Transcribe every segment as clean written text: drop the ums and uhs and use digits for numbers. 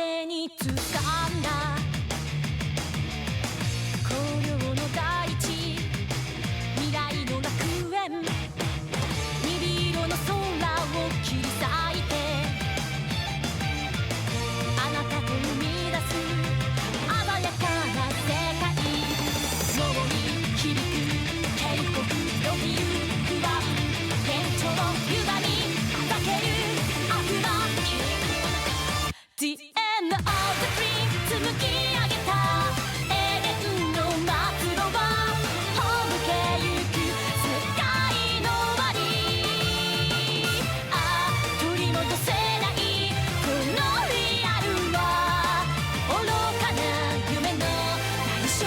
手に掴んだ紅葉の大地未来の楽園鈍色の空を切り裂いてあなたと生み出す鮮やかな世界脳に響く渓谷よぎる不安幻聴の歪み砕ける悪魔 The end of the dream 紡ぎ上げた永遠の末路はほどけゆく世界の終わりああ取り戻せないこのリアルは愚かな夢の代償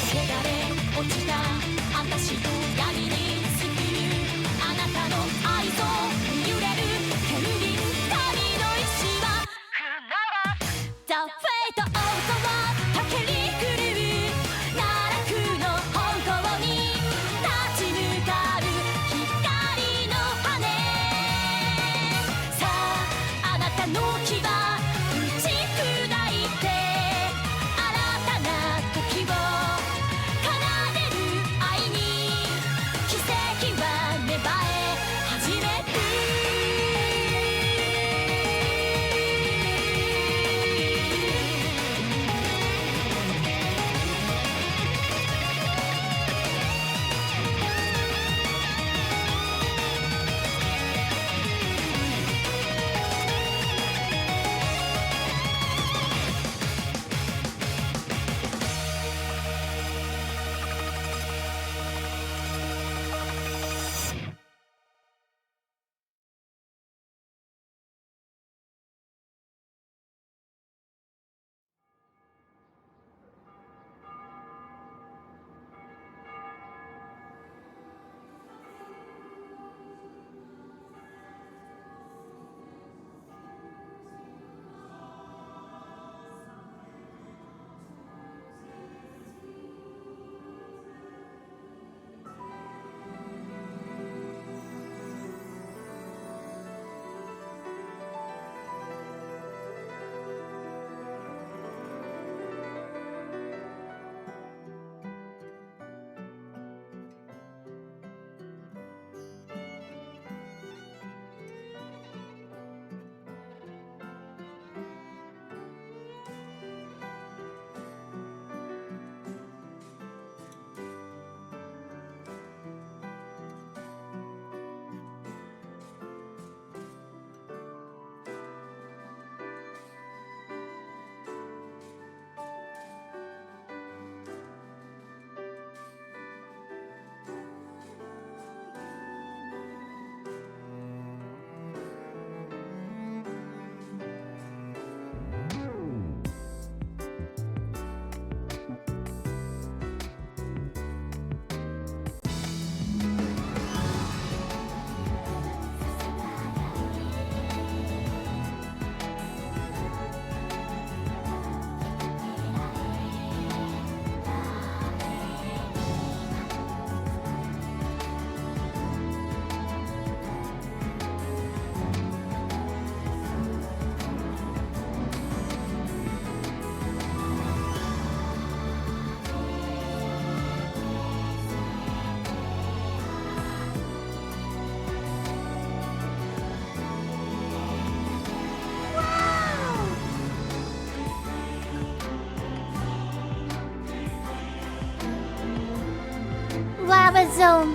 汚れ落ちた私の闇に救うあなたの愛と揺れる天秤神の石はThe fate of the world 駆けり狂う奈落の方向に立ち向かう光の羽さああなたの牙打ち砕いて新たな時を奏でる愛に奇跡は芽生え始めるLava Zone.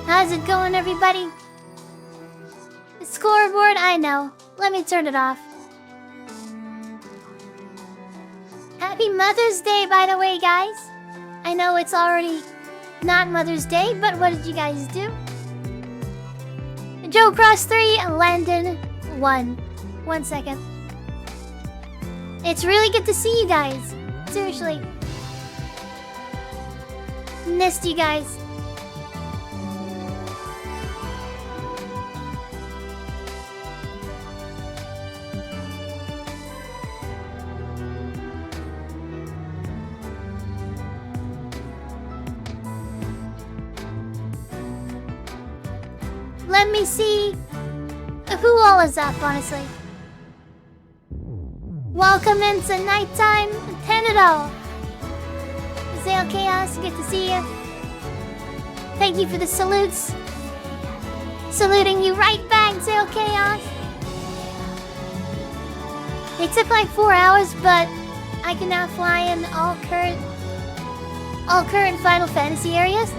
How's it going, everybody? The scoreboard, I know. Let me turn it off. Happy Mother's Day, by the way, guys. I know it's already not Mother's Day, but what did you guys do? Joe Cross 3, Landon 1. 1 second. It's really good to see you guys. Seriously. Missed you guys. Let me see who all is up, honestly. Welcome into nighttime, Tenadol. Zale Chaos, good to see you. Thank you for the salutes. Saluting you right back, Zale Chaos. It took like 4 hours, but I can now fly in all current Final Fantasy areas.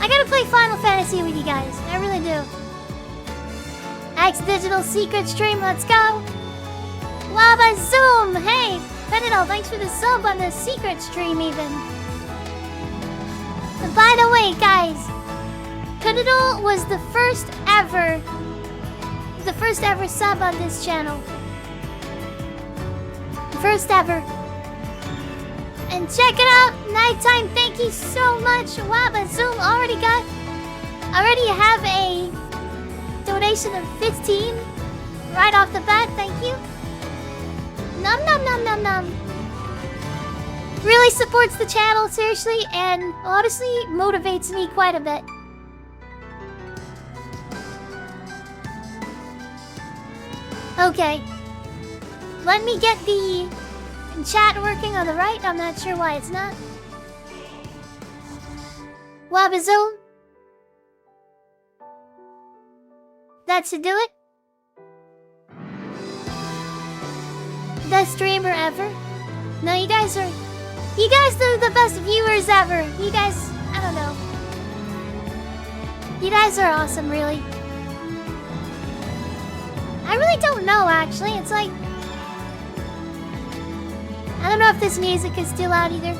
I gotta play Final Fantasy with you guys. I really do. X Digital Secret Stream, let's go. Lava Zoom, hey, Penadol, thanks for the sub on the secret stream even. And by the way, guys, Penadol was the first ever sub on this channel. First ever. And check it out, Nighttime, thank you so much. Wow, but Zoom already have a donation of 15 right off the bat, thank you. Nom nom nom nom nom. Really supports the channel, seriously, and honestly motivates me quite a bit. Okay. Let me get the chat working on the right. I'm not sure why it's not. Wabazoom. That should do it. Best streamer ever. No, you guys are the best viewers ever. You guys, I don't know. You guys are awesome, really. I really don't know, actually. It's like, I don't know if this music is still out either.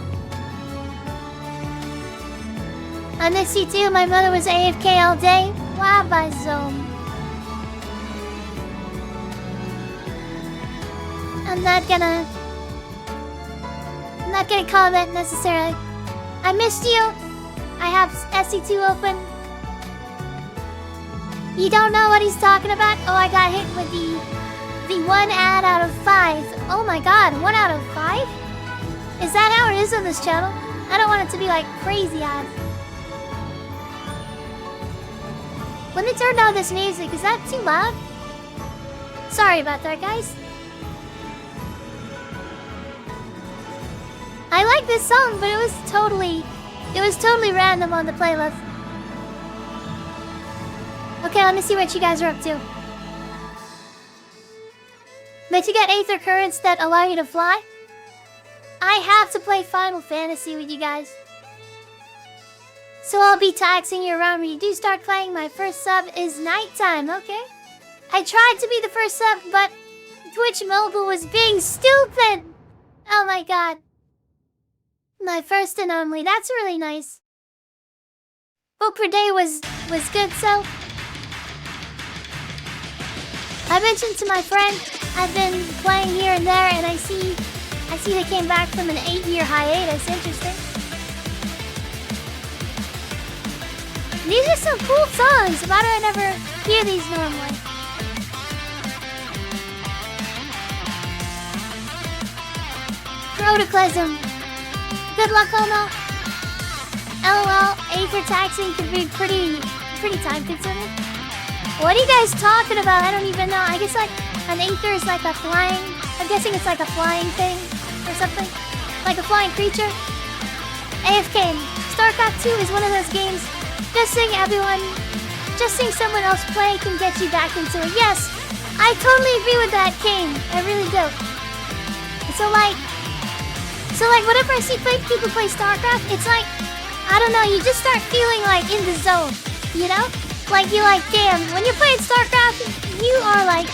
I miss you too. My mother was AFK all day. Wow, by Zone. I'm not gonna comment necessarily. I missed you. I have SC2 open. You don't know what he's talking about? Oh, I got hit with the 1 ad out of 5. Oh my god, 1 out of 5? Is that how it is on this channel? I don't want it to be like crazy ads. When they turned on this music, is that too loud? Sorry about that, guys. I like this song, but it was totally random on the playlist. Okay, let me see what you guys are up to. But to get Aether Currents that allow you to fly, I have to play Final Fantasy with you guys. So I'll be taxing you around when you do start playing. My first sub is Nighttime, okay? I tried to be the first sub, but Twitch Mobile was being stupid! Oh my god. My first and only, that's really nice. Book per day was good, so... I mentioned to my friend, I've been playing here and there, and I see they came back from an 8-year hiatus. Interesting. These are some cool songs. Why do I never hear these normally? Protoclasm. Good luck, Homo. LOL, Aether taxing could be pretty time consuming. What are you guys talking about? I don't even know. I guess like an Aether is like a flying... I'm guessing it's like a flying thing or something. Like a flying creature. AFK. Starcraft 2 is one of those games. Just seeing someone else play can get you back into it. Yes, I totally agree with that, Kane. I really do. So like whenever I see people play Starcraft, it's like, I don't know, you just start feeling like in the zone, you know? Like you're like, damn, when you're playing Starcraft, you are like,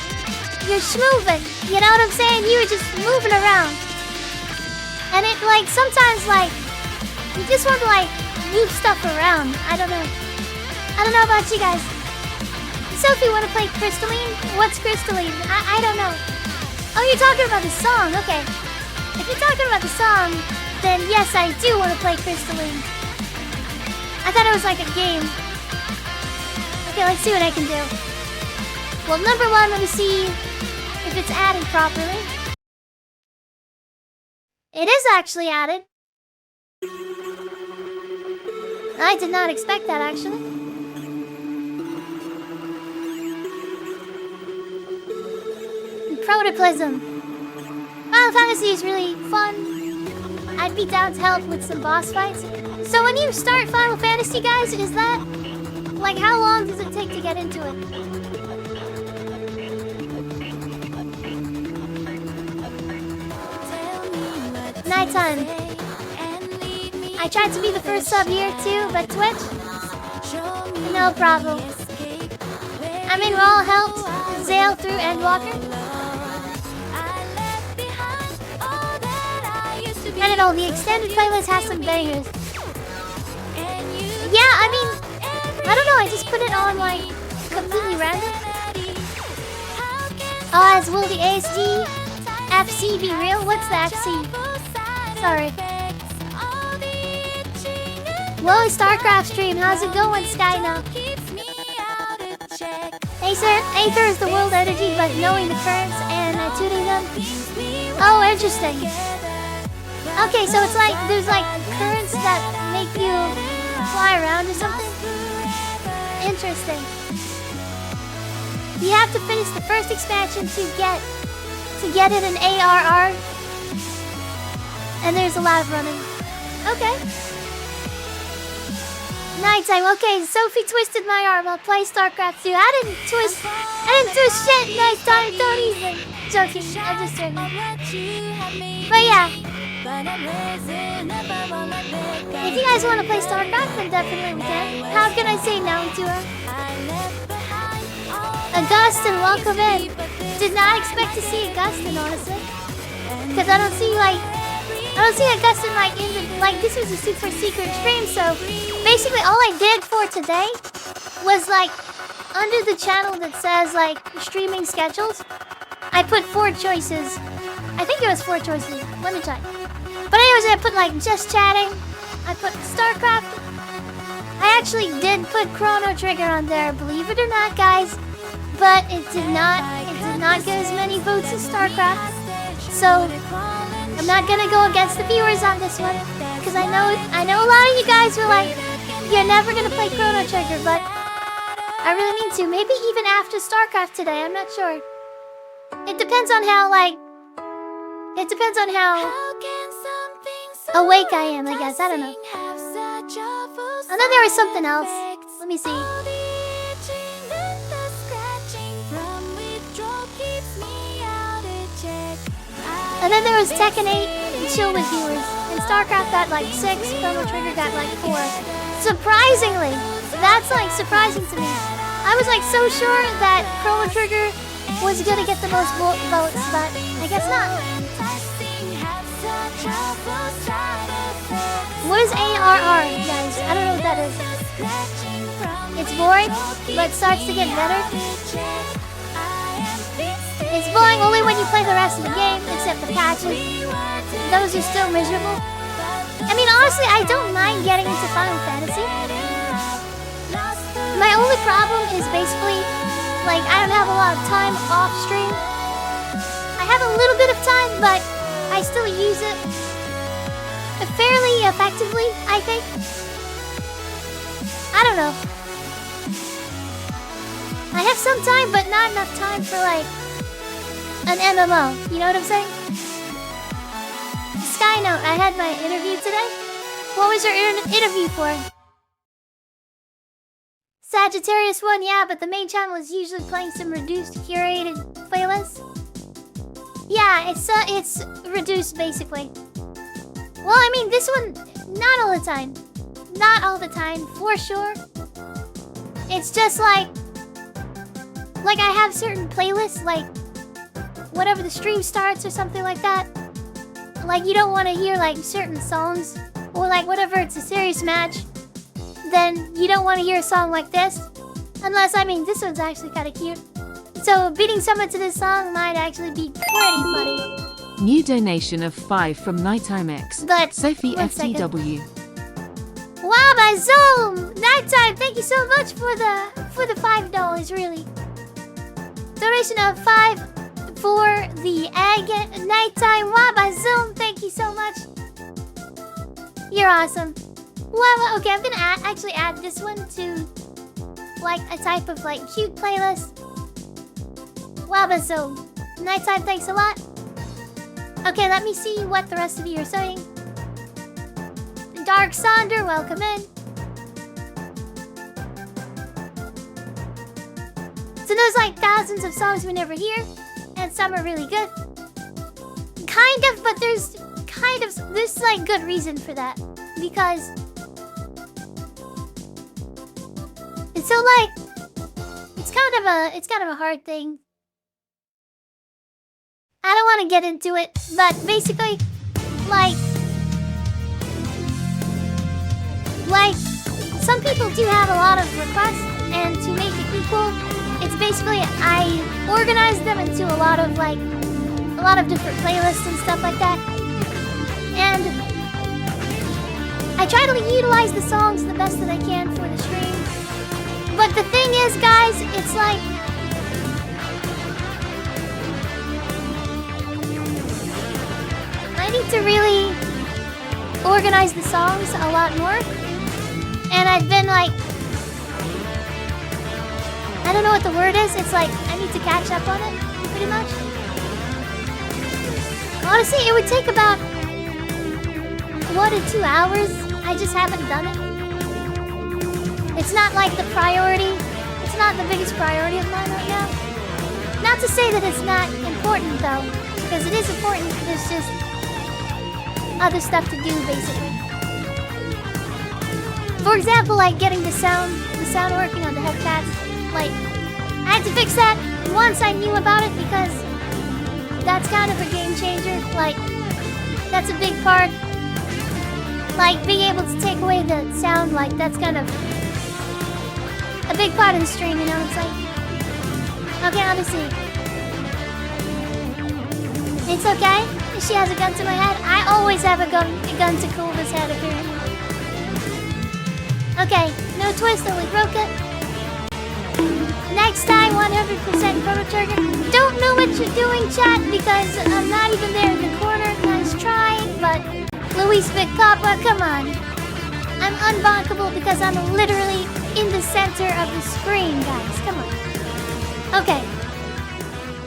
you're schmoving, you know what I'm saying? You're just moving around. And it like, sometimes like, you just want to like, move stuff around. I don't know about you guys. Sophie, wanna play Crystalline? What's Crystalline? I don't know. Oh, you're talking about the song. Okay. If you're talking about the song, then yes, I do want to play Crystalline. I thought it was like a game. Okay, let's see what I can do. Well, number one, let me see if it's added properly. It is actually added. I did not expect that, actually. Protoplasm. Final Fantasy is really fun. I'd be down to help with some boss fights. So when you start Final Fantasy, guys, is that... like, how long does it take to get into it? Nighttime. I tried to be the first sub here, too, but Twitch? No problem. I mean, we're all helped Zale through Endwalker. And it all, the extended playlist has some bangers. Yeah, I mean, I don't know, I just put it on like completely random. Oh, as will the ASD FC be real? What's the FC? Sorry. Whoa, Starcraft stream, how's it going, Sky now? Aether is the world energy, but knowing the currents and tuning them. Oh, interesting. Okay, so it's like, there's like currents that make you fly around or something? Interesting. You have to finish the first expansion to get it an ARR. And there's a lot of running. Okay. Nighttime, okay, Sophie twisted my arm, I'll play Starcraft 2. I didn't twist shit, nighttime, don't even. Joking, I'm just joking. But yeah. If you guys want to play Starcraft, then definitely we can. How can I say no to her? Augustin, welcome in. Did not expect to see Augustin, honestly. Because I don't see Augustin like in the, like this was a super secret stream, so basically all I did for today was like under the channel that says like streaming schedules, I put 4 choices. I think it was 4 choices. Let me check. But anyways, I put like just chatting. I put Starcraft. I actually did put Chrono Trigger on there, believe it or not, guys. But it did not get as many votes as Starcraft. So I'm not gonna go against the viewers on this one, because I know a lot of you guys were like, you're never gonna play Chrono Trigger, but I really mean to. Maybe even after Starcraft today. I'm not sure. It depends on how awake I am, I guess. I don't know. I know there was something else. Let me see. And then there was Tekken 8 and Chill with viewers. And Starcraft got like 6, Chrono Trigger got like 4. Surprisingly! That's like surprising to me. I was like so sure that Chrono Trigger was gonna get the most votes, but I guess not. What is ARR, guys? I don't know what that is. It's boring, but starts to get better. It's boring only when you play the rest of the game, except the patches. Those are still miserable. I mean, honestly, I don't mind getting into Final Fantasy. My only problem is basically, like, I don't have a lot of time off stream. I have a little bit of time, but I still use it fairly effectively, I think. I don't know. I have some time, but not enough time for, like, an MMO. You know what I'm saying? Skynote, I had my interview today. What was your interview for? Sagittarius 1, yeah, but the main channel is usually playing some reduced, curated playlists. Yeah, it's reduced, basically. Well, I mean, this one, not all the time. Not all the time, for sure. It's just like I have certain playlists, like, whenever the stream starts or something like that. Like, you don't want to hear, like, certain songs. Or, like, whatever it's a serious match, then you don't want to hear a song like this. Unless, I mean, this one's actually kind of cute. So beating someone to this song might actually be pretty funny. New donation of 5 from Nighttime X. But Sophie one second. FTW. Wow, my Zoom! Nighttime, thank you so much for the $5, really. Donation of 5 for the egg. Nighttime, wow, my Zoom, thank you so much. You're awesome. Wow, okay, I'm gonna actually add this one to like a type of like cute playlist. Wow, my Zoom. Nighttime, thanks a lot. Okay, let me see what the rest of you are saying. Dark Sonder, welcome in. So there's like thousands of songs we never hear, and some are really good. Kind of, but there's like good reason for that. Because it's so like it's kind of a hard thing. I don't want to get into it, but basically like some people do have a lot of requests, and to make it equal, it's basically I organize them into a lot of different playlists and stuff like that. And I try to utilize the songs the best that I can for the stream. But the thing is, guys, it's like I need to really organize the songs a lot more. And I've been like, I don't know what the word is. It's like I need to catch up on it, pretty much. Honestly, it would take about 1 to 2 hours. I just haven't done it. It's not like the priority. It's not the biggest priority of mine right now. Not to say that it's not important though, because it is important. There's just other stuff to do, basically. For example, like getting the sound working on the headcats. Like, I had to fix that once I knew about it, because that's kind of a game changer. Like, that's a big part. Like, being able to take away the sound, like, that's kind of a big part of the stream, you know? It's like, okay, let me see. It's okay. She has a gun to my head. I always have a gun to Kulva's head, apparently. Okay, no twist, only broke it. Next time, 100% Chrono Trigger. Don't know what you're doing, chat, because I'm not even there in the corner. Nice trying, but Luis Big Papa, come on. I'm unbunkable because I'm literally in the center of the screen, guys. Come on. Okay.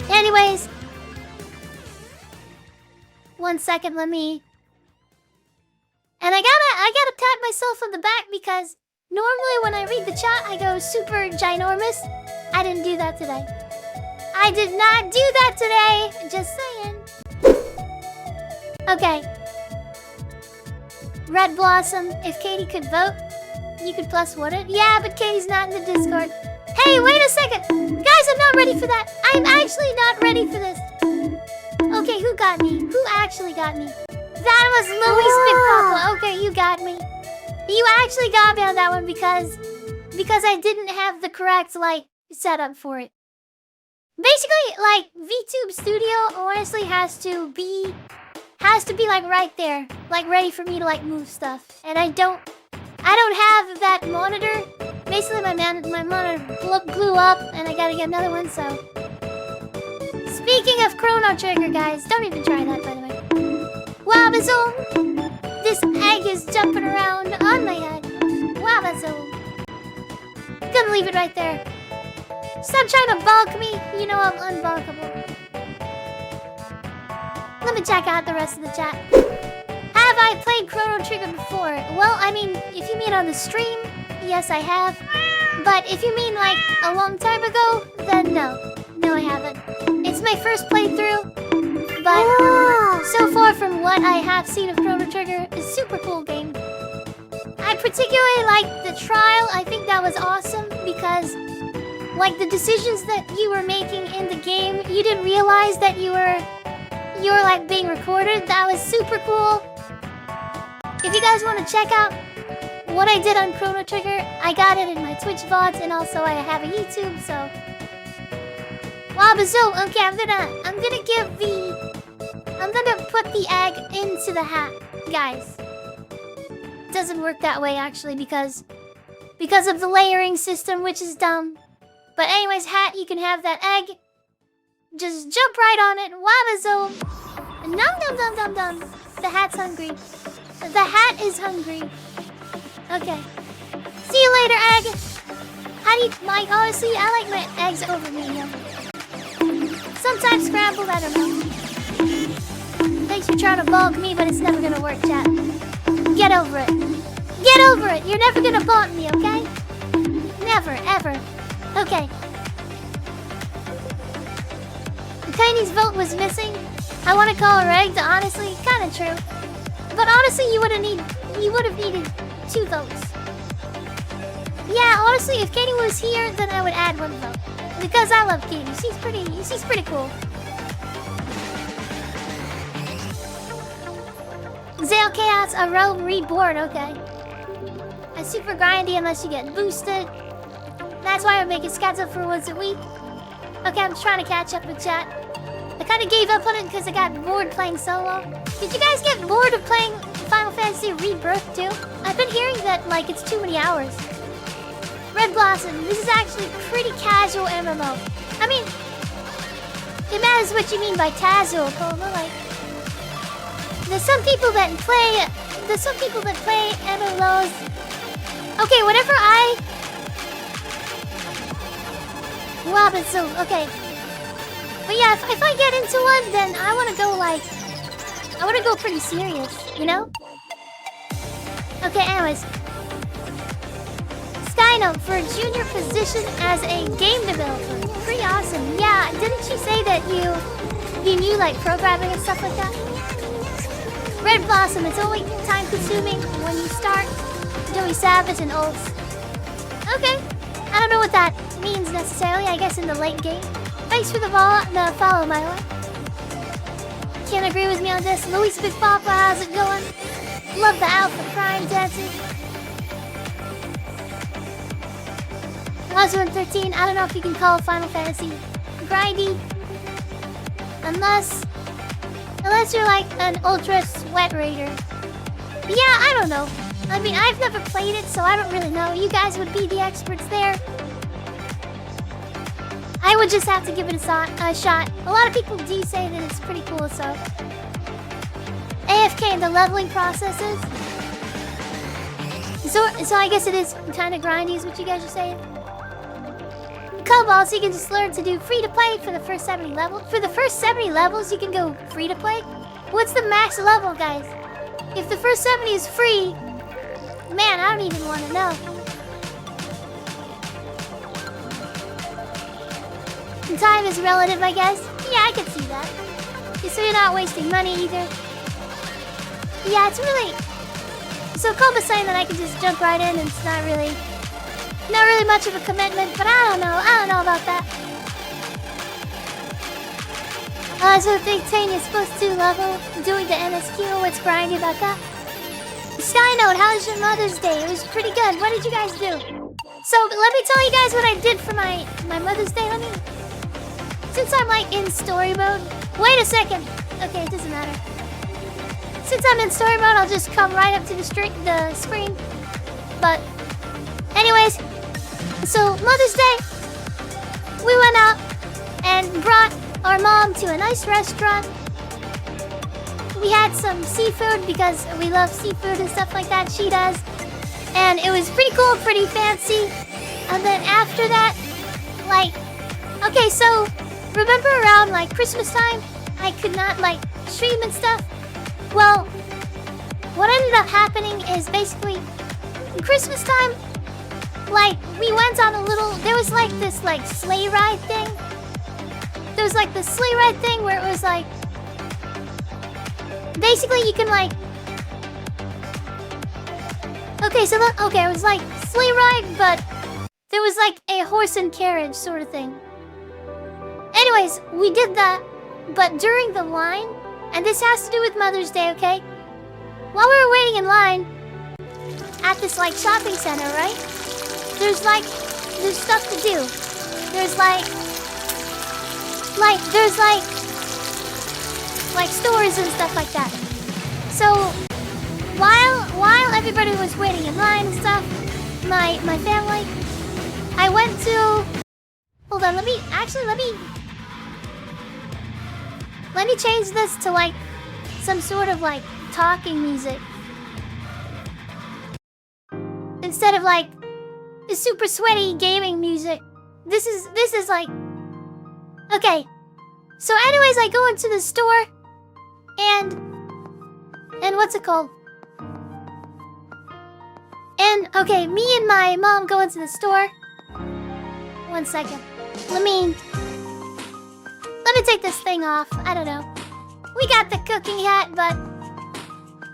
Anyways. 1 second, let me... And I gotta pat myself on the back, because normally when I read the chat, I go super ginormous. I didn't do that today. I did not do that today. Just saying. Okay. Red Blossom, if Katie could vote, you could plus one it. Yeah, but Katie's not in the Discord. Hey, wait a second. Guys, I'm not ready for that. I'm actually not ready for this. Okay, who got me? Who actually got me? That was Louis Big Papa. Okay, you got me. You actually got me on that one because I didn't have the correct setup for it. Basically, VTube Studio honestly has to be like right there, like ready for me to move stuff. And I don't have that monitor. Basically, my monitor blew up, and I gotta get another one. So, speaking of Chrono Trigger, guys, don't even try that, by the way. Wow, Bazoom! This egg is jumping around on my head. Wow, Bazoom! Gonna leave it right there. Stop trying to bulk me. You know I'm unbulkable. Let me check out the rest of the chat. Have I played Chrono Trigger before? Well, I mean, if you mean on the stream, yes, I have. But if you mean a long time ago, then no. No, I haven't. It's my first playthrough. But so far from what I have seen of Chrono Trigger, it's a super cool game. I particularly liked the trial. I think that was awesome because the decisions that you were making in the game, you didn't realize that you were being recorded. That was super cool. If you guys want to check out what I did on Chrono Trigger, I got it in my Twitch VODs, and also I have a YouTube, so... Wabazoo, okay, I'm gonna put the egg into the hat, guys. It doesn't work that way, actually, because of the layering system, which is dumb. But anyways, hat, you can have that egg. Just jump right on it, Wabazoo. Nom nom nom nom nom. The hat's hungry. The hat is hungry. Okay. See you later, egg. How do you like? Honestly, I like my eggs over medium. Sometimes scrambled, I don't know. Thanks for trying to bulk me, but it's never gonna work, chat. Get over it. Get over it. You're never gonna bulk me, okay? Never, ever. Okay. Tiny's vote was missing. I want to call her rigged. Honestly, kind of true. But honestly, you would have needed 2 votes. Yeah, honestly, if Katie was here, then I would add 1 vote. Because I love Katie. She's pretty cool. Zale Chaos, a realm reborn, okay. A super grindy unless you get boosted. That's why I make a schedule for once a week. Okay, I'm trying to catch up with chat. I kind of gave up on it because I got bored playing solo. Did you guys get bored of playing Final Fantasy Rebirth too? I've been hearing that, like, it's too many hours. Red Blossom, this is actually pretty casual MMO. I mean, it matters what you mean by casual, Poma. Like, there's some people that play MMOs. Okay, whenever Robinson, okay. But yeah, if I get into one, then I want to go pretty serious, you know? Okay, anyways. Skynote for a junior position as a game developer. Pretty awesome. Yeah, didn't you say that you knew like programming and stuff like that? Red Blossom, it's only time consuming when you start. Joey Savage and ults. Okay. I don't know what that means necessarily, I guess in the late game. Thanks for the follow, my way. Can't agree with me on this. Luis Big Papa, how's it going? Love the Alpha Prime dancing. Last 13, I don't know if you can call Final Fantasy grindy. Unless you're like an ultra sweat raider. But yeah, I don't know. I mean, I've never played it, so I don't really know. You guys would be the experts there. I would just have to give it a shot. A lot of people do say that it's pretty cool, so... AFK, the leveling processes. So I guess it is kind of grindy is what you guys are saying. Cobalt, so you can just learn to do free-to-play for the first 70 levels. For the first 70 levels, you can go free-to-play? What's the max level, guys? If the first 70 is free... Man, I don't even want to know. Time is relative, I guess. Yeah, I can see that. So you're not wasting money either. Yeah, it's really... So Koba's saying that I can just jump right in and it's not really much of a commitment, but I don't know about that. So Big Tane is supposed to level doing the NSQ. What's grindy about that? Skynote, how was your Mother's Day? It was pretty good. What did you guys do? So let me tell you guys what I did for my Mother's Day. Since I'm like in story mode. Wait a second. Okay, it doesn't matter. Since I'm in story mode, I'll just come right up to the screen. But anyways, so Mother's Day, we went out and brought our mom to a nice restaurant. We had some seafood because we love seafood and stuff like that. She does. And it was pretty cool, pretty fancy. And then after that, like, okay, so remember around like Christmas time, I could not like stream and stuff? Well, what ended up happening is basically Christmas time, like we went on a little, there was like this like sleigh ride thing. There was like this sleigh ride thing where it was like, basically you can like, okay, so it was like sleigh ride, but there was like a horse and carriage sort of thing. Anyways, we did that, but during the line, and this has to do with Mother's Day, okay? While we were waiting in line at at this like shopping center, right? There's stuff to do. There's like stores and stuff like that. So while everybody was waiting in line and stuff, my family, I went to. Hold on, let me change this to like some sort of like talking music instead of like the super sweaty gaming music. This is like okay. So anyways, I go into the store and what's it called? And okay, me and my mom go into the store. 1 second. Let me take this thing off. I don't know. We got the cooking hat, but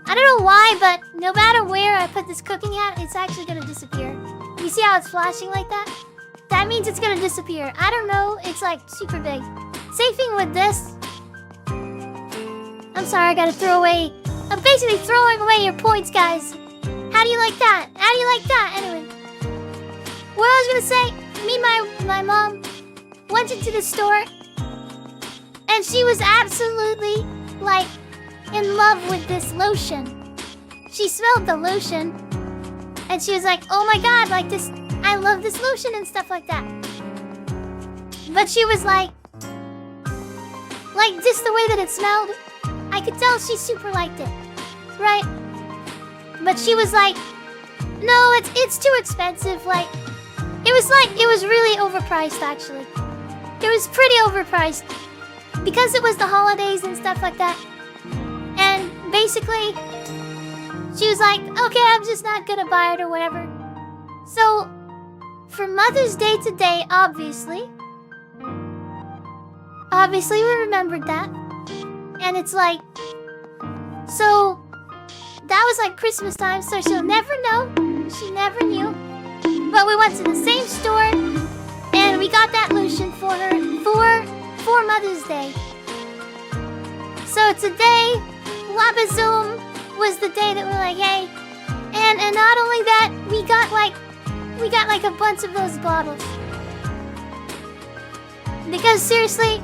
I don't know why, but no matter where I put this cooking hat, it's actually gonna disappear. You see how it's flashing like that? That means it's gonna disappear. I don't know. It's like super big. Same thing with this. I'm sorry, I gotta throw away. I'm basically throwing away your points, guys. How do you like that? How do you like that? Anyway. What I was gonna say, me and my mom went into the store and she was absolutely like in love with this lotion. She smelled the lotion and she was like, oh my god, like this, I love this lotion and stuff like that. But she was like just the way that it smelled, I could tell she super liked it, right? But she was like, no, it's too expensive. Like, it was really overpriced actually. It was pretty overpriced because it was the holidays and stuff like that. And basically, she was like, okay, I'm just not gonna buy it or whatever. So, for Mother's Day today, obviously we remembered that. And it's like, so that was like Christmas time, so she'll never know. She never knew. But we went to the same store and we got that lotion for her for Mother's Day. So today, Wabazoom was the day that we're like, hey, and not only that, we got like a bunch of those bottles. Because seriously,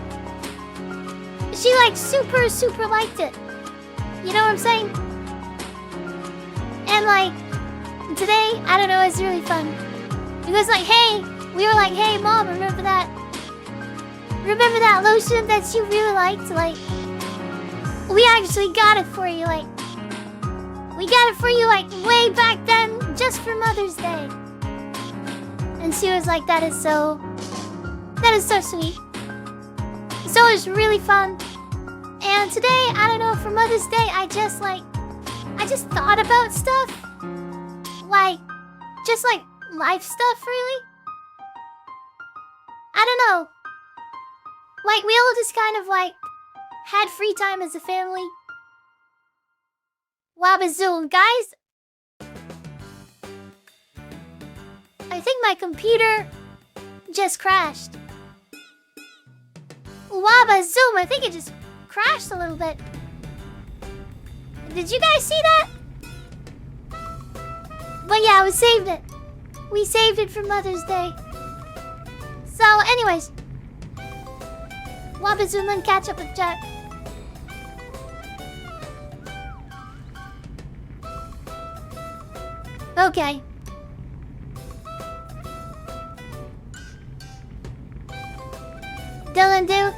she like super liked it. You know what I'm saying? And like today, I don't know, it's really fun. Because like, hey, we were like, hey mom, remember that lotion that you really liked? Like, we actually got it for you, like we got it for you like way back then, just for Mother's Day. And she was like, that is so sweet. So it was really fun. And today, I don't know, for Mother's Day, I just thought about stuff. Just like life stuff, really. I don't know. Like, we all just kind of like had free time as a family. Wabazoom, guys. I think my computer just crashed. Wabazoom, I think it just crashed a little bit. Did you guys see that? But yeah, we saved it. We saved it for Mother's Day. So anyways, Wabazoom and catch up with Jack. Okay. Dylan do.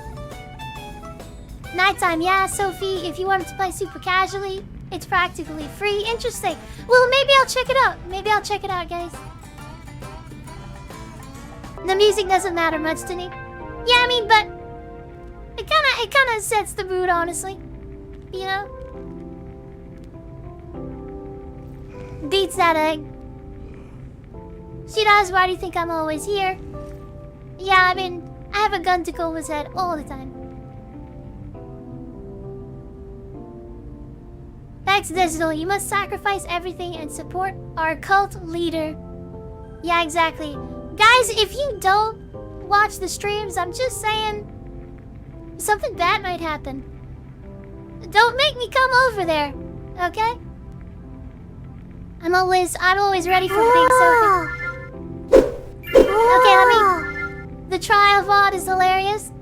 Nighttime, yeah, Sophie. If you wanted to play super casually, it's practically free. Interesting. Well, maybe I'll check it out. Maybe I'll check it out, guys. The music doesn't matter much to me. Yeah, I mean, but it kind of sets the mood, honestly. You know? Beats that egg. She does. Why do you think I'm always here? Yeah, I mean, I have a gun to Kova's head all the time. Thanks, Digital. You must sacrifice everything and support our cult leader. Yeah, exactly. Guys, if you don't watch the streams, I'm just saying something bad might happen. Don't make me come over there, okay? I'm always ready for Big Sophie. Okay, the trial VOD is hilarious.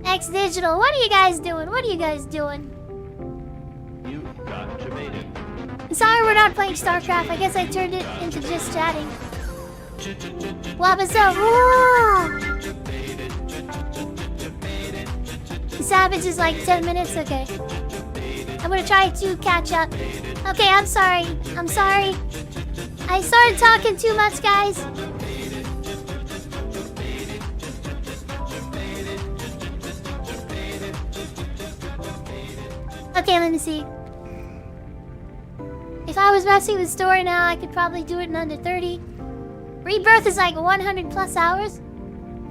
X Digital, what are you guys doing? What are you guys doing? You got debated. Sorry we're not playing Starcraft. I guess I turned it into just chatting. Wabazo. Savage is like 10 minutes, okay. I'm gonna try to catch up. Okay, I'm sorry. I started talking too much, guys. Okay, let me see. If I was messing with the story now, I could probably do it in under 30. Rebirth is like 100 plus hours.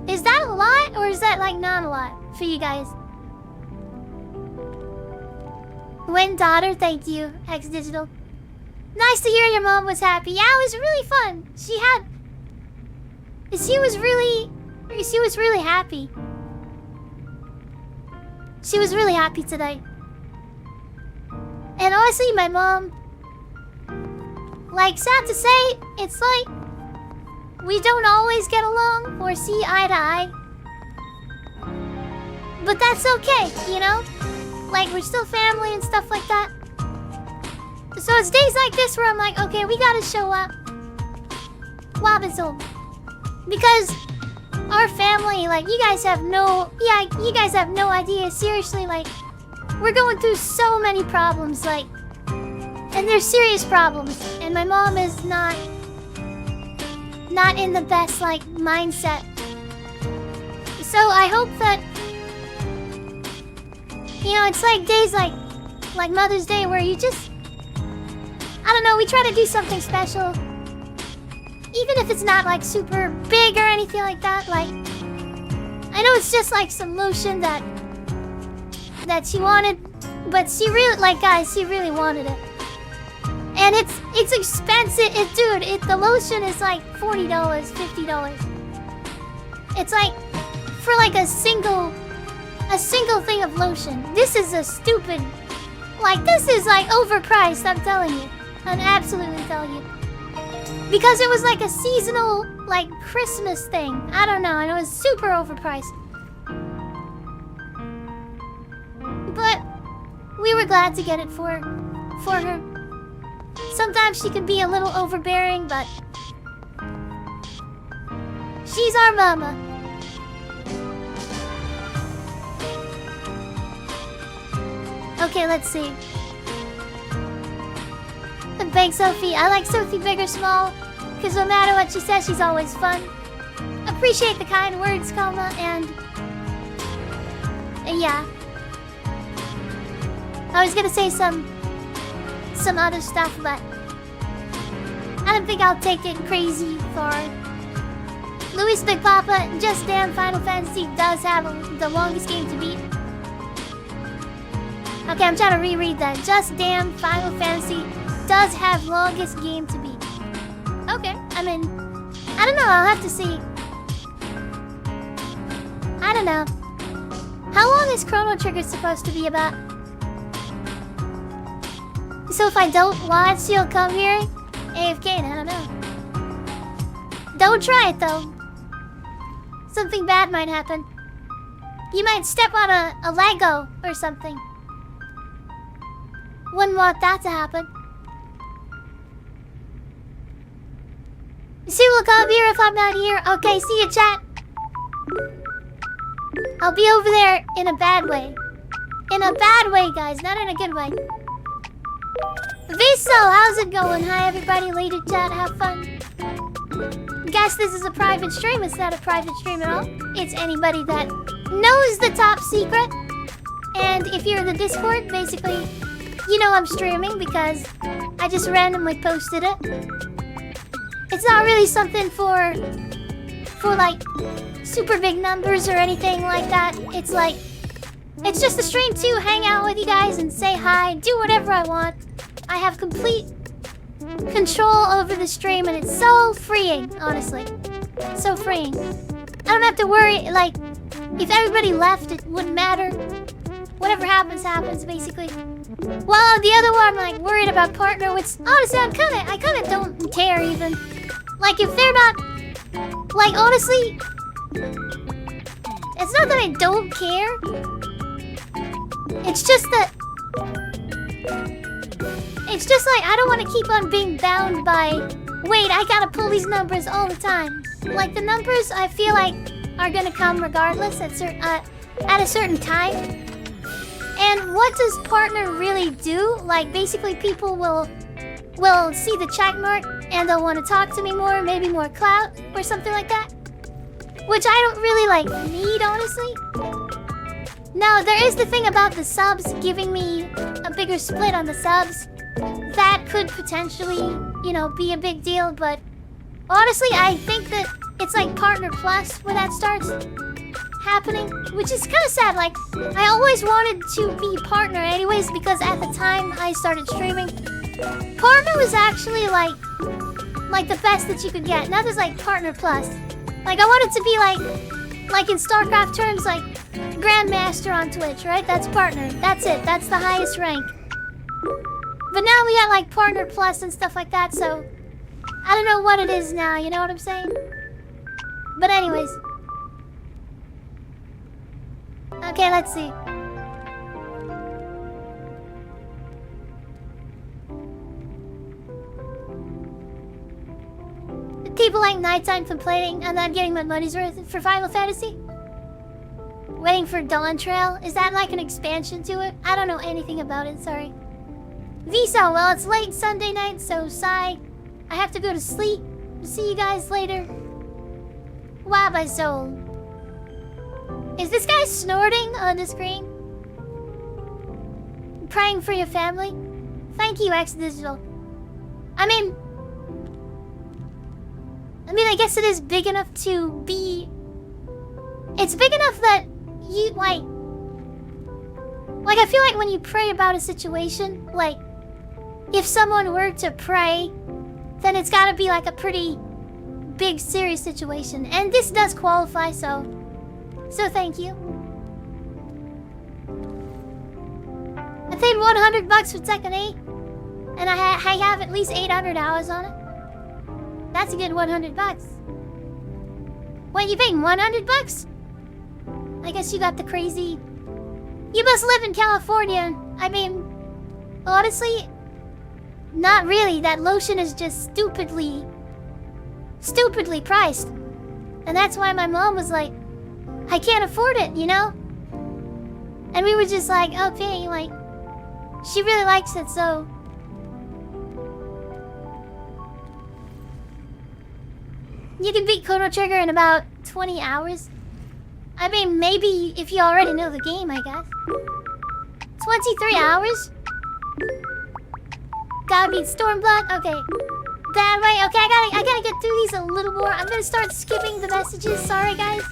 Is that a lot, or is that like not a lot for you guys? When daughter, thank you, X Digital. Nice to hear your mom was happy. Yeah, it was really fun. She was really happy. She was really happy today. And honestly, my mom, like, sad to say, it's like we don't always get along or see eye to eye. But that's okay, you know? Like, we're still family and stuff like that. So it's days like this where I'm like, okay, we gotta show up. Wobbins home. Because our family, like, you guys have no idea. Seriously, like, we're going through so many problems, like, and they're serious problems. And my mom is not in the best, like, mindset. So I hope that, you know, it's like days like Mother's Day where you just, I don't know, we try to do something special. Even if it's not like super big or anything like that. Like, I know it's just like some lotion that she wanted, but she really, like, guys, she really wanted it. And it's expensive. The lotion is like $40, $50. It's like for like a single thing of lotion. This is a stupid, like, this is like overpriced, I'm telling you. I'm absolutely telling you. Because it was like a seasonal, like, Christmas thing. I don't know, and it was super overpriced. But we were glad to get it for her. Sometimes she can be a little overbearing, but she's our mama. Okay, let's see. Thanks, Sophie. I like Sophie big or small, because no matter what she says, she's always fun. Appreciate the kind words, Kalma, and yeah. I was gonna say some other stuff, but I don't think I'll take it crazy far. Luis Big Papa, just damn Final Fantasy does have the longest game to beat. Okay, I'm trying to reread that. Just damn Final Fantasy does have longest game to beat. Okay, I mean, I don't know, I'll have to see. I don't know. How long is Chrono Trigger supposed to be about? So if I don't watch, you'll come here? AFK, I don't know. Don't try it though. Something bad might happen. You might step on a Lego or something. Wouldn't want that to happen. See, we'll come here if I'm not here. Okay, see you, chat. I'll be over there in a bad way. In a bad way, guys, not in a good way. Viso, how's it going? Hi, everybody. Later, chat. Have fun. Guess this is a private stream. It's not a private stream at all. It's anybody that knows the top secret. And if you're in the Discord, basically, you know I'm streaming because I just randomly posted it. It's not really something for like super big numbers or anything like that. It's like, it's just a stream to hang out with you guys and say hi, do whatever I want. I have complete control over the stream and it's so freeing, honestly. So freeing. I don't have to worry, like, if everybody left, it wouldn't matter. Whatever happens, happens, basically. Well, the other one I'm like worried about partner, which honestly I kinda don't care even. Like if they're not, like honestly, it's not that I don't care. It's just that, it's just like I don't want to keep on being bound by, wait, I gotta pull these numbers all the time. Like the numbers I feel like are gonna come regardless at a certain time. And what does partner really do? Like basically people will see the check mark and they'll want to talk to me more, maybe more clout or something like that. Which I don't really like need, honestly. Now, there is the thing about the subs giving me a bigger split on the subs. That could potentially, you know, be a big deal, but honestly, I think that it's like partner plus where that starts happening, which is kind of sad. Like, I always wanted to be partner anyways because at the time I started streaming, partner was actually like the best that you could get. Now there's like partner plus. Like I wanted to be like in Starcraft terms, like Grandmaster on Twitch, right? That's partner. That's it. That's the highest rank. But now we got like partner plus and stuff like that, so I don't know what it is now, you know what I'm saying? But anyways. Okay, let's see. People like nighttime complaining and not getting my money's worth for Final Fantasy? Waiting for Dawn Trail? Is that like an expansion to it? I don't know anything about it, sorry. Visa, well it's late Sunday night, so sigh. I have to go to sleep. See you guys later. Wow, my soul. Is this guy snorting on the screen? Praying for your family? Thank you, X Digital. I mean, I guess it is big enough to be... It's big enough that you, like, I feel like when you pray about a situation, like, if someone were to pray, then it's gotta be like a pretty big, serious situation. And this does qualify, so thank you. I paid $100 for Tekken 8, and I have at least 800 hours on it. That's a good $100. Wait, you paid $100? I guess you got the crazy... You must live in California. I mean, honestly, not really. That lotion is just stupidly priced. And that's why my mom was like, I can't afford it, you know? And we were just like, okay, like, she really likes it, so... You can beat Chrono Trigger in about 20 hours. I mean, maybe if you already know the game, I guess. 23 hours? Gotta beat Stormblood? Okay. That way, okay, I gotta get through these a little more. I'm gonna start skipping the messages, sorry guys.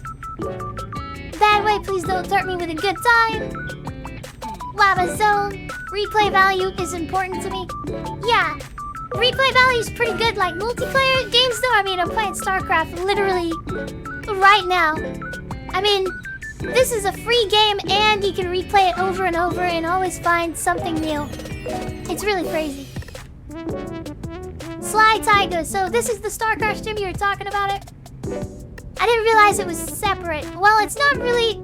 Bad way, please don't hurt me with a good time. Lava Zone. Replay value is important to me. Yeah. Replay value is pretty good, like multiplayer games though. I mean, I'm playing Starcraft literally right now. I mean, this is a free game and you can replay it over and over and always find something new. It's really crazy. Sly Tiger, so this is the Starcraft stream you were talking about it? I didn't realize it was separate. Well, it's not really...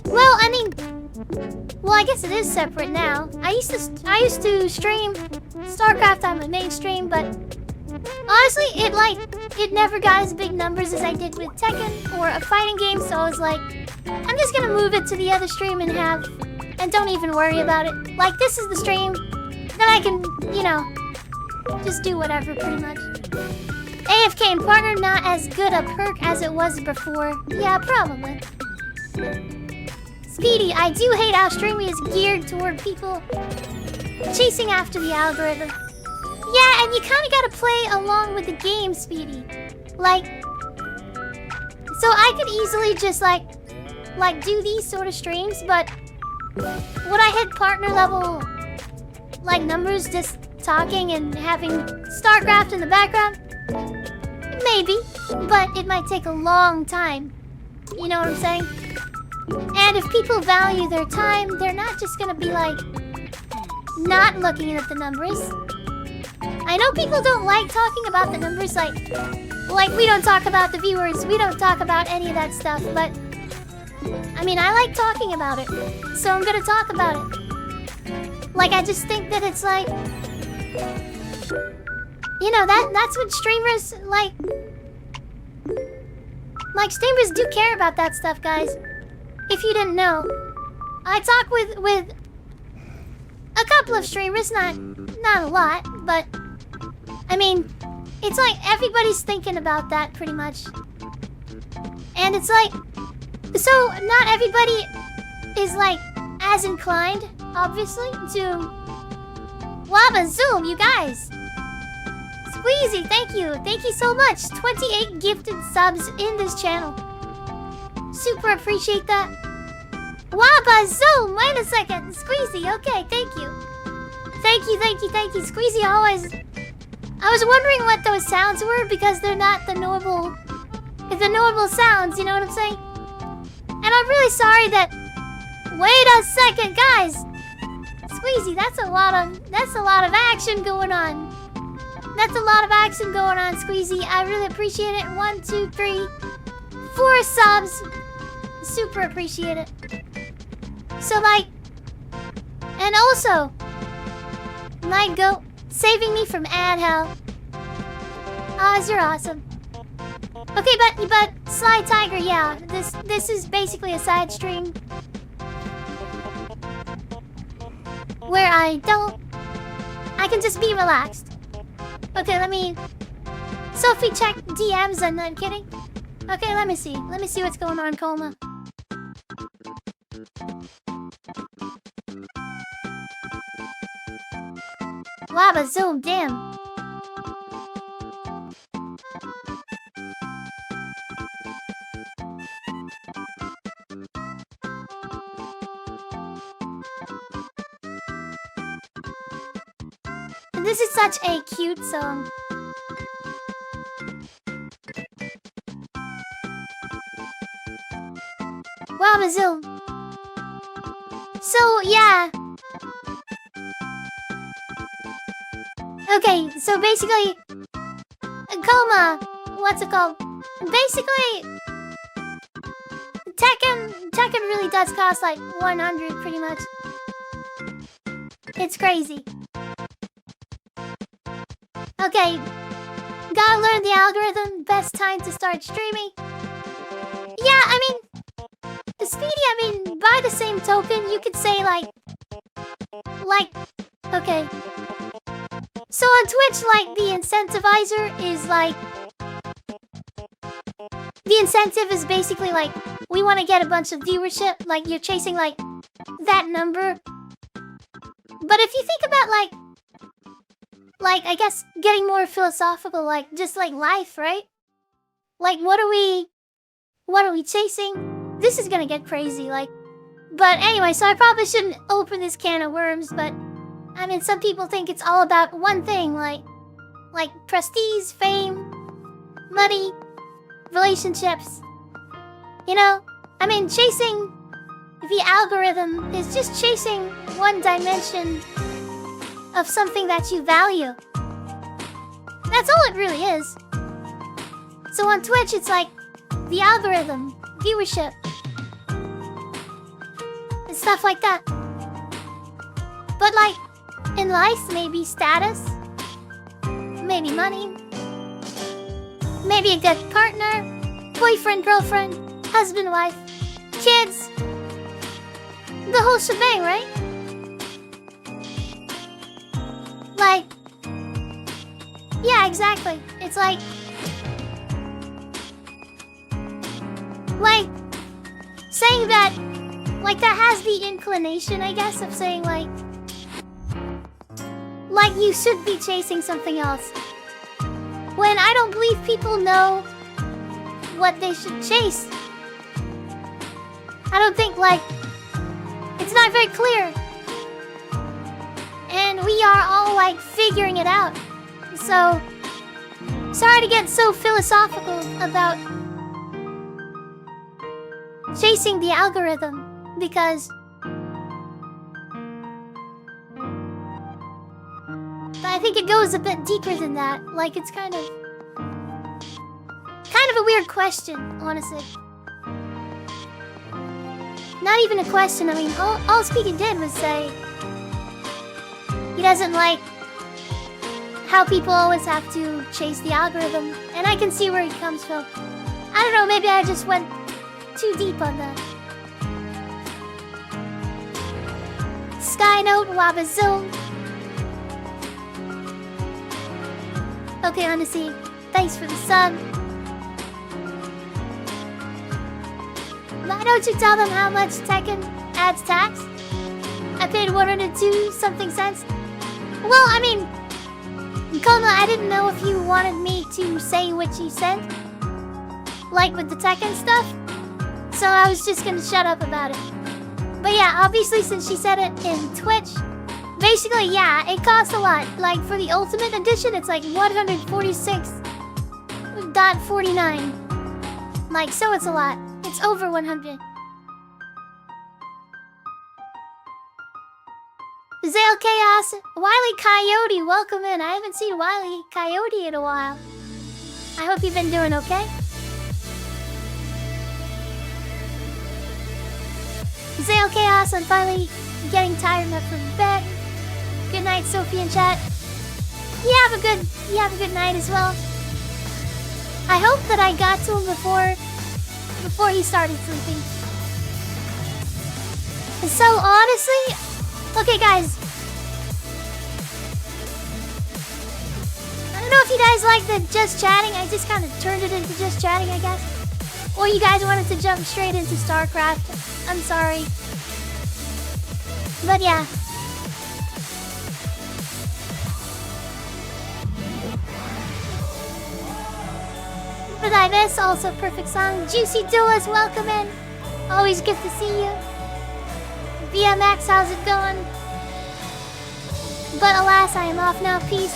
Well, I mean... Well, I guess it is separate now. I used to stream Starcraft on my main stream, but honestly, it never got as big numbers as I did with Tekken or a fighting game, so I was like, I'm just gonna move it to the other stream and don't even worry about it. Like, this is the stream that I can, you know, just do whatever pretty much. AFK and partner, not as good a perk as it was before. Yeah, probably. Speedy, I do hate how streaming is geared toward people chasing after the algorithm. Yeah, and you kind of gotta play along with the game, Speedy. Like, so I could easily just like do these sort of streams, but would I hit partner level like numbers just talking and having Starcraft in the background? Maybe, but it might take a long time. You know what I'm saying? And if people value their time, they're not just gonna be like not looking at the numbers. I know people don't like talking about the numbers, like we don't talk about the viewers, we don't talk about any of that stuff, but I mean, I like talking about it, so I'm gonna talk about it. Like, I just think that it's like, you know, that's what streamers like. Like, streamers do care about that stuff, guys. If you didn't know, I talk with a couple of streamers, not a lot, but I mean, it's like everybody's thinking about that pretty much. And it's like, so not everybody is like as inclined, obviously, to Waba Zoom, you guys. Squeezy, thank you. Thank you so much. 28 gifted subs in this channel. Super appreciate that. Waba Zoom, wait a second. Squeezy, okay, thank you. Thank you, thank you, thank you. Squeezy always... I was wondering what those sounds were because they're not the normal sounds, you know what I'm saying? And I'm really sorry that... Wait a second, guys! Squeezy, that's a lot of action going on. That's a lot of action going on, Squeezy. I really appreciate it. 1, 2, 3, 4 subs. Super appreciate it. So, like... And also... Night Goat, saving me from ad hell. Oz, you're awesome. Okay, but Sly Tiger, yeah. This is basically a side stream. Where I can just be relaxed. Okay, let me... Sophie, check DMs and I'm kidding. Okay, let me see. Let me see what's going on, Coma. Waba Zoom, damn. This is such a cute song. Waba Zoom. So, yeah. Okay, so basically, Coma, what's it called? Basically, Tekken really does cost like 100 pretty much. It's crazy. Okay, gotta learn the algorithm. Best time to start streaming. Yeah, I mean, Speedy, I mean, by the same token, you could say like, okay. So on Twitch, like, the incentivizer is like... The incentive is basically like, we want to get a bunch of viewership. Like, you're chasing, like, that number. But if you think about, like, I guess, getting more philosophical, like, just like life, right? Like, what are we chasing? This is gonna get crazy, like... But anyway, so I probably shouldn't open this can of worms, but... I mean, some people think it's all about one thing, like prestige, fame, money, relationships. You know? I mean, chasing the algorithm is just chasing one dimension of something that you value. That's all it really is. So on Twitch, it's like the algorithm, viewership, and stuff like that. But like, in life, maybe status, maybe money, maybe a good partner, boyfriend, girlfriend, husband, wife, kids, the whole shebang, right? Like, yeah, exactly. It's like saying that, like, that has the inclination, I guess, of saying like you should be chasing something else. When I don't believe people know what they should chase. I don't think, like, it's not very clear. And we are all, like, figuring it out. So, sorry to get so philosophical about chasing the algorithm because I think it goes a bit deeper than that. Like, it's kind of a weird question, honestly. Not even a question. I mean, all Speaky did was say he doesn't like how people always have to chase the algorithm, and I can see where he comes from. I don't know, maybe I just went too deep on that. Skynote, Wabazoo. Okay, Odyssey, thanks for the sub. Why don't you tell them how much Tekken adds tax? I paid 102 something cents. Well, I mean, Koma, I didn't know if you wanted me to say what you said, like with the Tekken stuff, so I was just gonna shut up about it. But yeah, obviously since she said it in Twitch, basically, yeah, it costs a lot. Like for the Ultimate Edition, it's like 146.49. Like, so it's a lot. It's over 100. Zale Chaos, Wily Coyote, welcome in. I haven't seen Wily Coyote in a while. I hope you've been doing okay. Zale Chaos, I'm finally getting tired enough for bed. Good night, Sophie in chat. You have a good night as well. I hope that I got to him before he started sleeping. And so honestly, okay guys, I don't know if you guys like the just chatting. I just kind of turned it into just chatting, I guess. Or you guys wanted to jump straight into Starcraft. I'm sorry. But yeah. For thy miss, also perfect song. Juicy Duas, welcome in. Always good to see you. BMX, how's it going? But alas, I am off now. Peace.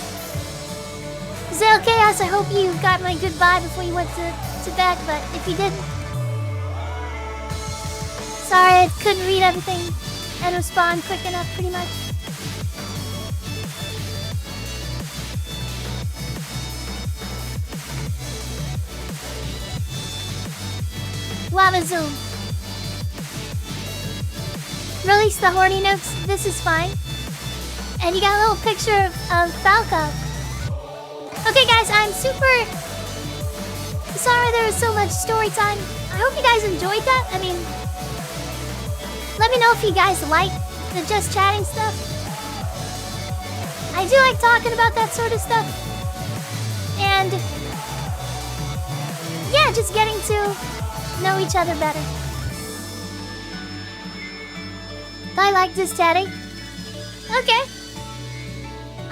Zale Chaos, I hope you got my goodbye before you went to bed, but if you didn't, sorry, I couldn't read everything and respond quick enough, pretty much. Wabazoo. Release the horny nooks, this is fine. And you got a little picture of Falco. Okay guys, I'm super sorry there was so much story time. I hope you guys enjoyed that. I mean, let me know if you guys like the just chatting stuff. I do like talking about that sort of stuff. And yeah, just getting to know each other better. I like just chatting. Okay.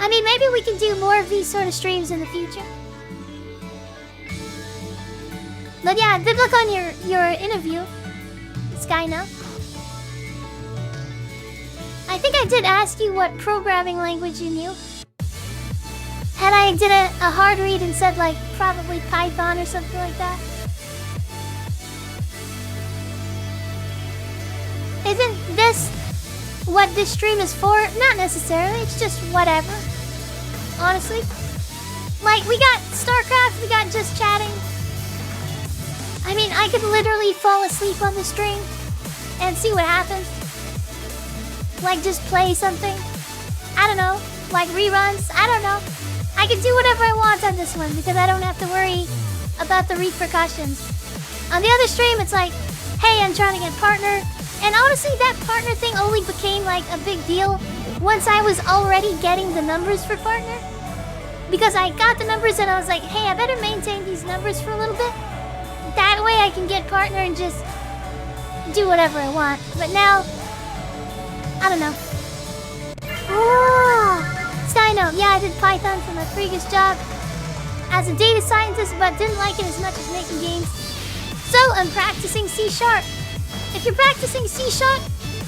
I mean, maybe we can do more of these sort of streams in the future. But yeah, good luck on your interview, Skyna. I think I did ask you what programming language you knew. And I did a hard read and said like probably Python or something like that. Isn't this what this stream is for? Not necessarily, it's just whatever. Honestly. Like, we got Starcraft, we got just chatting. I mean, I could literally fall asleep on the stream and see what happens. Like, just play something. I don't know. Like reruns. I don't know. I can do whatever I want on this one because I don't have to worry about the repercussions. On the other stream, it's like, hey, I'm trying to get partner. And honestly, that partner thing only became like a big deal once I was already getting the numbers for partner. Because I got the numbers and I was like, hey, I better maintain these numbers for a little bit. That way I can get partner and just do whatever I want. But now, I don't know. Oh, Skynote, yeah, I did Python for my previous job as a data scientist, but didn't like it as much as making games. So I'm practicing C#. If you're practicing C#,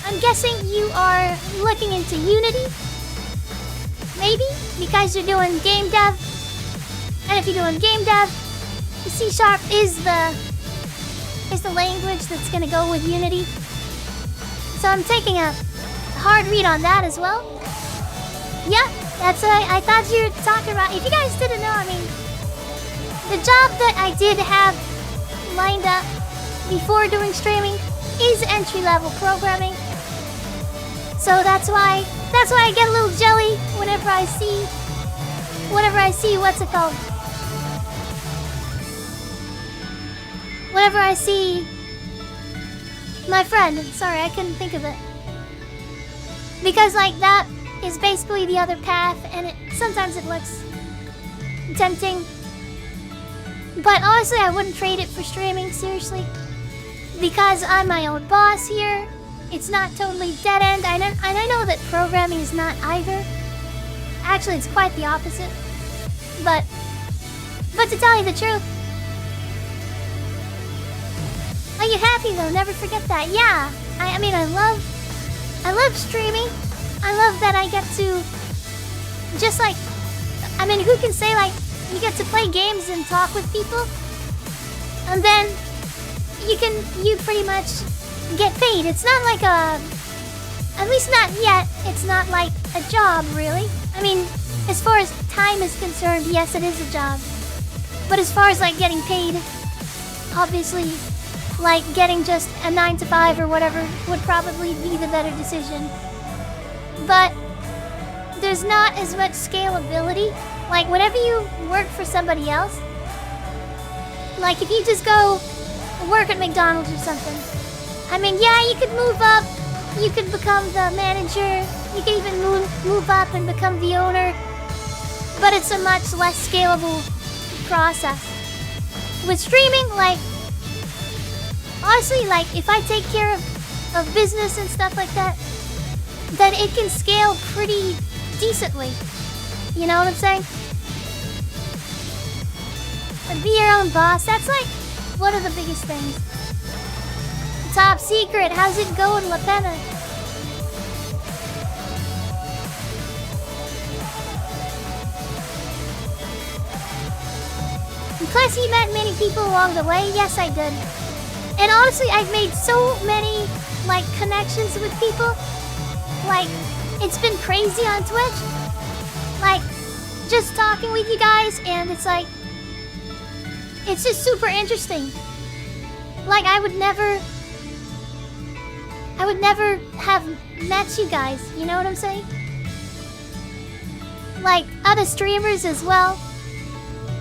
I'm guessing you are looking into Unity. Maybe, because you're doing game dev. And if you're doing game dev, the C# is is the language that's gonna go with Unity. So I'm taking a hard read on that as well. Yeah, that's what I thought you were talking about. If you guys didn't know, I mean, the job that I did have lined up before doing streaming is entry-level programming. So that's why I get a little jelly whenever I see what's it called? Whenever I see my friend. Sorry, I couldn't think of it. Because like that is basically the other path, and sometimes it looks tempting. But honestly, I wouldn't trade it for streaming, seriously. Because I'm my own boss here. It's not totally dead end. I know that programming is not either. Actually, it's quite the opposite. But to tell you the truth, are you happy though? Never forget that. Yeah. I mean, I love streaming. I love that I get to just like, I mean, who can say like you get to play games and talk with people, and then you pretty much get paid. It's not like at least not yet, it's not like a job really. I mean, as far as time is concerned, yes, it is a job. But as far as like getting paid, obviously, like getting just a 9 to 5 or whatever would probably be the better decision. But there's not as much scalability. Like whenever you work for somebody else, like if you just go work at McDonald's or something, I mean, yeah, you could move up, you could become the manager, you could even move up and become the owner, but it's a much less scalable process. With streaming, like, honestly, like, if I take care of business and stuff like that, then it can scale pretty decently. You know what I'm saying? And be your own boss, that's like one of the biggest things. Top secret, how's it going, La Pena? And plus, you met many people along the way. Yes, I did. And honestly, I've made so many, like, connections with people. Like, it's been crazy on Twitch. Like, just talking with you guys, and it's like, it's just super interesting. Like, I would never have met you guys, you know what I'm saying? Like, other streamers as well.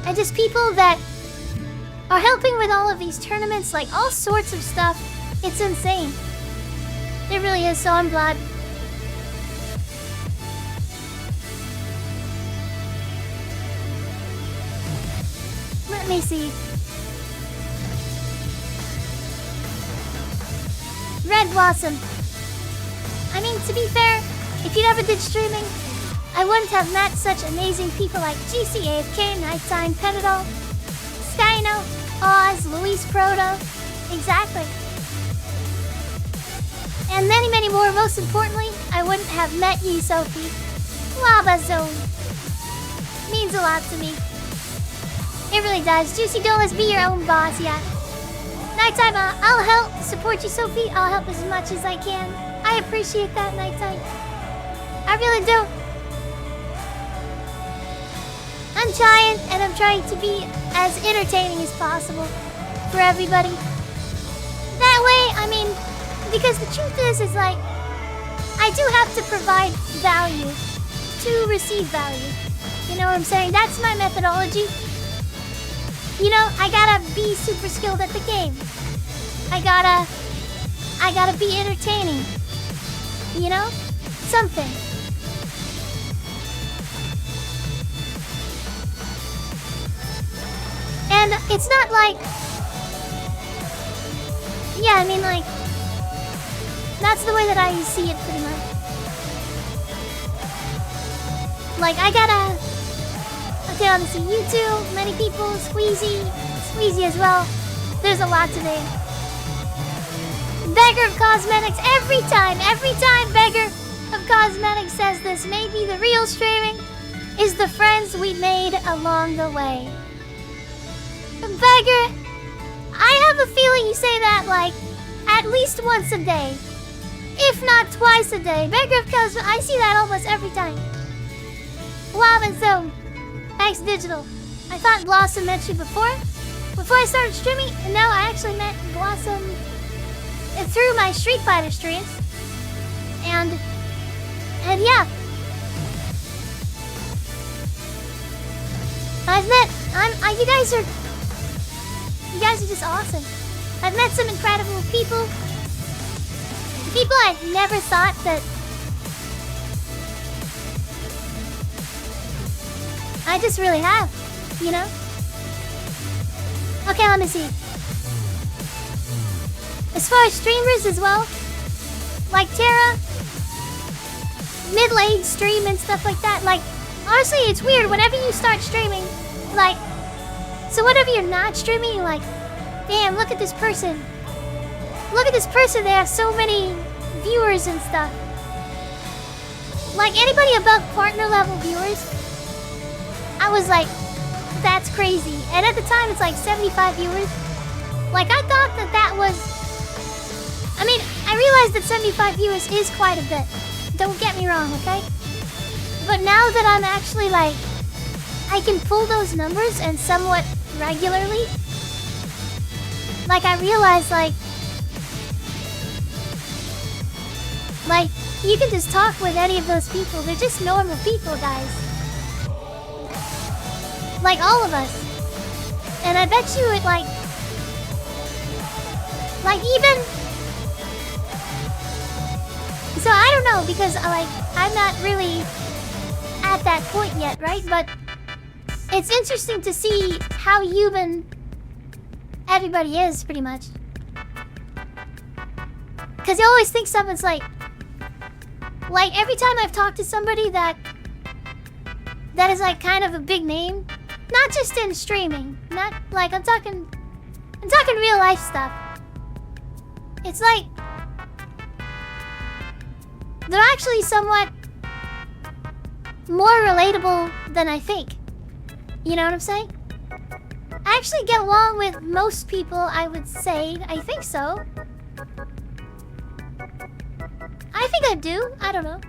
And just people that are helping with all of these tournaments, like all sorts of stuff. It's insane. It really is, so I'm glad. Let me see. Red Blossom. I mean, to be fair, if you never did streaming, I wouldn't have met such amazing people like GC, AFK, Nighttime, Penadol, Skyno, Oz, Luis Proto. Exactly. And many, many more. Most importantly, I wouldn't have met you, Sophie. Lava Zone. Means a lot to me. It really does. Juicy, don't let's be your own boss, yeah. Nighttime, I'll help support you, Sophie. I'll help as much as I can. I appreciate that, Nighttime. I really do. I'm trying, and I'm trying to be as entertaining as possible for everybody. That way, I mean, because the truth is like, I do have to provide value to receive value. You know what I'm saying? That's my methodology. You know, I gotta be super skilled at the game. I gotta be entertaining. You know? Something. And it's not like... Yeah, I mean like... That's the way that I see it pretty much. Like, I gotta... Okay, obviously YouTube, many people, Squeezy as well. There's a lot today. Beggar of Cosmetics, every time Beggar of Cosmetics says this, maybe the real streaming is the friends we made along the way. Beggar, I I have a feeling you say that like at least once a day, if not twice a day. Beggar of Cosmo, I see that almost every time. Wow, and so, thanks Digital. I thought Blossom met you before I started streaming, and now I actually met Blossom through my Street Fighter streams. And yeah. You guys are just awesome. I've met some incredible people. People I never thought that I just really have, you know? Okay, let me see. As far as streamers as well, like Tara, mid-lane stream and stuff like that, like, honestly, it's weird. Whenever you start streaming, like, so whenever you're not streaming, you're like, damn, look at this person. Look at this person, they have so many viewers and stuff. Like, anybody above partner level viewers, I was like, that's crazy. And at the time, it's like 75 viewers. Like, I thought that was... I mean, I realized that 75 viewers is quite a bit. Don't get me wrong, okay? But now that I'm actually like, I can pull those numbers and somewhat regularly, like I realize like you can just talk with any of those people. They're just normal people, guys. Like all of us. And I bet you it like even... So I don't know, because I'm not really at that point yet, right? But it's interesting to see how human everybody is, pretty much. Because you always think someone's like every time I've talked to somebody that is like kind of a big name, not just in streaming, not like I'm talking real life stuff. It's like they're actually somewhat more relatable than I think. You know what I'm saying? I actually get along with most people, I would say. I think so. I think I do. I don't know.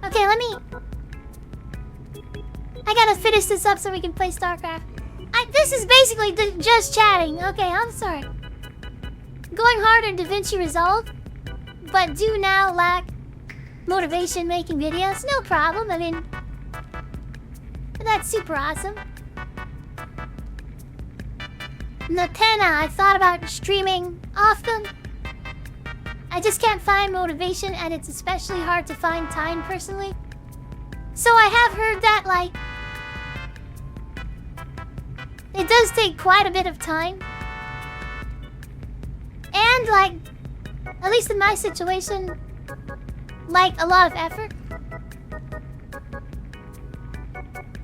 Okay, I gotta finish this up so we can play Starcraft. This is basically just chatting. Okay, I'm sorry. Going hard on DaVinci Resolve, but do now lack motivation making videos. No problem. I mean, that's super awesome. Natena, I thought about streaming often. I just can't find motivation, and it's especially hard to find time personally. So I have heard that, like, it does take quite a bit of time. And, like, at least in my situation, like, a lot of effort.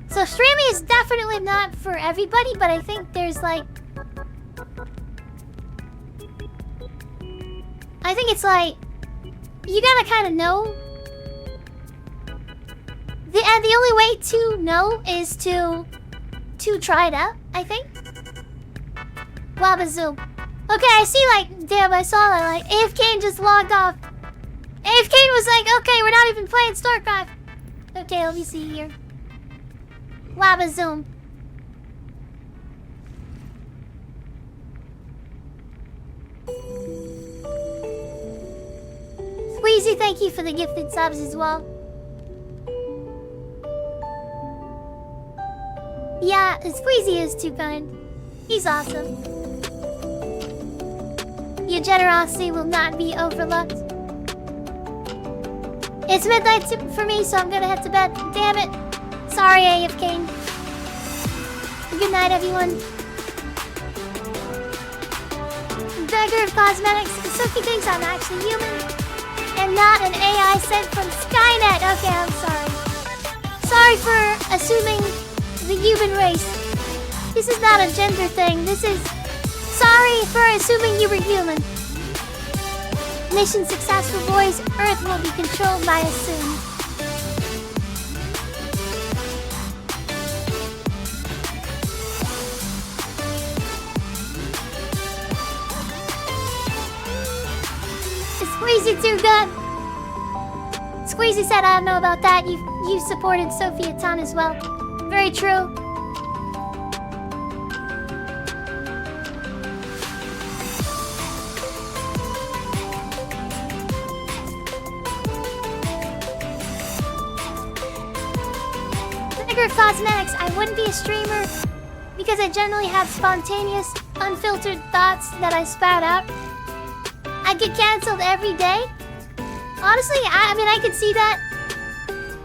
So streaming is definitely not for everybody, but I think there's, like... I think it's like, you gotta kind of know. And the only way to know is to try it out, I think. Wabazoom. Okay, I see, like, damn, I saw that, like, AFK just logged off. AFK was like, okay, we're not even playing Starcraft. Okay, let me see here. Wabazoom. Squeezy, thank you for the gifted subs as well. Yeah, Squeezy is too kind. He's awesome. Your generosity will not be overlooked. It's midnight for me, so I'm gonna head to bed. Damn it. Sorry, AFK. Good night, everyone. Beggar of Cosmetics. Sophie thinks I'm actually human and not an AI sent from Skynet. Okay, I'm sorry. Sorry for assuming the human race. This is not a gender thing. This is... Sorry for assuming you were human. Mission successful, boys. Earth will be controlled by us soon. Squeezy too good. Squeezy said, I don't know about that. You supported Sophie a ton as well. Very true. Vinegar Cosmetics, I wouldn't be a streamer because I generally have spontaneous, unfiltered thoughts that I spout out. I get cancelled every day. Honestly, I mean, I could see that.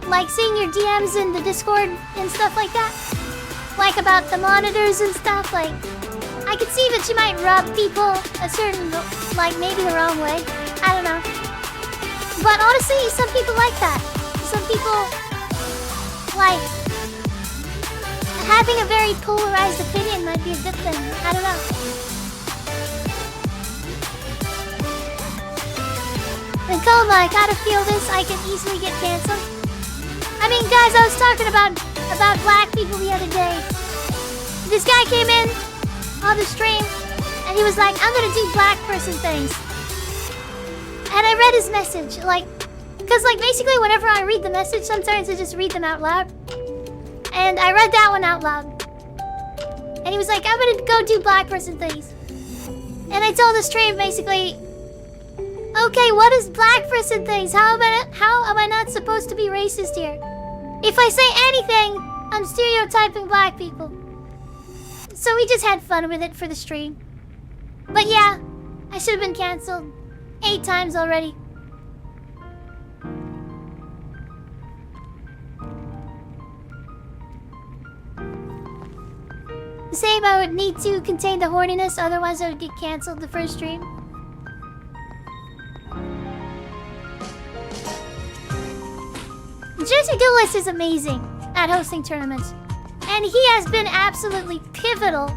Like seeing your DMs in the Discord and stuff like that. Like about the monitors and stuff, like... I could see that you might rub people a certain, like, maybe the wrong way. I don't know. But honestly, some people like that. Some people, like... having a very polarized opinion might be a good thing. I don't know. And Coma, I gotta feel this. I can easily get canceled. I mean, guys, I was talking about black people the other day. This guy came in on the stream, and he was like, I'm gonna do black person things. And I read his message, like, because, like, basically whenever I read the message, sometimes I just read them out loud. And I read that one out loud. And he was like, I'm gonna go do black person things. And I told the stream, basically, okay, what is black person things? How am I not supposed to be racist here? If I say anything, I'm stereotyping black people. So we just had fun with it for the stream. But yeah, I should have been cancelled 8 times already. Same, I would need to contain the horniness, otherwise I would get cancelled the first stream. Juicy Doulis is amazing at hosting tournaments. And he has been absolutely pivotal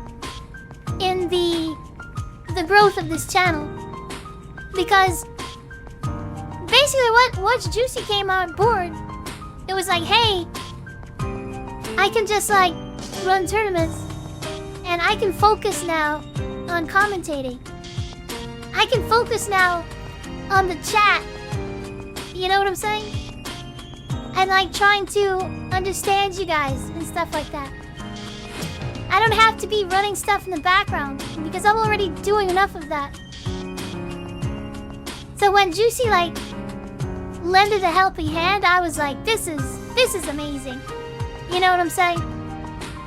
in the growth of this channel. Because basically once Juicy came on board, it was like, hey, I can just like run tournaments and I can focus now on commentating. I can focus now on the chat. You know what I'm saying? And like trying to understand you guys and stuff like that. I don't have to be running stuff in the background because I'm already doing enough of that. So when Juicy like lended a helping hand, I was like, this is amazing. You know what I'm saying?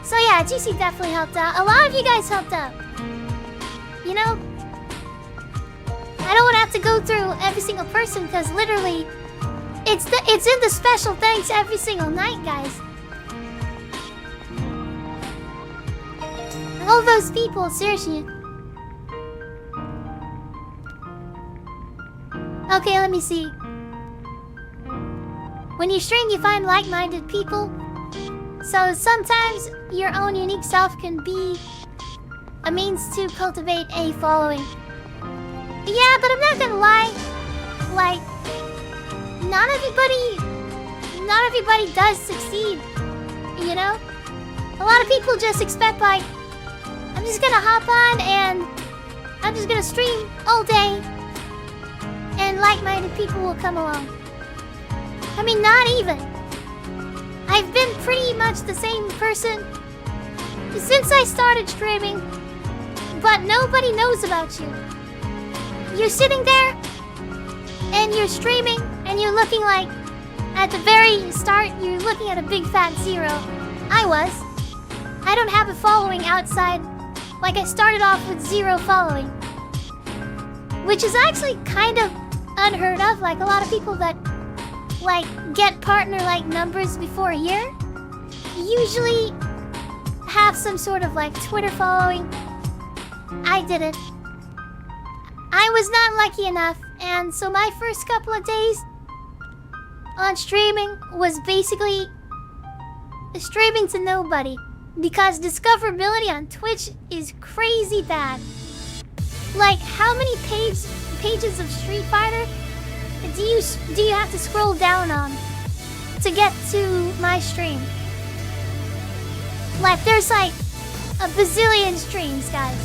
So yeah, Juicy definitely helped out. A lot of you guys helped out. You know? I don't want to have to go through every single person because literally it's in the special thanks every single night, guys. All those people, seriously. Okay, let me see. When you stream, you find like-minded people. So sometimes your own unique self can be a means to cultivate a following. Yeah, but I'm not gonna lie. Like, not everybody does succeed, you know? A lot of people just expect, like, I'm just gonna hop on and I'm just gonna stream all day and like-minded people will come along. I mean, not even. I've been pretty much the same person since I started streaming, but nobody knows about you. You're sitting there and you're streaming and you're looking like, at the very start, you're looking at a big fat 0. I was. I don't have a following outside. Like, I started off with 0 following. Which is actually kind of unheard of. Like, a lot of people that, like, get partner-like numbers before a year usually have some sort of, like, Twitter following. I didn't. I was not lucky enough, and so my first couple of days on streaming was basically streaming to nobody. Because discoverability on Twitch is crazy bad. Like, how many pages of Street Fighter do you have to scroll down on to get to my stream? Like, there's like a bazillion streams, guys.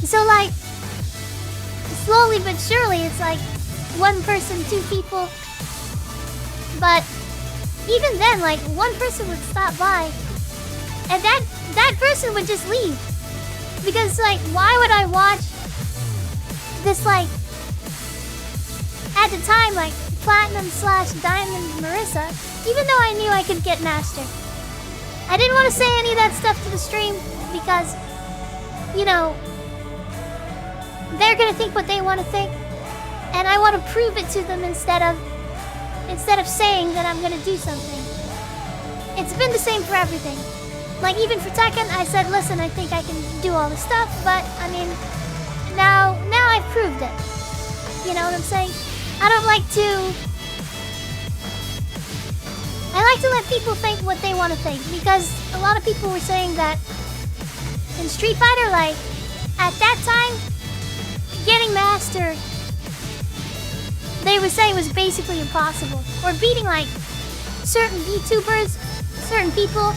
So like, slowly but surely, it's like one person, two people. But even then, like one person would stop by, and that person would just leave. Because like, why would I watch this like at the time like Platinum / Diamond Marissa, even though I knew I could get Master? I didn't want to say any of that stuff to the stream because, you know, they're gonna think what they want to think, and I want to prove it to them instead of saying that I'm gonna do something. It's been the same for everything. Like even for Tekken, I said, listen, I think I can do all the stuff, but I mean, now I've proved it. You know what I'm saying? I like to let people think what they want to think, because a lot of people were saying that in Street Fighter, like, at that time, getting Master, they would say was basically impossible. Or beating, like, certain VTubers, certain people.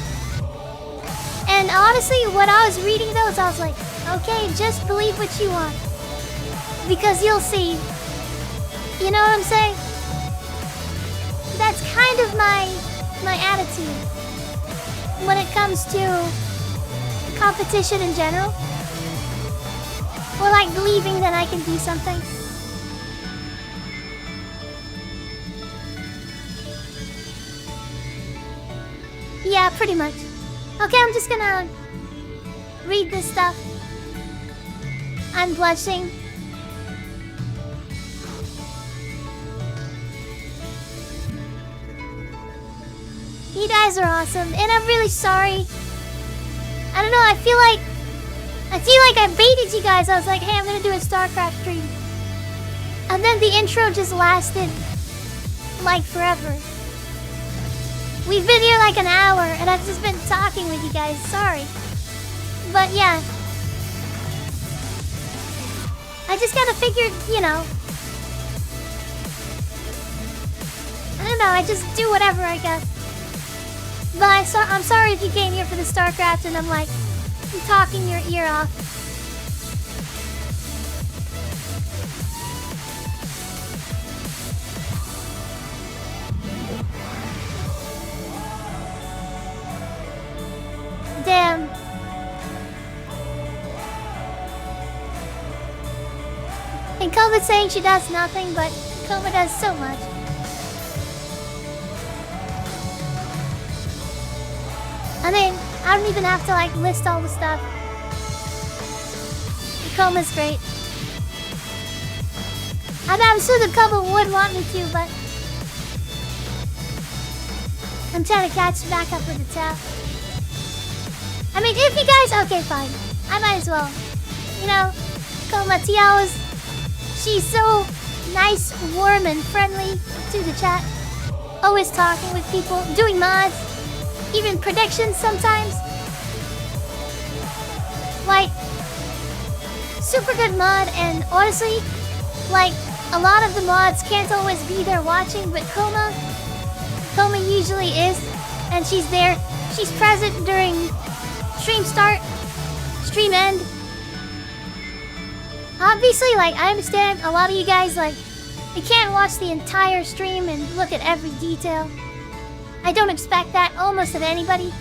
And honestly, what I was reading those, I was like, okay, just believe what you want. Because you'll see. You know what I'm saying? That's kind of my attitude when it comes to competition in general. Or like believing that I can do something. Yeah, pretty much. Okay, I'm just gonna read this stuff. I'm blushing. You guys are awesome, and I'm really sorry. I don't know, I feel like I baited you guys. I was like, hey, I'm gonna do a Starcraft stream. And then the intro just lasted like forever. We've been here like an hour, and I've just been talking with you guys. Sorry. But yeah. I just gotta figure, you know. I don't know, I just do whatever, I guess. But I'm sorry if you came here for the Starcraft and I'm like, talking your ear off. Damn. And Kova's saying she does nothing, but Kova does so much. I mean, I don't even have to like list all the stuff. Koma's great. I'm sure the Koma would want me to, but I'm trying to catch back up with the tap. I mean, if you guys... Okay, fine. I might as well. You know, Koma Tiao's... She's so nice, warm, and friendly to the chat. Always talking with people, doing mods, even predictions sometimes. Like, super good mod, and honestly, like, a lot of the mods can't always be there watching, but Koma usually is, and she's there. She's present during stream start, stream end. Obviously, like, I understand a lot of you guys, like, you can't watch the entire stream and look at every detail. I don't expect that almost of anybody.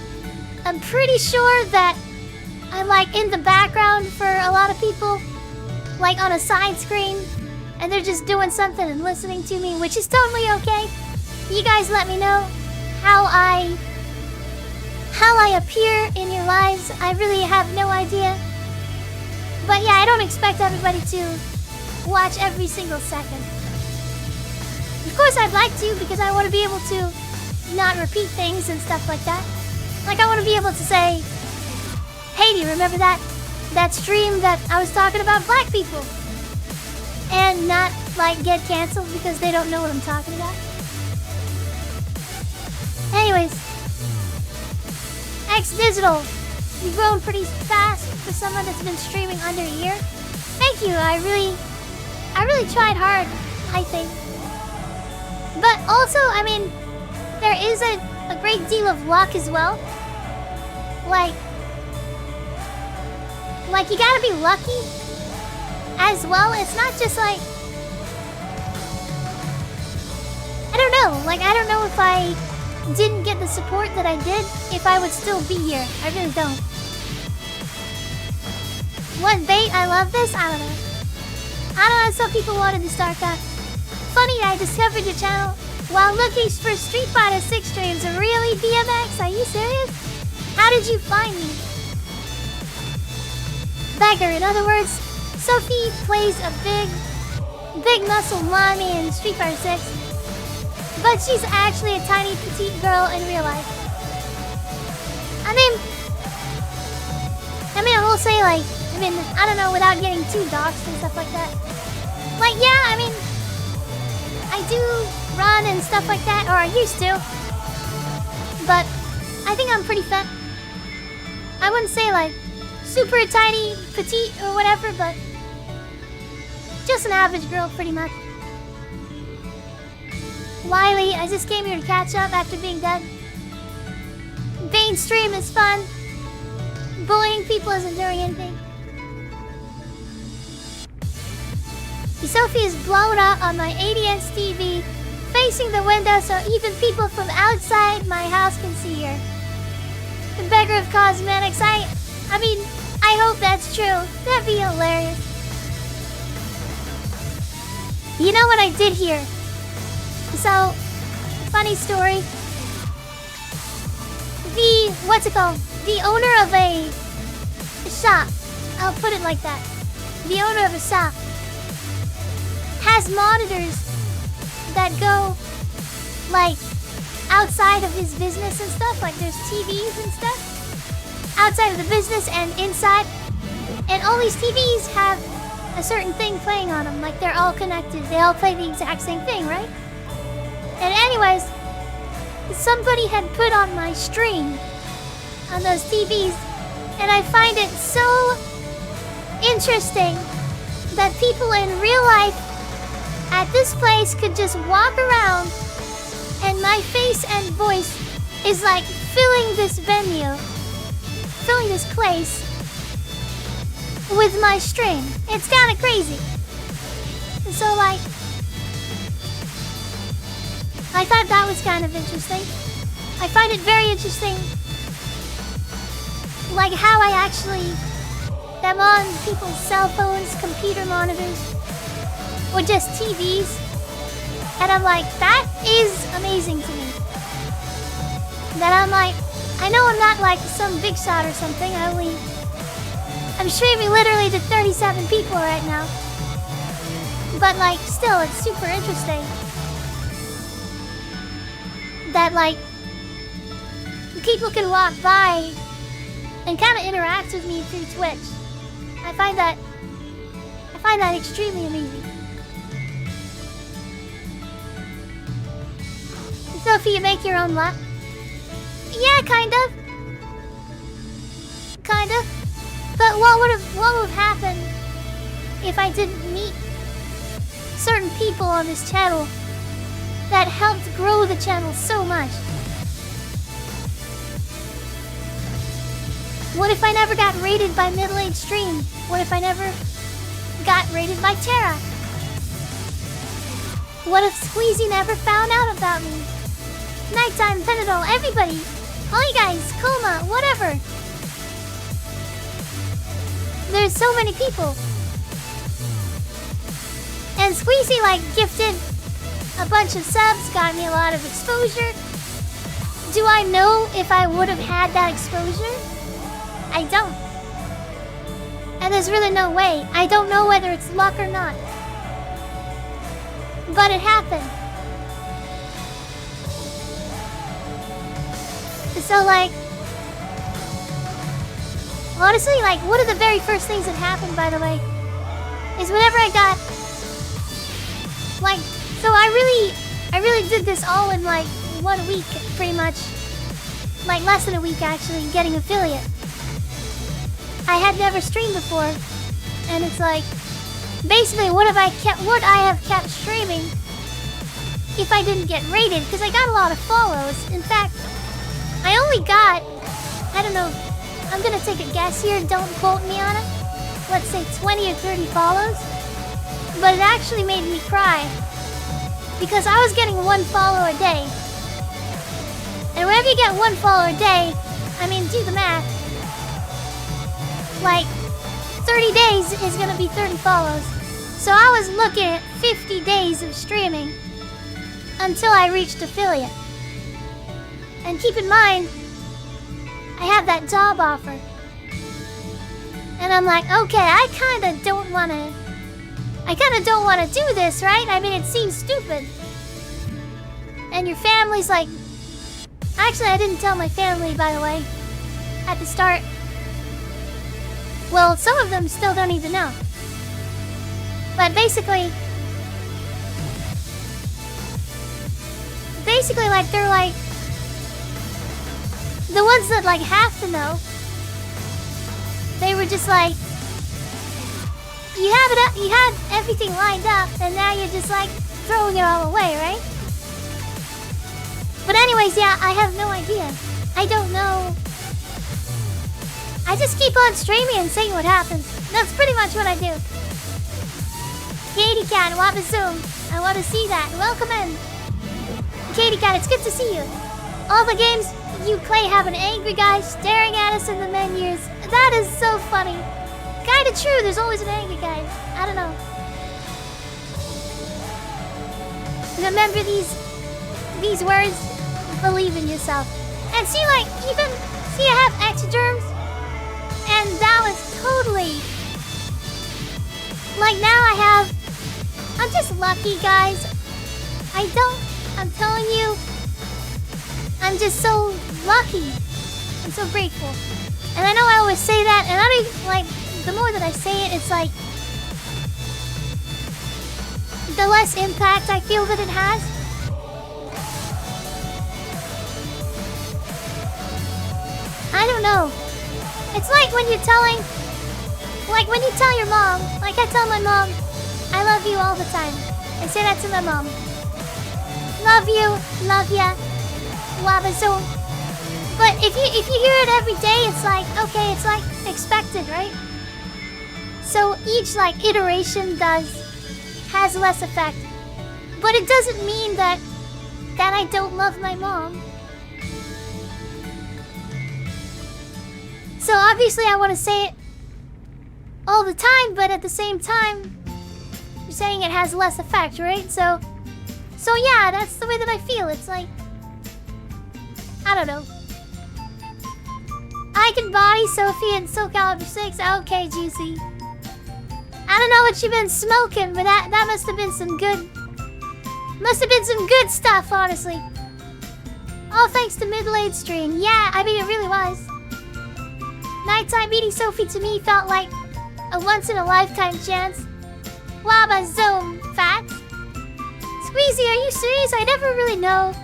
I'm pretty sure that I'm, like, in the background for a lot of people, like, on a side screen, and they're just doing something and listening to me, which is totally okay. You guys let me know how I appear in your lives. I really have no idea. But yeah, I don't expect everybody to watch every single second. Of course I'd like to, because I want to be able to not repeat things and stuff like that. Like, I want to be able to say, hey, do you remember that stream that I was talking about black people? And not, like, get canceled because they don't know what I'm talking about. Anyways, X Digital, you've grown pretty fast for someone that's been streaming under a year. Thank you. I really tried hard, I think. But also, I mean, there is a great deal of luck as well. Like you gotta be lucky. as well. It's not just like, I don't know. Like, I don't know if I didn't get the support that I did, if I would still be here. I really don't. What bait? I love this? I don't know. I don't know, some people wanted to Starcraft. Funny, I discovered your channel while looking for Street Fighter 6 streams. Really, DMX? Are you serious? How did you find me? Beggar, in other words, Sophie plays a big muscle mommy in Street Fighter 6. But she's actually a tiny petite girl in real life. I will say, like, I don't know, without getting too doxxed and stuff like that. Like, yeah, I mean, I do run and stuff like that, or I used to. But I think I'm pretty fat. I wouldn't say, like, super tiny, petite, or whatever, but just an average girl, pretty much. Wiley, I just came here to catch up after being dead. Bane stream is fun. Bullying people isn't doing anything. Sophie is blown up on my 80-inch TV, facing the window so even people from outside my house can see her. The beggar of cosmetics, I mean, I hope that's true. That'd be hilarious. You know what I did here? So, funny story. The owner of a shop, I'll put it like that. The owner of a shop has monitors that go, like, outside of his business and stuff. Like, there's TVs and stuff outside of the business and inside. And all these TVs have a certain thing playing on them. Like, they're all connected. They all play the exact same thing, right? And anyways, somebody had put on my stream on those TVs, and I find it so interesting that people in real life at this place could just walk around and my face and voice is like filling this venue, filling this place with my stream. It's kind of crazy. So, like, I thought that was kind of interesting. I find it very interesting, like, how I actually am on people's cell phones, computer monitors, or just TVs. And I'm like, that is amazing to me. That I'm like, I know I'm not like some big shot or something. I'm streaming literally to 37 people right now. But, like, still, it's super interesting that, like, people can walk by and kind of interact with me through Twitch. I find that extremely amazing. Sophie, you make your own luck? Yeah, kind of. Kind of. But what would have happened if I didn't meet certain people on this channel that helped grow the channel so much? What if I never got rated by Middle-Aged Stream? What if I never got rated by Terra? What if Squeezy never found out about me? Nighttime, Penadol, everybody! All you guys, Coma, whatever! There's so many people. And Squeezy, like, gifted a bunch of subs, got me a lot of exposure. Do I know if I would have had that exposure? I don't. And there's really no way. I don't know whether it's luck or not. But it happened. So, like, honestly, like, one of the very first things that happened, by the way, is whenever I got, like, so I really did this all in, like, 1 week, pretty much. Like, less than a week, actually, getting affiliate. I had never streamed before, and it's like, basically, would I have kept streaming if I didn't get rated? Because I got a lot of follows. In fact, I only got, I don't know, I'm gonna take a guess here, don't quote me on it. let's say 20 or 30 follows. But it actually made me cry. Because I was getting 1 follower a day. And whenever you get 1 follower a day, I mean, do the math. Like, 30 days is gonna be 30 follows. So I was looking at 50 days of streaming until I reached affiliate. And keep in mind, I have that job offer. And I'm like, okay, I kinda don't wanna do this, right? I mean, it seems stupid. And your family's like... Actually, I didn't tell my family, by the way, at the start. Well, some of them still don't even know. But basically, like, they're like... The ones that, like, have to know, they were just like... You had everything lined up, and now you're just, like, throwing it all away, right? But anyways, yeah, I have no idea. I don't know. I just keep on streaming and seeing what happens. That's pretty much what I do. Katie Cat, Wabazoom. I want to see that. Welcome in. Katie Cat, it's good to see you. All the games you play have an angry guy staring at us in the menus. That is so funny. Kinda true, there's always an angry guy. I don't know. Remember these words? Believe in yourself. And see, like, even... See, I have ectoderms. And that was totally... Like, now I have... I'm just lucky, guys. I'm telling you... I'm just so lucky. I'm so grateful. And I know I always say that, and I don't even, like... The more that I say it, it's like... The less impact I feel that it has. I don't know. It's like when you're telling... Like when you tell your mom... Like I tell my mom... I love you all the time. I say that to my mom. Love you. Love ya. Wabazoom. But if you hear it every day, it's like... Okay, it's like expected, right? So each like iteration has less effect. But it doesn't mean that I don't love my mom. So obviously I want to say it all the time, but at the same time, you're saying it has less effect, right? So yeah, that's the way that I feel. It's like, I don't know. I can body Sophie and Soul Calibur 6. Okay, Juicy. I don't know what you've been smoking, but that must have been some good... Must have been some good stuff, honestly. All thanks to Middle-Aged Stream. Yeah, I mean, it really was. Nighttime meeting Sophie to me felt like a once-in-a-lifetime chance. Wabazoom, fat. Squeezy, are you serious? I never really know.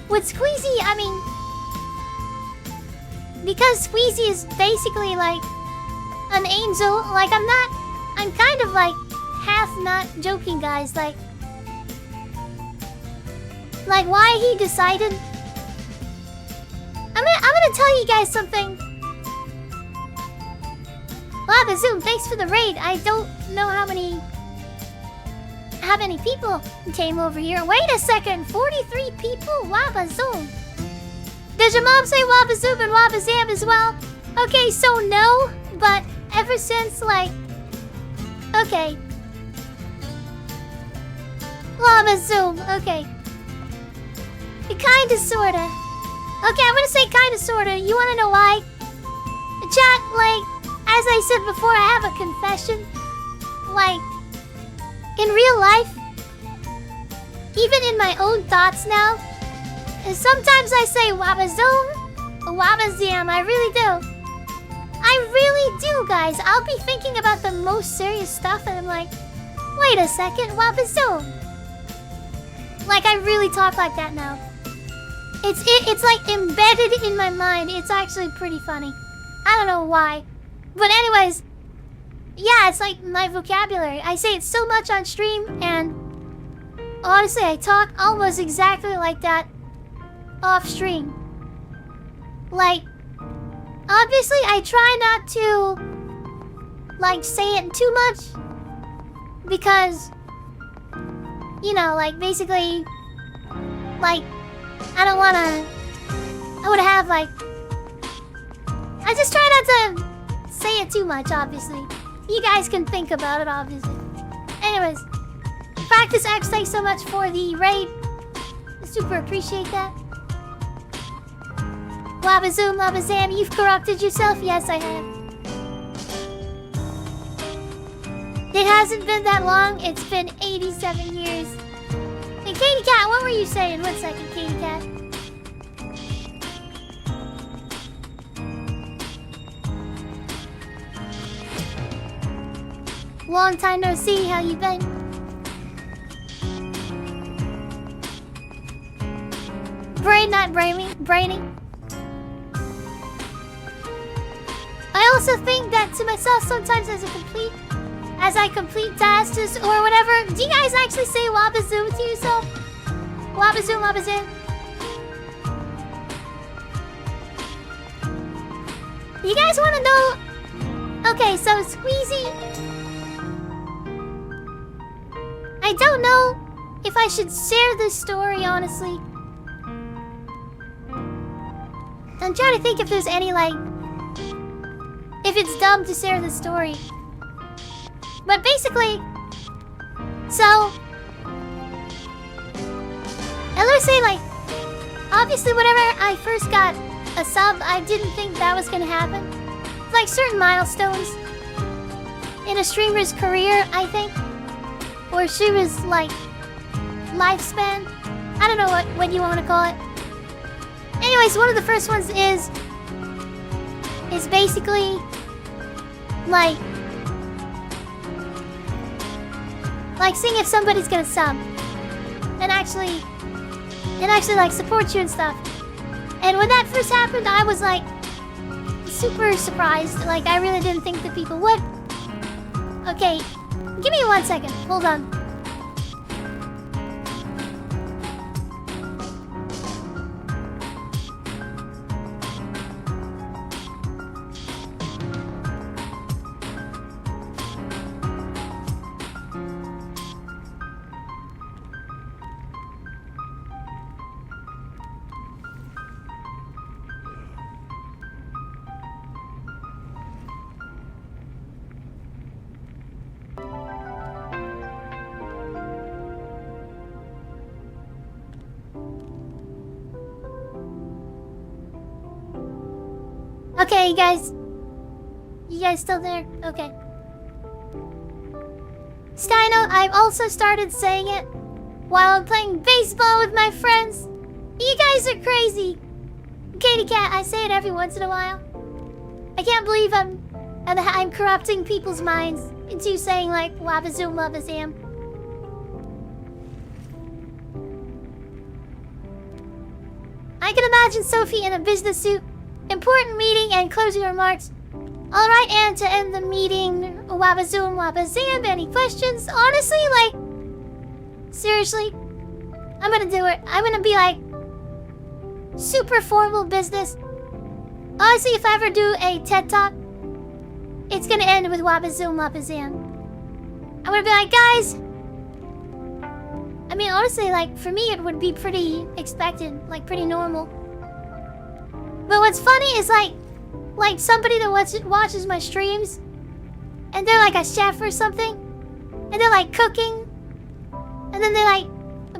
With Squeezy, I mean... Because Squeezy is basically like an angel, like I'm kind of like half not joking, guys. Like why he decided... I'm gonna tell you guys something. Wabazoom, thanks for the raid. I don't know how many people came over here. Wait a second, 43 people? Wabazoom. Does your mom say Wabazoom and Wabazam as well? Okay, so no, but ever since like... Okay. Wabazoom, okay. Kinda, sorta. Okay, I'm gonna say kinda, sorta. You wanna know why? Chat, like, as I said before, I have a confession. Like, in real life, even in my own thoughts now, sometimes I say Wabazoom, Wabazam, I really do. I really do, guys. I'll be thinking about the most serious stuff and I'm like, wait a second, Wabazoom. Like, I really talk like that now. It's like embedded in my mind. It's actually pretty funny. I don't know why. But anyways, yeah, it's like my vocabulary. I say it so much on stream, and honestly, I talk almost exactly like that off stream. Like, obviously, I try not to like, say it too much. Because, you know, like, basically, like, I don't wanna... I would have, like... I just try not to say it too much, obviously. You guys can think about it, obviously. Anyways, Practice X, thanks so much for the raid. I super appreciate that. Wabazoom, Labazam, you've corrupted yourself? Yes, I have. It hasn't been that long. It's been 87 years. Hey, Katie Cat, what were you saying? 1 second, Katie Cat. Long time no see. How you been? Brain, not brainy. I also think that to myself sometimes as I complete tasks or whatever. Do you guys actually say Wabazoom to yourself? Wabazoom, Wabazoom. You guys want to know? Okay, so Squeezy. I don't know if I should share this story, honestly. I'm trying to think if there's any, like... if it's dumb to share this story. But basically... So... I would say, like... Obviously, whenever I first got a sub, I didn't think that was gonna happen. Like, certain milestones in a streamer's career, I think. Or streamer's, like... lifespan. I don't know what you want to call it. Anyways, one of the first ones is basically like seeing if somebody's gonna sub and actually like support you and stuff. And when that first happened, I was like super surprised. Like, I really didn't think that people would. Okay, give me 1 second. Hold on. Okay, you guys still there? Okay. Steino, I've also started saying it while I'm playing baseball with my friends. You guys are crazy. Katie Cat, I say it every once in a while. I can't believe I'm corrupting people's minds into saying like Wabazoom Wabazam. I can imagine Sophie in a business suit. Important meeting and closing remarks. Alright, and to end the meeting, Wabazoom Wabazam, any questions? Honestly, like, seriously, I'm gonna do it. I'm gonna be like, super formal business. Honestly, if I ever do a TED Talk, it's gonna end with Wabazoom Wabazam. I'm gonna be like, guys, I mean, honestly, like, for me, it would be pretty expected, like, pretty normal. But what's funny is like somebody that watches my streams, and they're like a chef or something, and they're like cooking, and then they like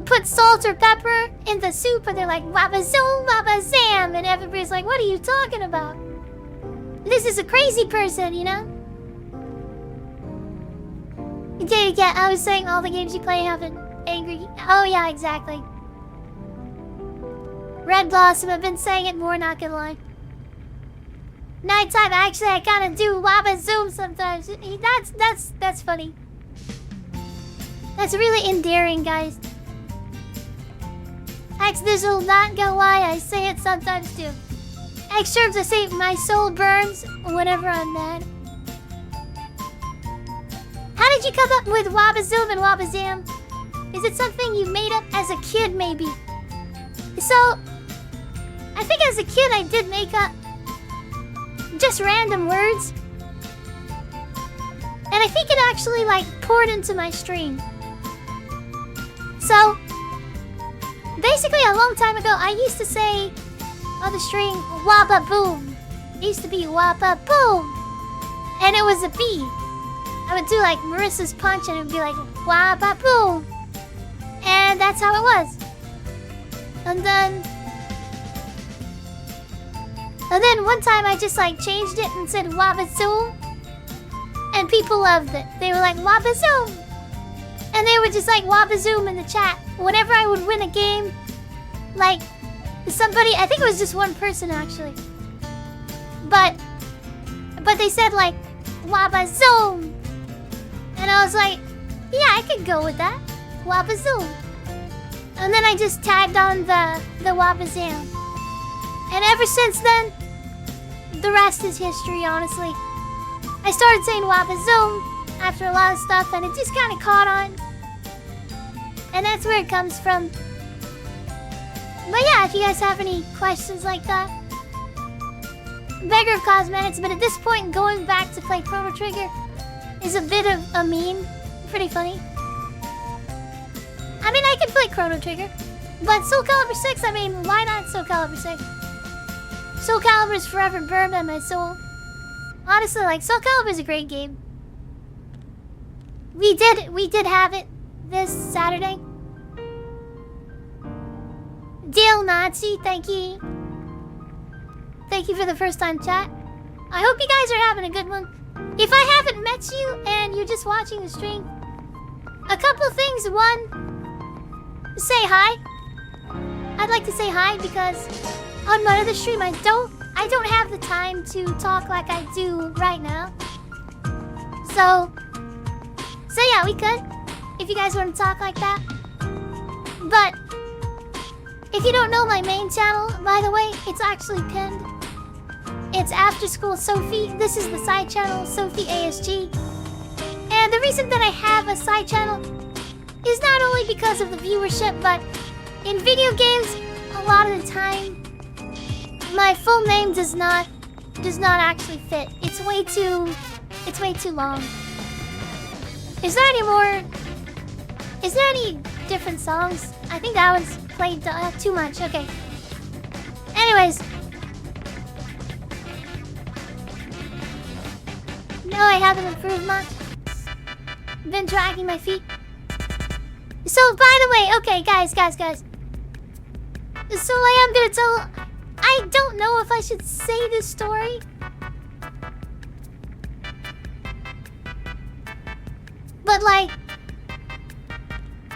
put salt or pepper in the soup, and they're like Wabazoom Wabazam, and everybody's like, what are you talking about? This is a crazy person, you know? Yeah, I was saying all the games you play have an angry... Oh yeah, exactly. Red Blossom, I've been saying it more, not gonna lie. Nighttime, actually, I kinda do Wabazoom sometimes. That's funny. That's really endearing, guys. This will not go lie, I say it sometimes too. Excerpts, I say my soul burns whenever I'm mad. How did you come up with Wabazoom and Wabazam? Is it something you made up as a kid, maybe? So, I think as a kid I did make up just random words. And I think it actually like poured into my stream. So basically a long time ago I used to say on the stream wabba boom. It used to be wabba boom. And it was a B. I would do like Marissa's punch and it would be like wabba boom. And that's how it was. And then one time I just like changed it and said Wabazoom. And people loved it. They were like Wabazoom. And they would just like Wabazoom in the chat. Whenever I would win a game, like somebody, I think it was just one person actually. But they said like Wabazoom. And I was like, yeah, I could go with that. Wabazoom. And then I just tagged on the Wabazam. And ever since then, the rest is history, honestly. I started saying Wabazoom after a lot of stuff, and it just kind of caught on. And that's where it comes from. But yeah, if you guys have any questions like that. Beggar of Cosmetics, but at this point, going back to play Chrono Trigger is a bit of a meme. Pretty funny. I mean, I can play Chrono Trigger. But Soul Calibur 6, I mean, why not Soul Calibur 6? Soul Calibur is forever burned on my soul. Honestly, like, Soul Calibur is a great game. We did have it this Saturday. Dale Nazi, thank you. Thank you for the first time chat. I hope you guys are having a good one. If I haven't met you and you're just watching the stream, a couple things. One, say hi. I'd like to say hi because on my other stream I don't have the time to talk like I do right now. So yeah, we could if you guys want to talk like that. But if you don't know my main channel, by the way, it's actually pinned. It's After School Sophie. This is the side channel, Sophie ASG. And the reason that I have a side channel is not only because of the viewership, but in video games, a lot of the time, my full name does not actually fit. It's way too long. Is there any different songs? I think that one's played too much. Okay. Anyways. No, I haven't improved much. Been dragging my feet. So, by the way, okay, guys. So I am gonna tell... I don't know if I should say this story. But like...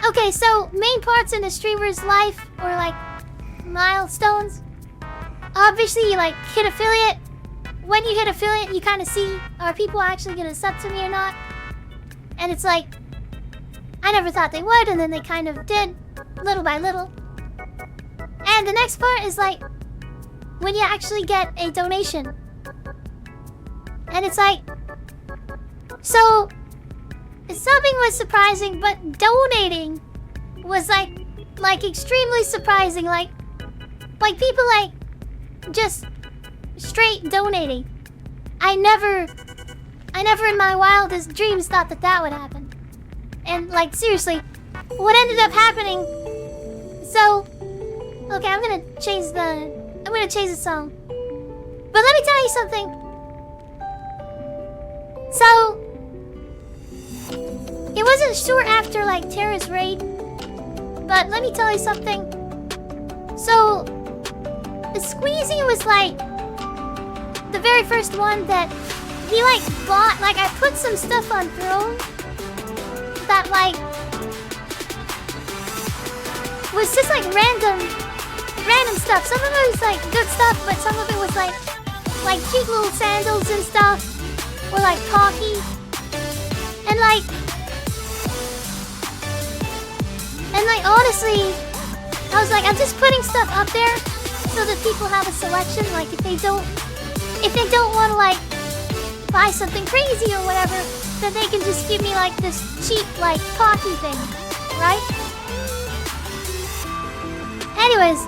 Okay, so main parts in a streamer's life or like milestones. Obviously, you like hit affiliate. When you hit affiliate, you kind of see, are people actually gonna sub to me or not? And it's like, I never thought they would, and then they kind of did, little by little. And the next part is like, when you actually get a donation. And it's like, so, subbing was surprising, but donating was like extremely surprising. Like people like, just straight donating. I never in my wildest dreams thought that would happen. And like seriously, what ended up happening? So, okay, I'm gonna change the song. But let me tell you something. So, it wasn't short after like Terra's raid, but let me tell you something. So, the Squeezy was like the very first one that he like bought. Like I put some stuff on Throne that like was just like random stuff. Some of it was like good stuff, but some of it was like cute little sandals and stuff, or like Pocky, and like honestly, I was like, I'm just putting stuff up there so that people have a selection. Like if they don't want to like buy something crazy or whatever, then they can just give me like this cheap like Pocky thing, right? Anyways,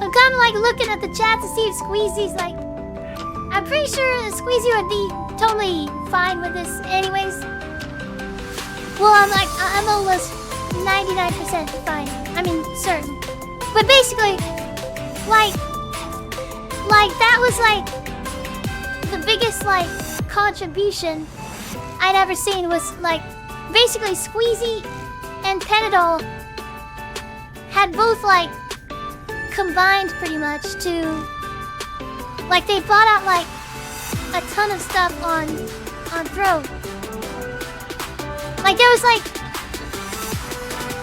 I'm kind of like looking at the chat to see if Squeezy's like I'm pretty sure Squeezy would be totally fine with this anyways. Well, I'm almost 99% fine. I mean, certain. But basically, like that was like the biggest like contribution I'd ever seen was like basically Squeezy and Panadol had both like combined pretty much to like they bought out like a ton of stuff on Throw. Like there was like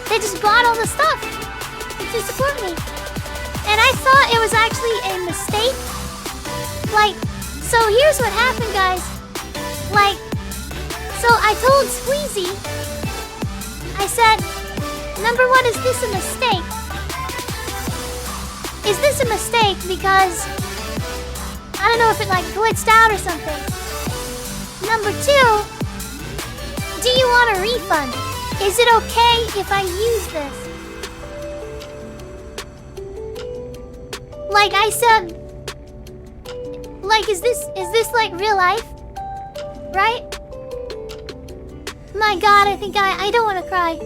they just bought all the stuff to support me. And I thought it was actually a mistake. Like, so here's what happened, guys. Like, so I told Squeezy, I said, number one, is this a mistake? Is this a mistake because, I don't know if it like glitched out or something. Number two, do you want a refund? Is it okay if I use this? Like I said, like is this like real life? Right? My god, I think I don't want to cry.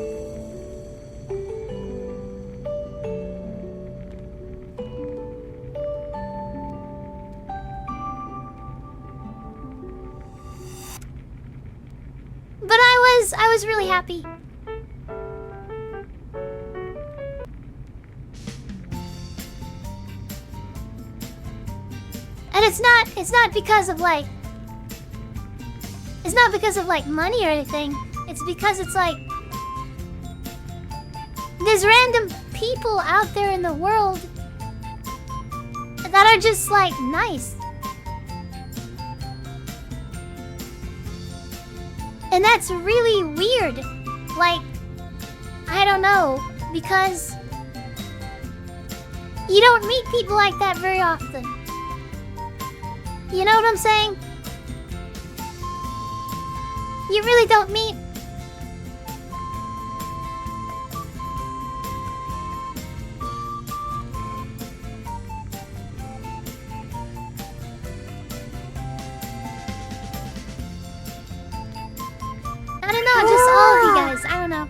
But I was really happy. And it's not because of like money or anything. It's because it's like there's random people out there in the world that are just like nice. And that's really weird. Like, I don't know, because you don't meet people like that very often. You know what I'm saying? You really don't meet... I don't know, just all of you guys. I don't know.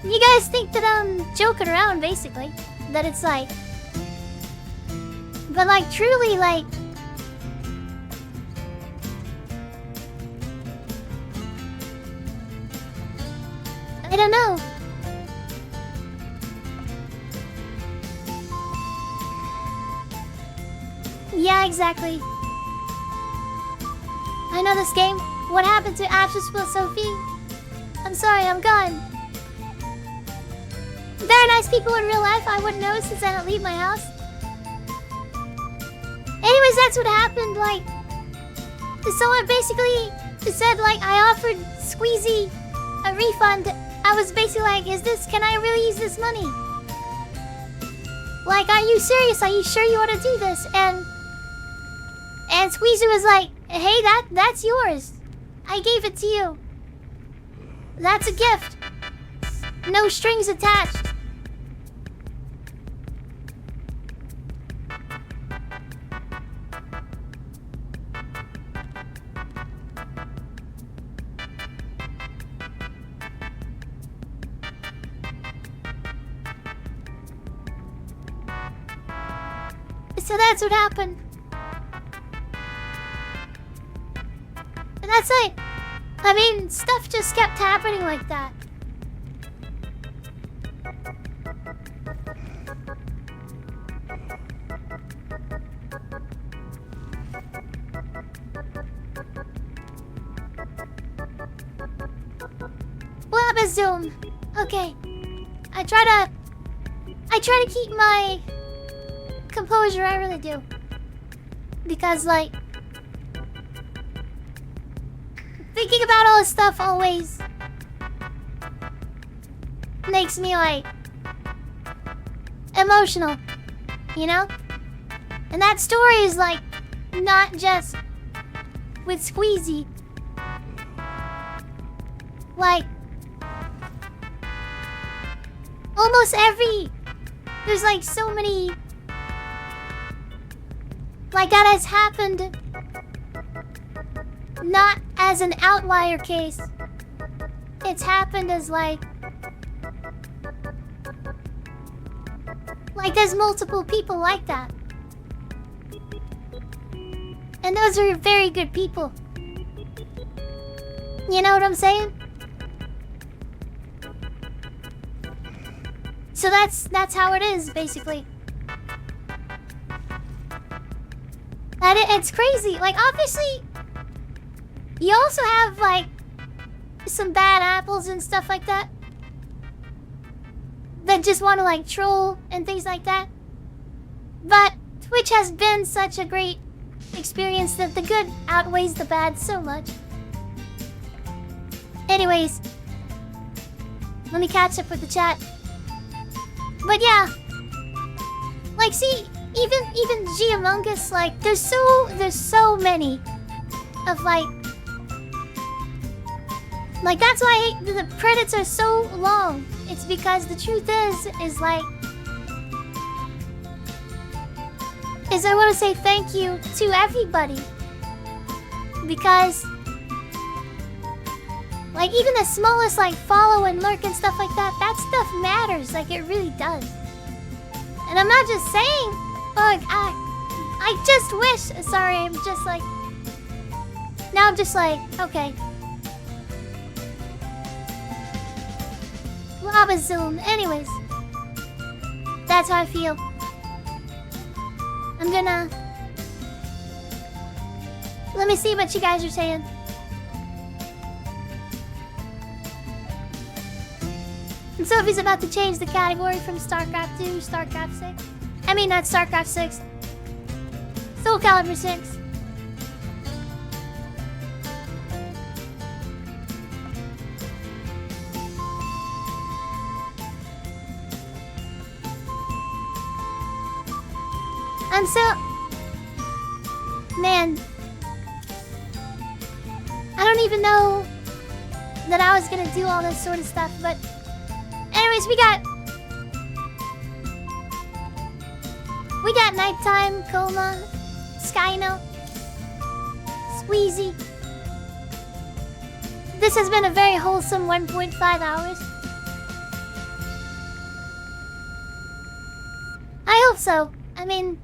You guys think that I'm joking around, basically. That it's like... But like, truly, like... I don't know. Yeah, exactly. I know this game. What happened to After Split Sophie? I'm sorry, I'm gone. Very nice people in real life. I wouldn't know since I don't leave my house. Anyways, that's what happened. Like, someone basically said, like, I offered Squeezy a refund. I was basically like, can I really use this money? Like, are you serious? Are you sure you want to do this? And Squeezy was like, hey, that's yours. I gave it to you. That's a gift. No strings attached. So that's what happened. And that's like, I mean, stuff just kept happening like that. What happened, Zoom? Okay. I try to keep my composure, I really do. Because, like, thinking about all this stuff always makes me, like, emotional, you know? And that story is, like, not just with Squeezy. Like, almost every... There's like so many... Like that has happened... Not as an outlier case. It's happened as like there's multiple people like that. And those are very good people. You know what I'm saying? So that's how it is, basically. And it's crazy. Like, obviously, you also have, like, some bad apples and stuff like that. That just want to, like, troll and things like that. But Twitch has been such a great experience that the good outweighs the bad so much. Anyways, let me catch up with the chat. But yeah, like, see, even G Among Us, like, there's so many of like that's why the credits are so long. It's because the truth is like, I want to say thank you to everybody, because like even the smallest like follow and lurk and stuff like that, that stuff matters. Like, it really does. And I'm not just saying, oh, I just wish. Sorry, I'm just like, now I'm just like, okay. Lava Zoom. Anyways, that's how I feel. I'm gonna... Let me see what you guys are saying. And Sophie's about to change the category from Starcraft 2 to Starcraft 6. I mean, not Starcraft 6. Soul Calibur 6. And so... Man... I don't even know that I was gonna do all this sort of stuff, but... Anyways, we got Nighttime, Coma, Skyno, Squeezy. This has been a very wholesome 1.5 hours. I hope so. I mean...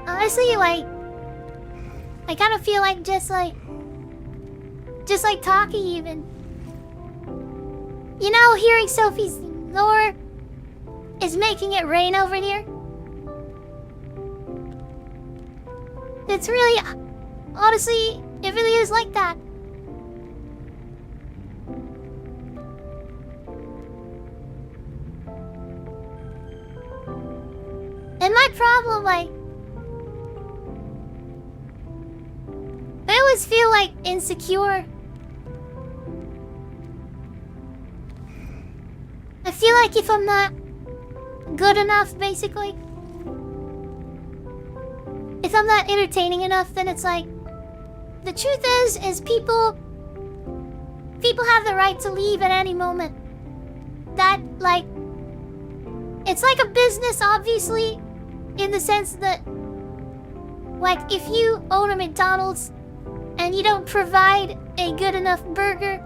Honestly, like... I kind of feel like just like talking even. You know, hearing Sophie's lore is making it rain over here. It's really... Honestly, it really is like that. And my problem, like... I always feel like insecure. I feel like if I'm not good enough, basically. If I'm not entertaining enough, then it's like... The truth is people have the right to leave at any moment. That, like... It's like a business, obviously. In the sense that... Like, if you own a McDonald's and you don't provide a good enough burger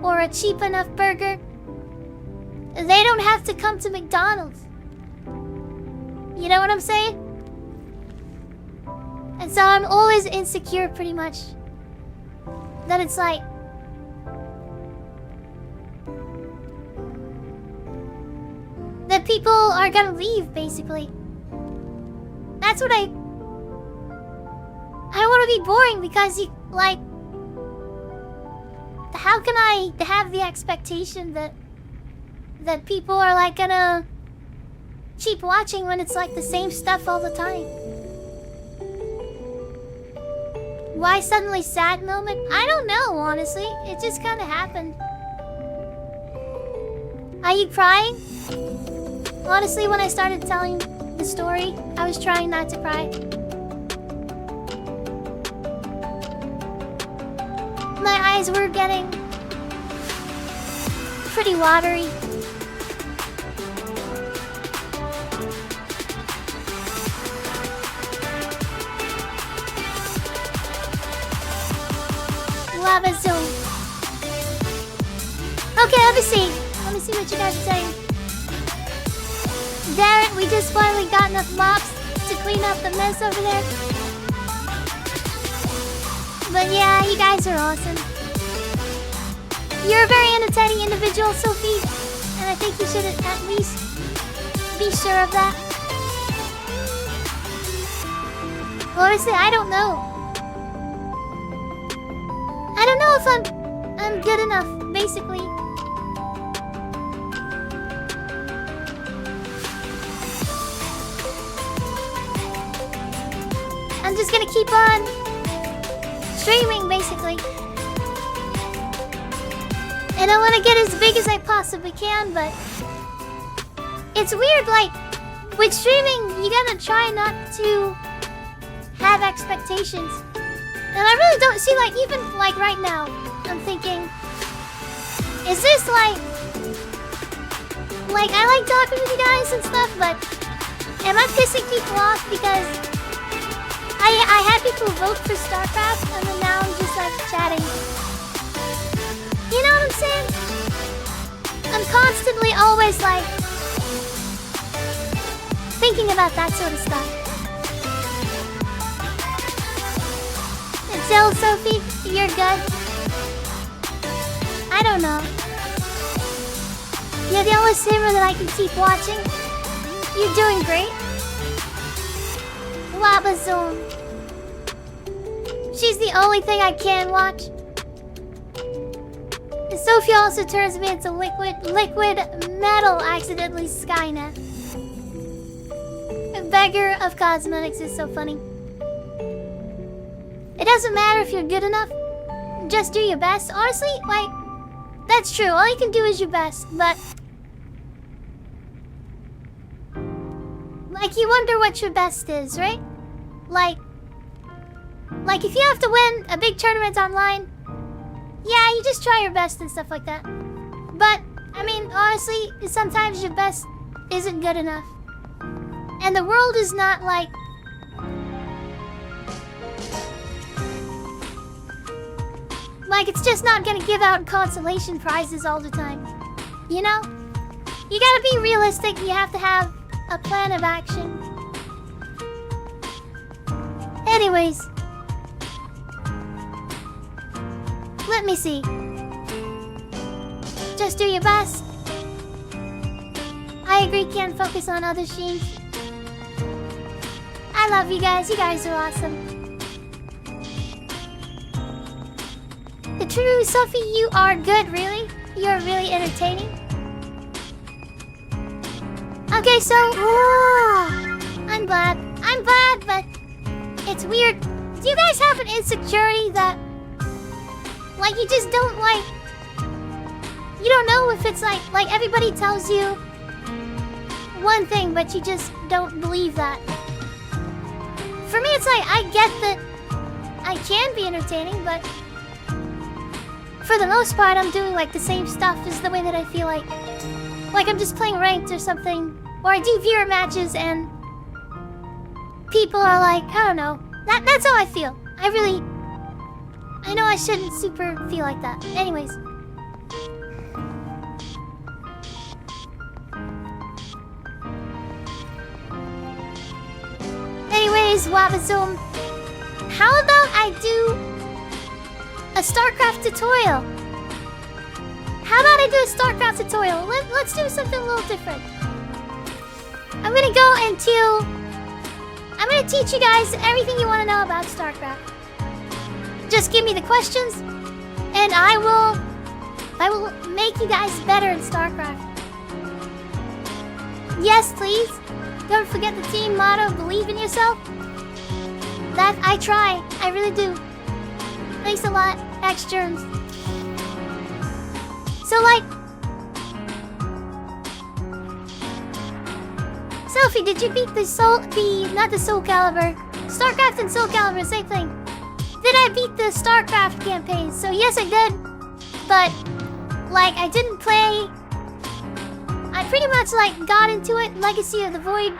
or a cheap enough burger, they don't have to come to McDonald's. You know what I'm saying? And so I'm always insecure, pretty much. That it's like... that people are gonna leave, basically. That's what I don't want to be boring because, you, like... How can I have the expectation that people are, like, gonna keep watching when it's, like, the same stuff all the time? Why suddenly sad moment? I don't know, honestly. It just kind of happened. Are you crying? Honestly, when I started telling the story, I was trying not to cry. My eyes were getting pretty watery. Lava zone. Okay, let me see. Let me see what you guys are saying. Darren, we just finally got enough mops to clean up the mess over there. But yeah, you guys are awesome. You're a very entertaining individual, Sophie, and I think you should at least be sure of that. Honestly, I don't know. I don't know if I'm good enough, basically. I'm just gonna keep on streaming, basically. And I want to get as big as I possibly can, but it's weird, like, with streaming, you gotta try not to have expectations. And I really don't see, like, even, like, right now, I'm thinking, is this, like, I like talking with you guys and stuff, but am I pissing people off because I had people vote for Starcraft, and then now I'm just, like, chatting. You know what I'm saying? I'm constantly always, like, thinking about that sort of stuff. Tell Sophie you're good. I don't know. You're the only streamer that I can keep watching. You're doing great. Lava Zone. She's the only thing I can watch. And Sophie also turns me into liquid metal accidentally Skynet. A beggar of cosmetics is so funny. It doesn't matter if you're good enough. Just do your best. Honestly, like, that's true. All you can do is your best, but like, you wonder what your best is, right? Like if you have to win a big tournament online, yeah, you just try your best and stuff like that. But, I mean, honestly, sometimes your best isn't good enough. And the world is not like... Like, it's just not gonna give out consolation prizes all the time. You know? You gotta be realistic, you have to have a plan of action. Anyways. Let me see. Just do your best. I agree, can't focus on other streams. I love you guys are awesome. The true Sophie, you are good, really? You're really entertaining. Okay, so... I'm glad, but it's weird. Do you guys have an insecurity that... Like, you just don't, like... You don't know if it's like everybody tells you one thing, but you just don't believe that. For me, it's like, I get that I can be entertaining, but for the most part, I'm doing, like, the same stuff as the way that I feel like. Like, I'm just playing ranked or something, or I do viewer matches, and people are like, I don't know. That's how I feel. I know I shouldn't super feel like that. Anyways. Wabazum. How about I do a Starcraft tutorial? How about I do a Starcraft tutorial? Let's do something a little different. I'm gonna teach you guys everything you want to know about Starcraft. Just give me the questions, and I will make you guys better in Starcraft. Yes, please. Don't forget the team motto, believe in yourself. That I try. I really do. Thanks a lot, X Germs. So, like... Sophie, did you beat not the Soul Calibur. Starcraft and Soul Calibur, same thing. Did I beat the Starcraft campaign? So yes, I did. But like, I didn't play... I pretty much, like, got into it, Legacy of the Void,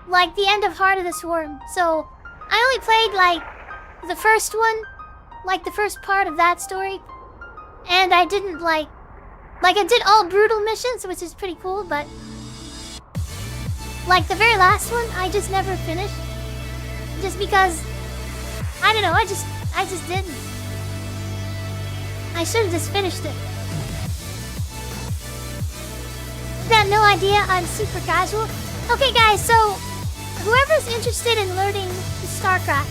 like, the end of Heart of the Swarm. So, I only played, like, the first one, like, the first part of that story. And I didn't, like, I did all brutal missions, which is pretty cool, but... like, the very last one, I just never finished. Just because... I don't know, I just didn't. I should have just finished it. Got no idea, I'm super casual. Okay guys, so whoever's interested in learning Starcraft,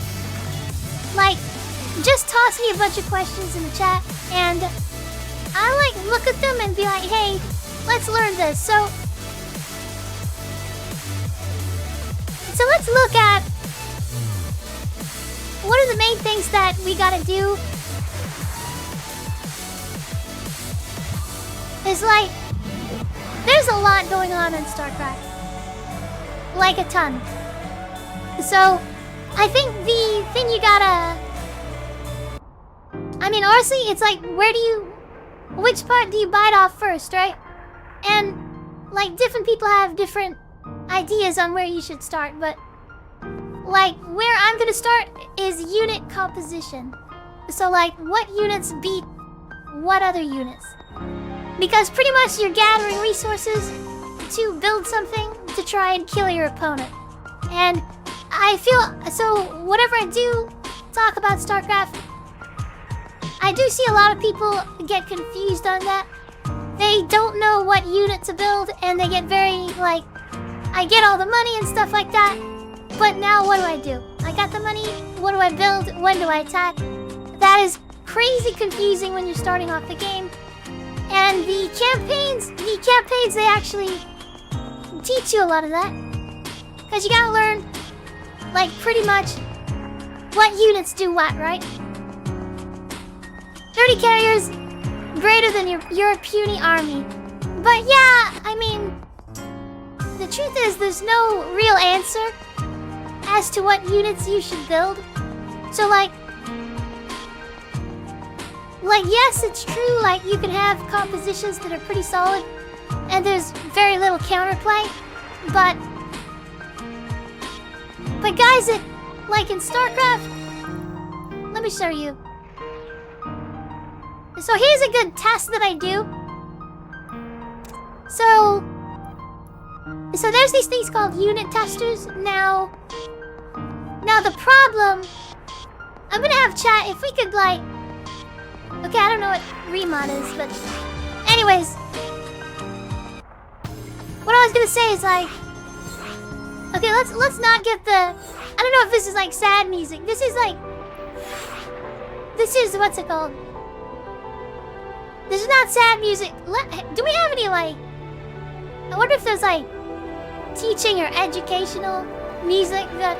like, just toss me a bunch of questions in the chat and I like look at them and be like, hey, let's learn this. So let's look at what are the main things that we gotta do. It's like, there's a lot going on in StarCraft. Like a ton. So, I think the thing you gotta... I mean, honestly, it's like, which part do you bite off first, right? And, like, different people have different ideas on where you should start, but... like, where I'm gonna start is unit composition. So, like, what units beat what other units? Because pretty much you're gathering resources to build something to try and kill your opponent. And I feel, so whatever I do talk about StarCraft, I do see a lot of people get confused on that. They don't know what unit to build and they get very like, I get all the money and stuff like that, but now what do? I got the money, what do I build, when do I attack? That is crazy confusing when you're starting off the game. And the campaigns, they actually teach you a lot of that. Because you gotta learn, like, pretty much what units do what, right? 30 carriers, greater than your puny army. But yeah, I mean, the truth is there's no real answer as to what units you should build. So like, yes, it's true, like, you can have compositions that are pretty solid, and there's very little counterplay, but guys, like in StarCraft, let me show you. So here's a good test that I do. So there's these things called unit testers. Now the problem, I'm gonna have chat, if we could like, okay, I don't know what remod is, but anyways, what I was gonna say is like, okay, let's not get the, I don't know if this is like sad music. This is what's it called? This is not sad music. Do we have any like, I wonder if there's like teaching or educational music that,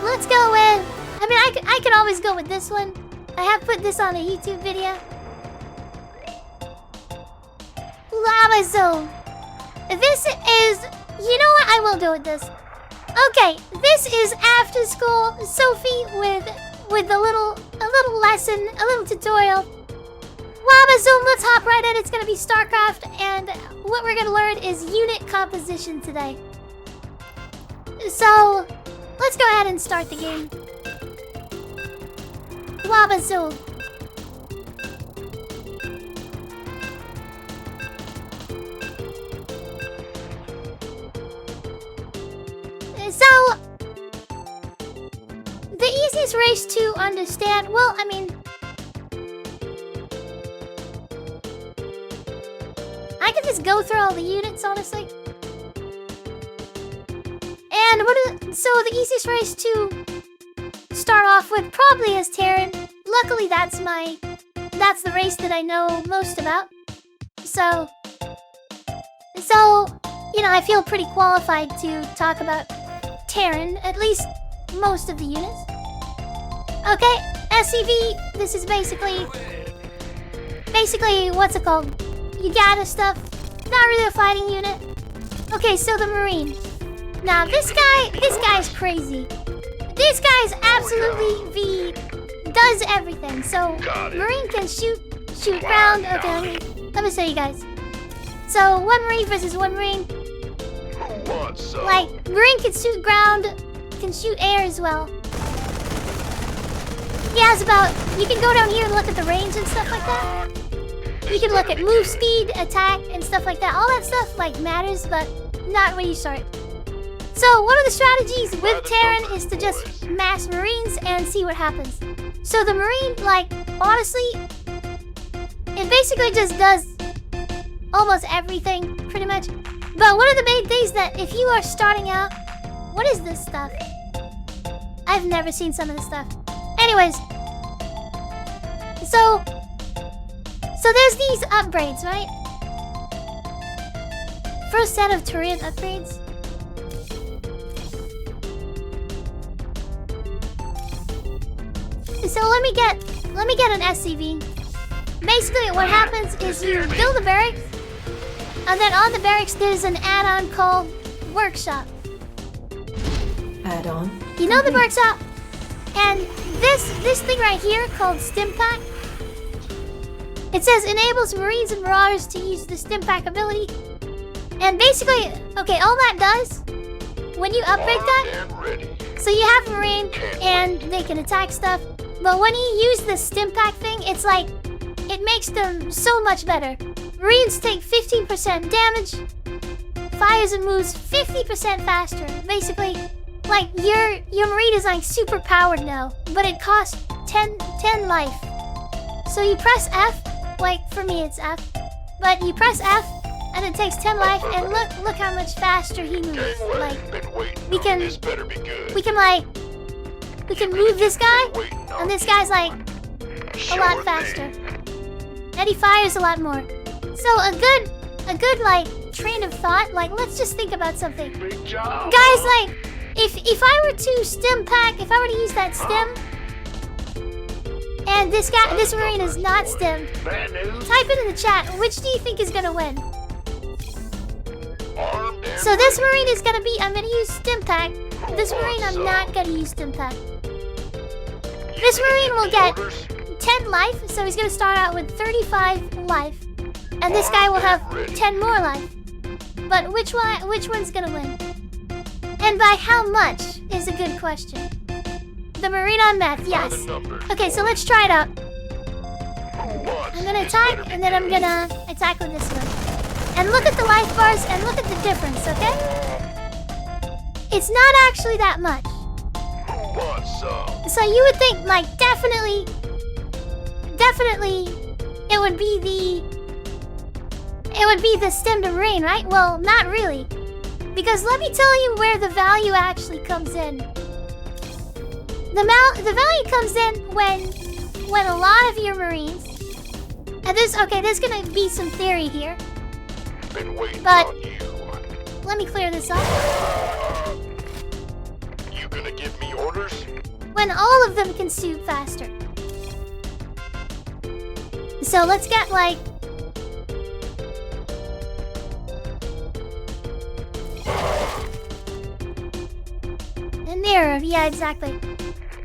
let's go with, I mean, I could always go with this one. I have put this on a YouTube video. Lava Zone. This is, you know what? I will do with this. Okay, this is after school Sophie with a little lesson, a little tutorial. Lava Zone, let's hop right in. It's gonna be StarCraft, and what we're gonna learn is unit composition today. So, let's go ahead and start the game. Lava Zone. So, the easiest race to understand, well, I mean, I could just go through all the units, honestly. And so the easiest race to start off with probably is Terran. Luckily, that's the race that I know most about. So, you know, I feel pretty qualified to talk about Terran, at least most of the units. Okay, SCV, this is basically, what's it called? You gather stuff, not really a fighting unit. Okay, so the Marine. Now this guy's crazy. This guy's absolutely the does everything. So Got it. Marine can shoot ground. Okay, let me show you guys. So 1 Marine versus 1 Marine. Who wants some? Like, Marine can shoot ground, can shoot air as well. Yeah, it's about... You can go down here and look at the range and stuff like that. You can look at move speed, attack, and stuff like that. All that stuff, like, matters, but not when you start. So, one of the strategies with Terran is to just mass Marines and see what happens. So, the Marine, like, honestly, it basically just does almost everything, pretty much. But one of the main things that if you are starting out... What is this stuff? I've never seen some of this stuff. Anyways. So there's these upgrades, right? First set of turret upgrades. So let me get an SCV. Basically what happens is you build a barracks, and then on the barracks there's an add-on called Workshop. Add-on. You know the Workshop? And this thing right here called Stim Pack. It says enables Marines and Marauders to use the Stim Pack ability. And basically, okay, all that does when you upgrade that, And ready. so you have a Marine and they can attack stuff. But when you use the Stim Pack thing, it's like it makes them so much better. Marines take 15% damage, fires and moves 50% faster. Basically, like your Marine is like super powered now, but it costs 10 life. So you press F, like for me it's F, but you press F and it takes 10 life, and look how much faster he moves. Gangway. Like Been waiting. we can- This better be good. we can move this guy, and this guy's like a lot faster. And he fires a lot more. So a good like train of thought, like let's just think about something. Big job. Guys, like if I were to Stim Pack, if I were to use that Stim, and this Marine is not Stim, Bad news. type it in the chat. Which do you think is gonna win? Armed and So this ready. Marine is gonna be, I'm gonna use Stim Pack. This Marine, I'm not gonna use Stim Pack. This Marine will get Orders. 10 life, so he's gonna start out with 35 life. And this guy will have 10 more life. But which one's gonna win? And by how much is a good question. The Marine on meth, By yes. the numbers. Okay, so let's try it out. Who wants? I'm gonna This better attack, be and then I'm good. gonna attack with this one. And look at the life bars, and look at the difference, okay? It's not actually that much. Who wants some? So you would think, like, definitely, it would be the Stim to Marine, right? Well, not really. Because let me tell you where the value actually comes in. The value comes in when a lot of your Marines, and there's gonna be some theory here. Been waiting But- on you. Let me clear this up. You gonna give me orders? When all of them can shoot faster. So let's get like... A mirror, yeah, exactly.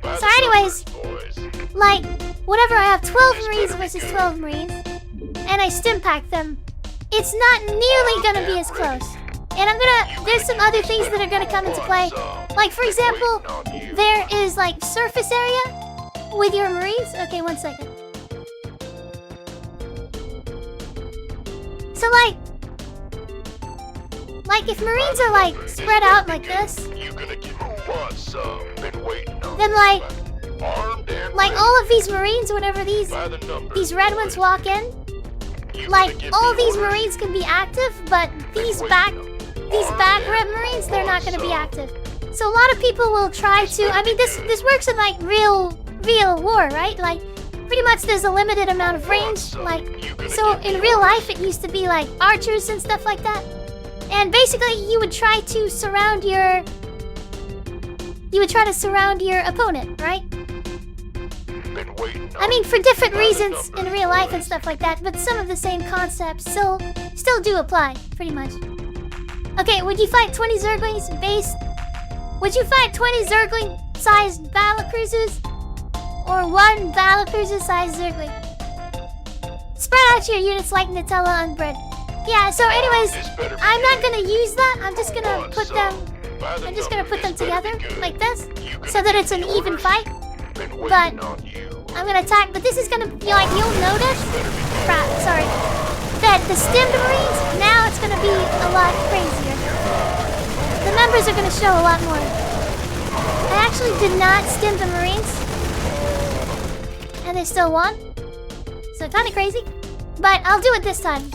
By So the anyways- numbers, boys. Like, whatever, I have 12 Marines versus 12 Marines, and I Stim Pack them, it's not nearly gonna be as close. And there's some other things that are gonna come into play. Like, for example, there is like surface area with your Marines. Okay, 1 second. So like if Marines are like spread out like this, You gonna give who wants some? Been waiting on then you. like Armed and all of these Marines, whenever these by the numbers, red ones boys. walk in, You like gonna give all me these orders? Marines can be active, but these back red Marines, they're not gonna be active. So a lot of people will try to, I mean this works in like real war, right? Like pretty much there's a limited amount of range. Like so in real life it used to be like archers and stuff like that. And basically you would try to surround your opponent, right? Been waiting I on mean, for you. different By the reasons in numbers, real life and boys. stuff like that, but some of the same concepts still do apply, pretty much. Okay, would you fight 20 Zerglings based? Would you fight 20 Zergling-sized battle cruisers? or one battlecruiser sized Zergling. Spread out your units like Nutella on bread. Yeah, so anyways, I'm not gonna use that. I'm just gonna put them together like this so that it's an even fight. But I'm gonna attack, but this is gonna be like, you'll notice that the stemmed Marines, now it's gonna be a lot crazier. The numbers are gonna show a lot more. I actually did not stem the Marines, and they still won. So kind of crazy, but I'll do it this time.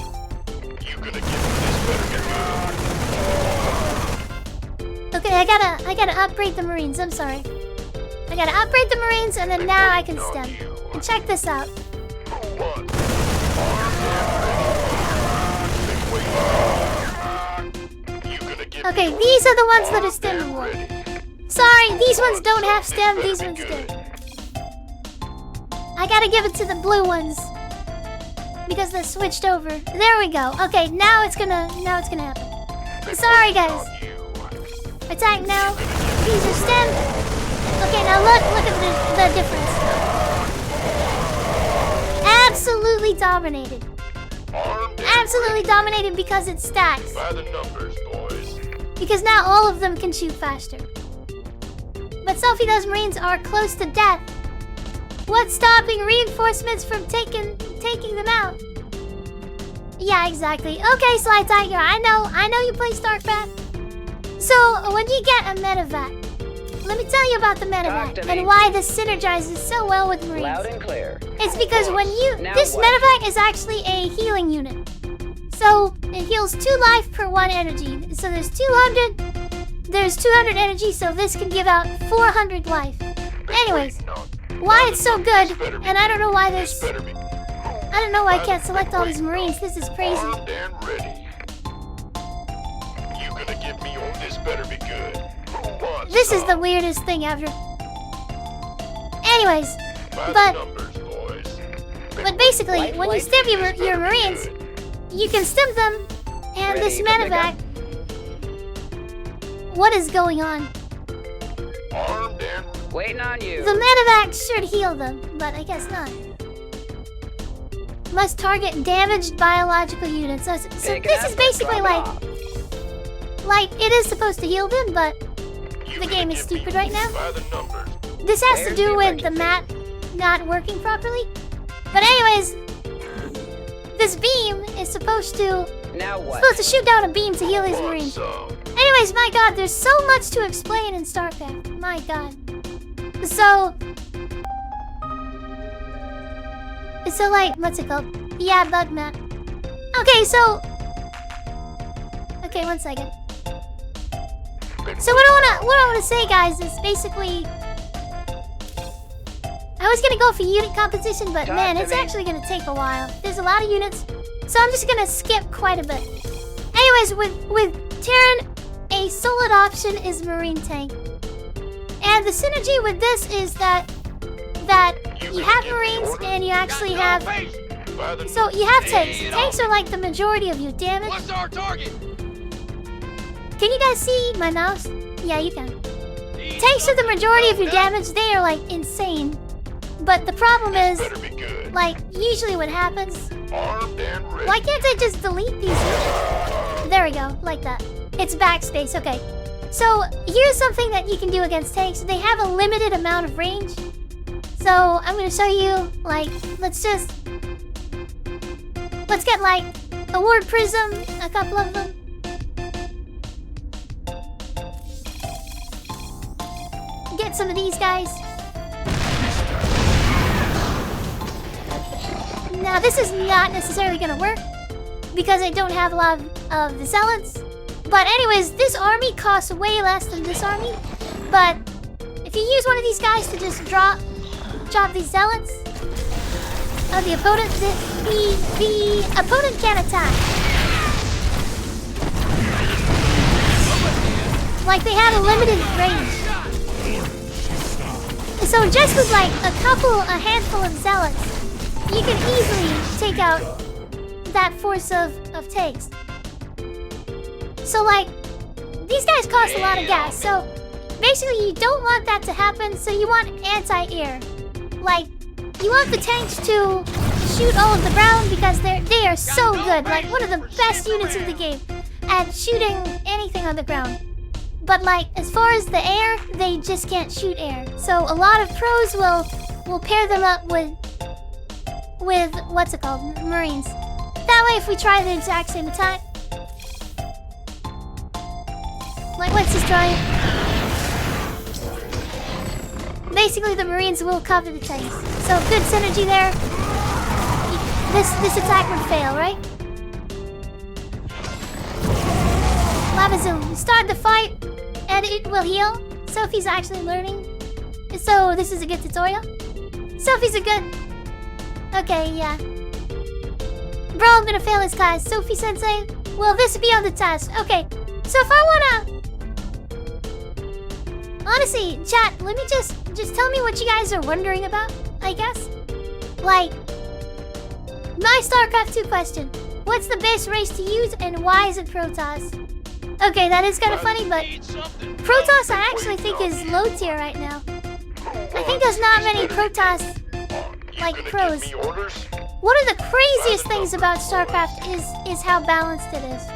Okay, I gotta upgrade the Marines. I'm sorry. I gotta upgrade the Marines, and then now I can stem. And check this out. Okay, these are the ones that are stemmable. Sorry, these ones don't have stem. These ones do. I gotta give it to the blue ones because they switched over. There we go. Okay, now it's gonna happen. Sorry, guys. Attack now. These are stemmed. Okay, now look at the difference. Absolutely dominated. Absolutely dominated because it stacks. By the numbers, boys. Because now all of them can shoot faster. But Sophie, those Marines are close to death. What's stopping reinforcements from taking them out? Yeah, exactly. Okay, Sly Tiger, I know you play Starcraft. So, when you get a medevac, let me tell you about the medevac and why this synergizes so well with Marines. Loud and clear. It's because this medevac is actually a healing unit. So, it heals 2 life per 1 energy. So there's 200 energy, so this can give out 400 life. Anyways, why it's so good, and I don't know why I don't know why I can't select all these Marines. This is crazy. Armed and ready. You gonna give me all this better be good. Who wants This is some? the weirdest thing ever. Anyways, By the but numbers, boys. but basically, when you stem your Marines, you can stem them, and this Ready to pick medevac. What is going on? Armed and Waiting on you. The medevac should heal them, but I guess not. Must target damaged biological units. So Pick it this up is or basically drop it like it is supposed to heal them, but you the gonna game is give me stupid right now. By the numbers. This has to Where's do the with the electric map not working properly. But anyways, this beam is supposed to Now what? shoot down a beam to heal these Want Marines. some? Anyways, my god, there's so much to explain in Starcraft. My god. So like, what's it called? Yeah, bug map. Okay, so... Okay, one second. So what I wanna say, guys, is basically... I was gonna go for unit composition, but Talk man, to it's me. actually gonna take a while. There's a lot of units, so I'm just gonna skip quite a bit. Anyways, with Terran, a solid option is Marine Tank. And the synergy with this is that you have Marines and you actually have... By the So you have tanks. Tanks are like the majority of your damage. What's our target? Can you guys see my mouse? Yeah, you can. Tanks are the majority of your damage. They are like insane. But the problem is, better be good. like, usually what happens... Armed and ready. Why can't I just delete these? There we go, like that. It's backspace, okay. So, here's something that you can do against tanks. They have a limited amount of range. So, I'm gonna show you, like, let's get, like, a ward prism, a couple of them. Get some of these guys. Now, this is not necessarily gonna work because I don't have a lot of the zealots. But anyways, this army costs way less than this army. But if you use one of these guys to just drop these zealots of the opponent, the opponent can't attack. Like, they have a limited range. So just with like a handful of zealots, you can easily take out that force of tanks. So like, these guys cost a lot of gas, so basically you don't want that to happen, so you want anti-air. Like, you want the tanks to shoot all of the ground because they are so good. Like, one of the best units in the game at shooting anything on the ground. But like, as far as the air, they just can't shoot air. So a lot of pros will pair them up with what's it called? Marines. That way, if we try the exact same attack, like let's just try it. Basically, the Marines will cover the tanks. So good synergy there. This attack would fail, right? Lava Zoom, start the fight, and it will heal. Sophie's actually learning, so this is a good tutorial. Sophie's a good. Okay, yeah. Bro, I'm gonna fail this class. Sophie Sensei, will this be on the test? Okay, so if I wanna. Honestly, chat, let me just tell me what you guys are wondering about, I guess. Like, my StarCraft 2 question. What's the best race to use and why is it Protoss? Okay, that is kind of funny, but Protoss I actually think is low tier right now. I think there's not many Protoss, like, pros. One of the craziest things about StarCraft is how balanced it is.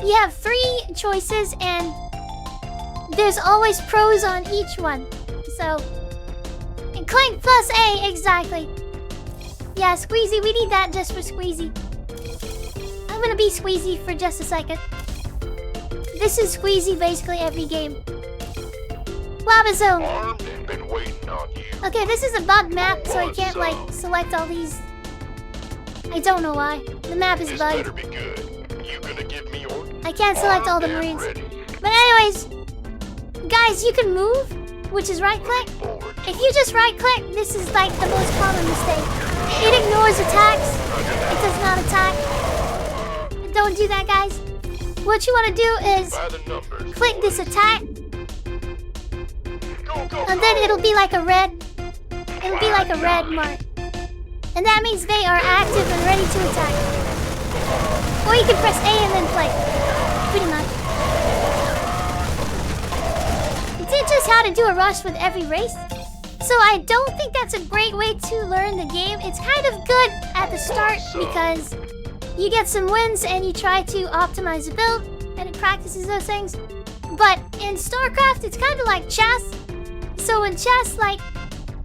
You have 3 choices and there's always pros on each one. So, and Clank plus A, exactly. Yeah, Squeezy, we need that just for Squeezy. I'm gonna be Squeezy for just a second. This is Squeezy basically every game. Lava Zone. Okay, this is a bug map, so I can't like select all these. I don't know why. The map is bugged. I can't select all the Marines. But anyways, guys, you can move, which is right click. If you just right click, this is like the most common mistake. It ignores attacks. It does not attack. Don't do that, guys. What you want to do is click this attack, and then it'll be like a red. It'll be like a red mark, and that means they are active and ready to attack. Or you can press A and then play. Pretty much. It teaches how to do a rush with every race. So I don't think that's a great way to learn the game. It's kind of good at the start because you get some wins and you try to optimize the build and it practices those things. But in StarCraft, it's kind of like chess. So in chess, like,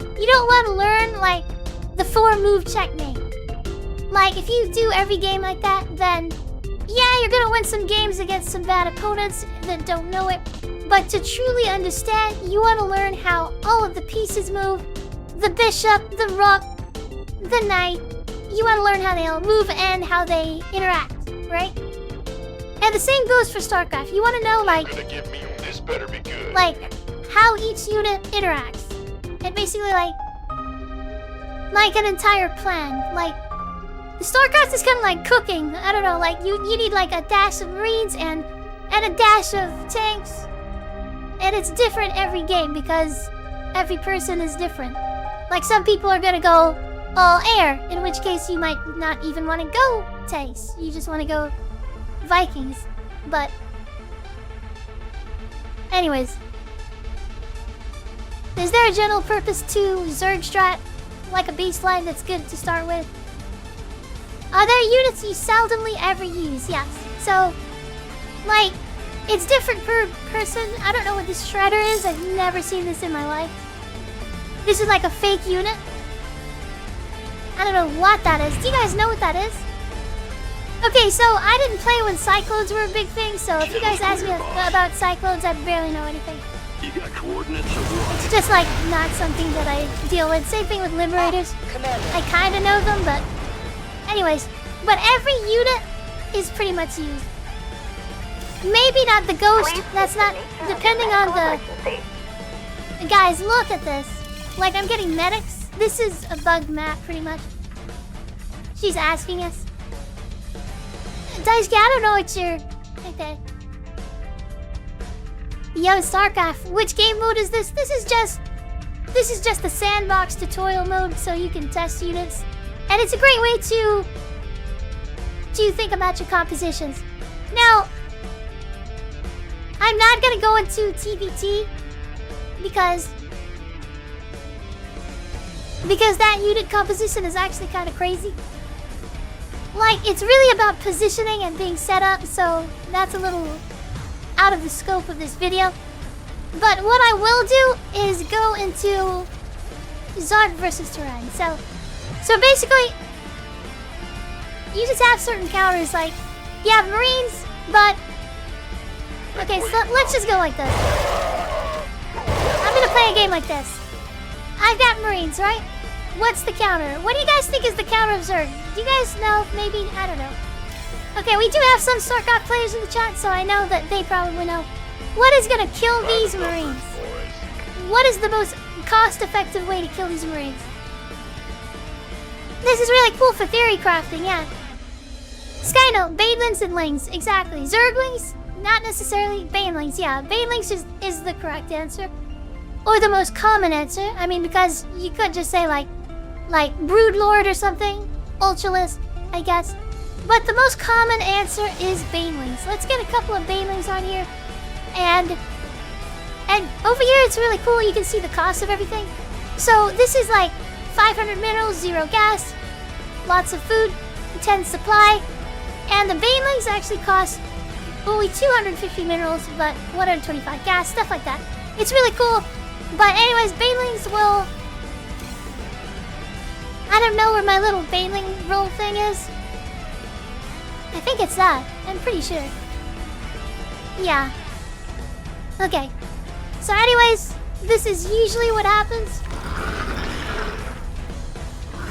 you don't want to learn like the 4-move checkmate. Like, if you do every game like that, then yeah, you're gonna win some games against some bad opponents that don't know it. But to truly understand, you want to learn how all of the pieces move. The bishop, the rook, the knight. You want to learn how they all move and how they interact, right? And the same goes for StarCraft. You want to know, like how each unit interacts. And basically, like an entire plan. Like, StarCraft is kind of like cooking. I don't know, like, you need like a dash of Marines and a dash of tanks. And it's different every game because every person is different. Like, some people are gonna go all air, in which case you might not even want to go tanks. You just want to go Vikings. But anyways, is there a general purpose to Zerg strat, like a baseline that's good to start with? Are there units you seldomly ever use? Yes. So, like, it's different per person. I don't know what this shredder is. I've never seen this in my life. This is like a fake unit. I don't know what that is. Do you guys know what that is? Okay, so I didn't play when cyclones were a big thing, so if you guys ask me about cyclones, I barely know anything. You got coordinates of what? It's just like not something that I deal with. Same thing with liberators. I kind of know them, but anyways. But every unit is pretty much used. Maybe not the ghost. That's not depending on the. Guys, look at this. Like, I'm getting medics. This is a bug map, pretty much. She's asking us. Daisuke, I don't know what you're. Okay. Yo, StarCraft, which game mode is this? This is just the sandbox tutorial mode, so you can test units, and it's a great way to think about your compositions. Now, I'm not gonna go into TBT because because that unit composition is actually kind of crazy. Like, it's really about positioning and being set up, so that's a little out of the scope of this video. But what I will do is go into Zard versus terrain. So basically, you just have certain counters, like, you have Marines, but... Okay, so let's just go like this. I'm gonna play a game like this. I've got Marines, right? What's the counter? What do you guys think is the counter of Zerg? Do you guys know? Maybe? I don't know. Okay, we do have some Starcraft players in the chat, so I know that they probably know. What is gonna kill these Marines? What is the most cost-effective way to kill these Marines? This is really cool for theory crafting, yeah. Skynote, Banelings and Lings, exactly. Zerglings? Not necessarily. Banelings, yeah. Banelings is the correct answer. Or the most common answer. I mean, because you could just say like Broodlord or something. Ultralist, I guess. But the most common answer is Banelings. Let's get a couple of Banelings on here. And over here it's really cool. You can see the cost of everything. So this is like 500 minerals, 0 gas, lots of food, 10 supply. And the Banelings actually cost only 250 minerals, but 125 gas, stuff like that. It's really cool. But anyways, Banelings will... I don't know where my little Baneling roll thing is. I think it's that. I'm pretty sure. Yeah. Okay. So anyways, this is usually what happens.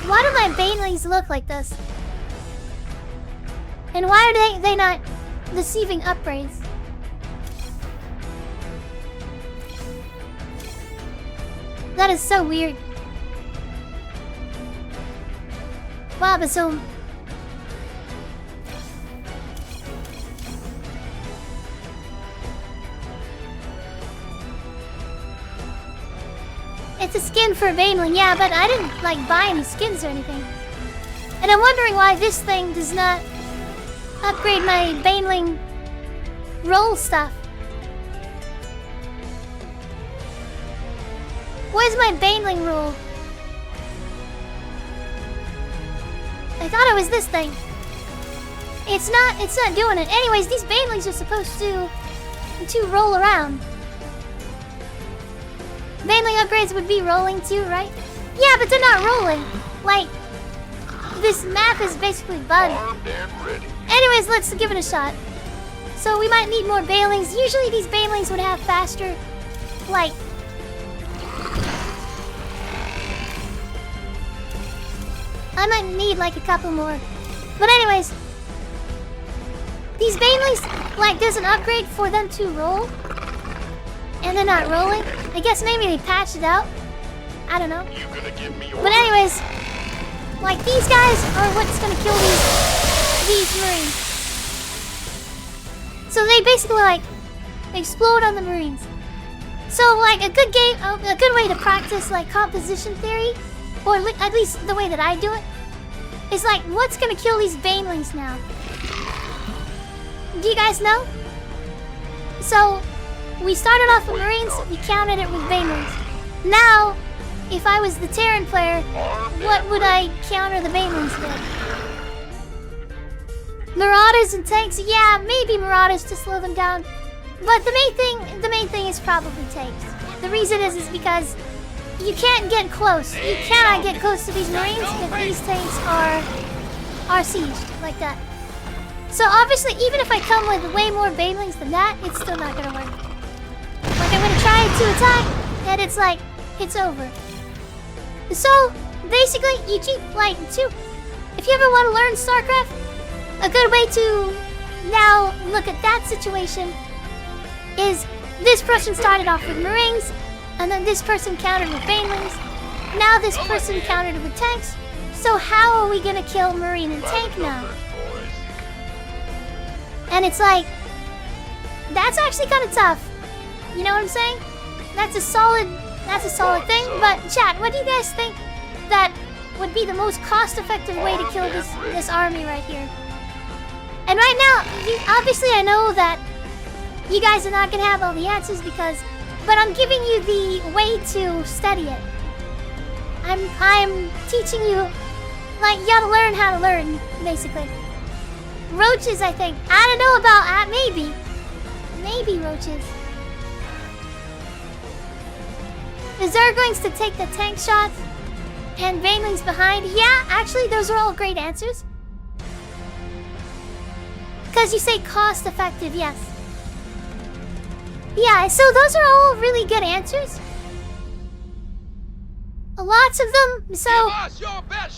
Why do my Banelings look like this? And why are they not receiving upgrades? That is so weird. Wow, but so... It's a skin for a Baneling, yeah, but I didn't, like, buy any skins or anything. And I'm wondering why this thing does not upgrade my Baneling roll stuff. Where's my Baneling rule? I thought it was this thing. It's not doing it. Anyways, these Banelings are supposed to roll around. Baneling upgrades would be rolling too, right? Yeah, but they're not rolling. Like, this map is basically bugged. Anyways, let's give it a shot. So we might need more Banelings. Usually these Banelings would have faster, like... I might need like a couple more. But anyways, these Banelings, like, there's an upgrade for them to roll. And they're not rolling. I guess maybe they patched it out. I don't know. But anyways, like, these guys are what's gonna kill these Marines. So they basically, like, explode on the Marines. So, like, a good way to practice, like, composition theory, or at least the way that I do it, is like, what's gonna kill these Banelings now? Do you guys know? So, we started off with Marines, we countered it with Banelings. Now, if I was the Terran player, what would I counter the Banelings with? Marauders and tanks? Yeah, maybe Marauders to slow them down. But the main thing is probably tanks. The reason is because you can't get close. You cannot get close to these Marines if these tanks are sieged like that. So obviously, even if I come with way more Banelings than that, it's still not gonna work. Like, I'm gonna try to attack, and it's like, it's over. So, basically, you keep, like, if you ever want to learn Starcraft, a good way to now look at that situation is this person started off with Marines, and then this person countered with Banelings. Now this person countered with tanks. So how are we gonna kill Marine and tank now? And it's like, that's actually kind of tough. You know what I'm saying? That's a solid thing. But chat, what do you guys think that would be the most cost-effective way to kill this army right here? And right now, obviously I know that you guys are not gonna have all the answers but I'm giving you the way to study it. I'm teaching you, like, you gotta learn how to learn, basically. Roaches, I think. I don't know about maybe. Maybe roaches. Is Zerglings to take the tank shots and Banelings behind? Yeah, actually, those are all great answers. Because you say cost effective, yes. Yeah, so those are all really good answers. Lots of them. So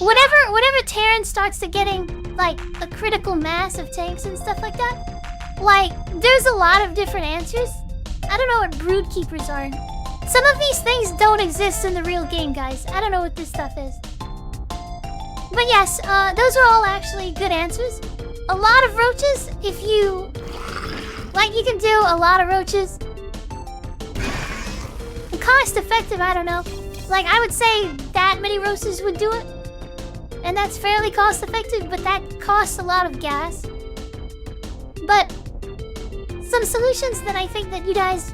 whenever Terran starts to getting like a critical mass of tanks and stuff like that, like there's a lot of different answers. I don't know what brood keepers are. Some of these things don't exist in the real game, guys. I don't know what this stuff is. But yes, those are all actually good answers. A lot of roaches, if you like, you can do a lot of roaches. Cost effective, I don't know. Like, I would say that many roaches would do it. And that's fairly cost effective, but that costs a lot of gas. But some solutions that I think that you guys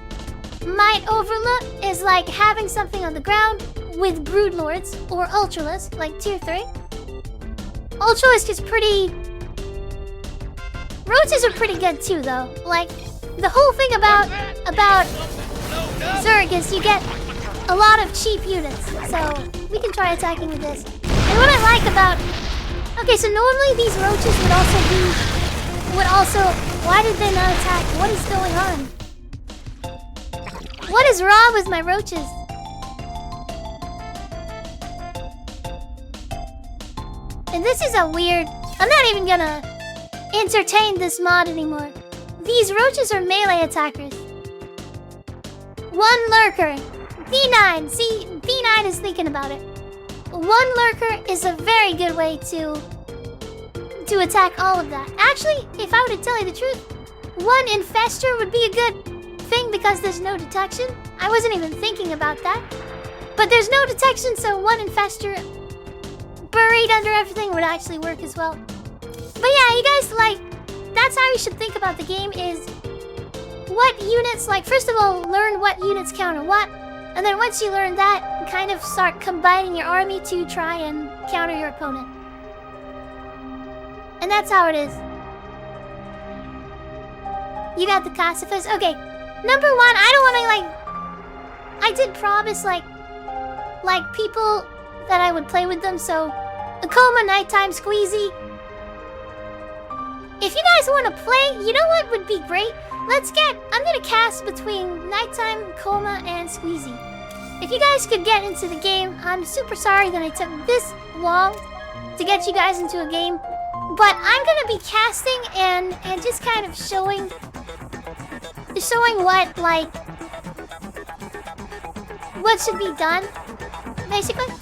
might overlook is like having something on the ground with brood lords or ultralisk, like tier 3. Ultralisk is pretty... Roaches are pretty good too, though. Like, the whole thing about Zerg is you get a lot of cheap units, so we can try attacking with this. And what I like about... Okay, so normally these roaches would also... Why did they not attack? What is going on? What is wrong with my roaches? And this is a weird... I'm not even gonna entertain this mod anymore. These roaches are melee attackers. One lurker. B9. See, B9 is thinking about it. One lurker is a very good way to attack all of that. Actually, if I were to tell you the truth, one infester would be a good thing because there's no detection. I wasn't even thinking about that. But there's no detection, so one infester buried under everything would actually work as well. But yeah, you guys, like, that's how you should think about the game is what units, like, first of all, learn what units counter what. And then once you learn that, kind of start combining your army to try and counter your opponent. And that's how it is. You got the pacifist. Okay, number one, I don't want to, like... I did promise, like people that I would play with them, so... Akoma, Nighttime, Squeezy. If you guys want to play, you know what would be great? I'm gonna cast between Nighttime, Coma, and Squeezy. If you guys could get into the game, I'm super sorry that I took this long to get you guys into a game. But I'm gonna be casting and just kind of showing what, like, what should be done, basically.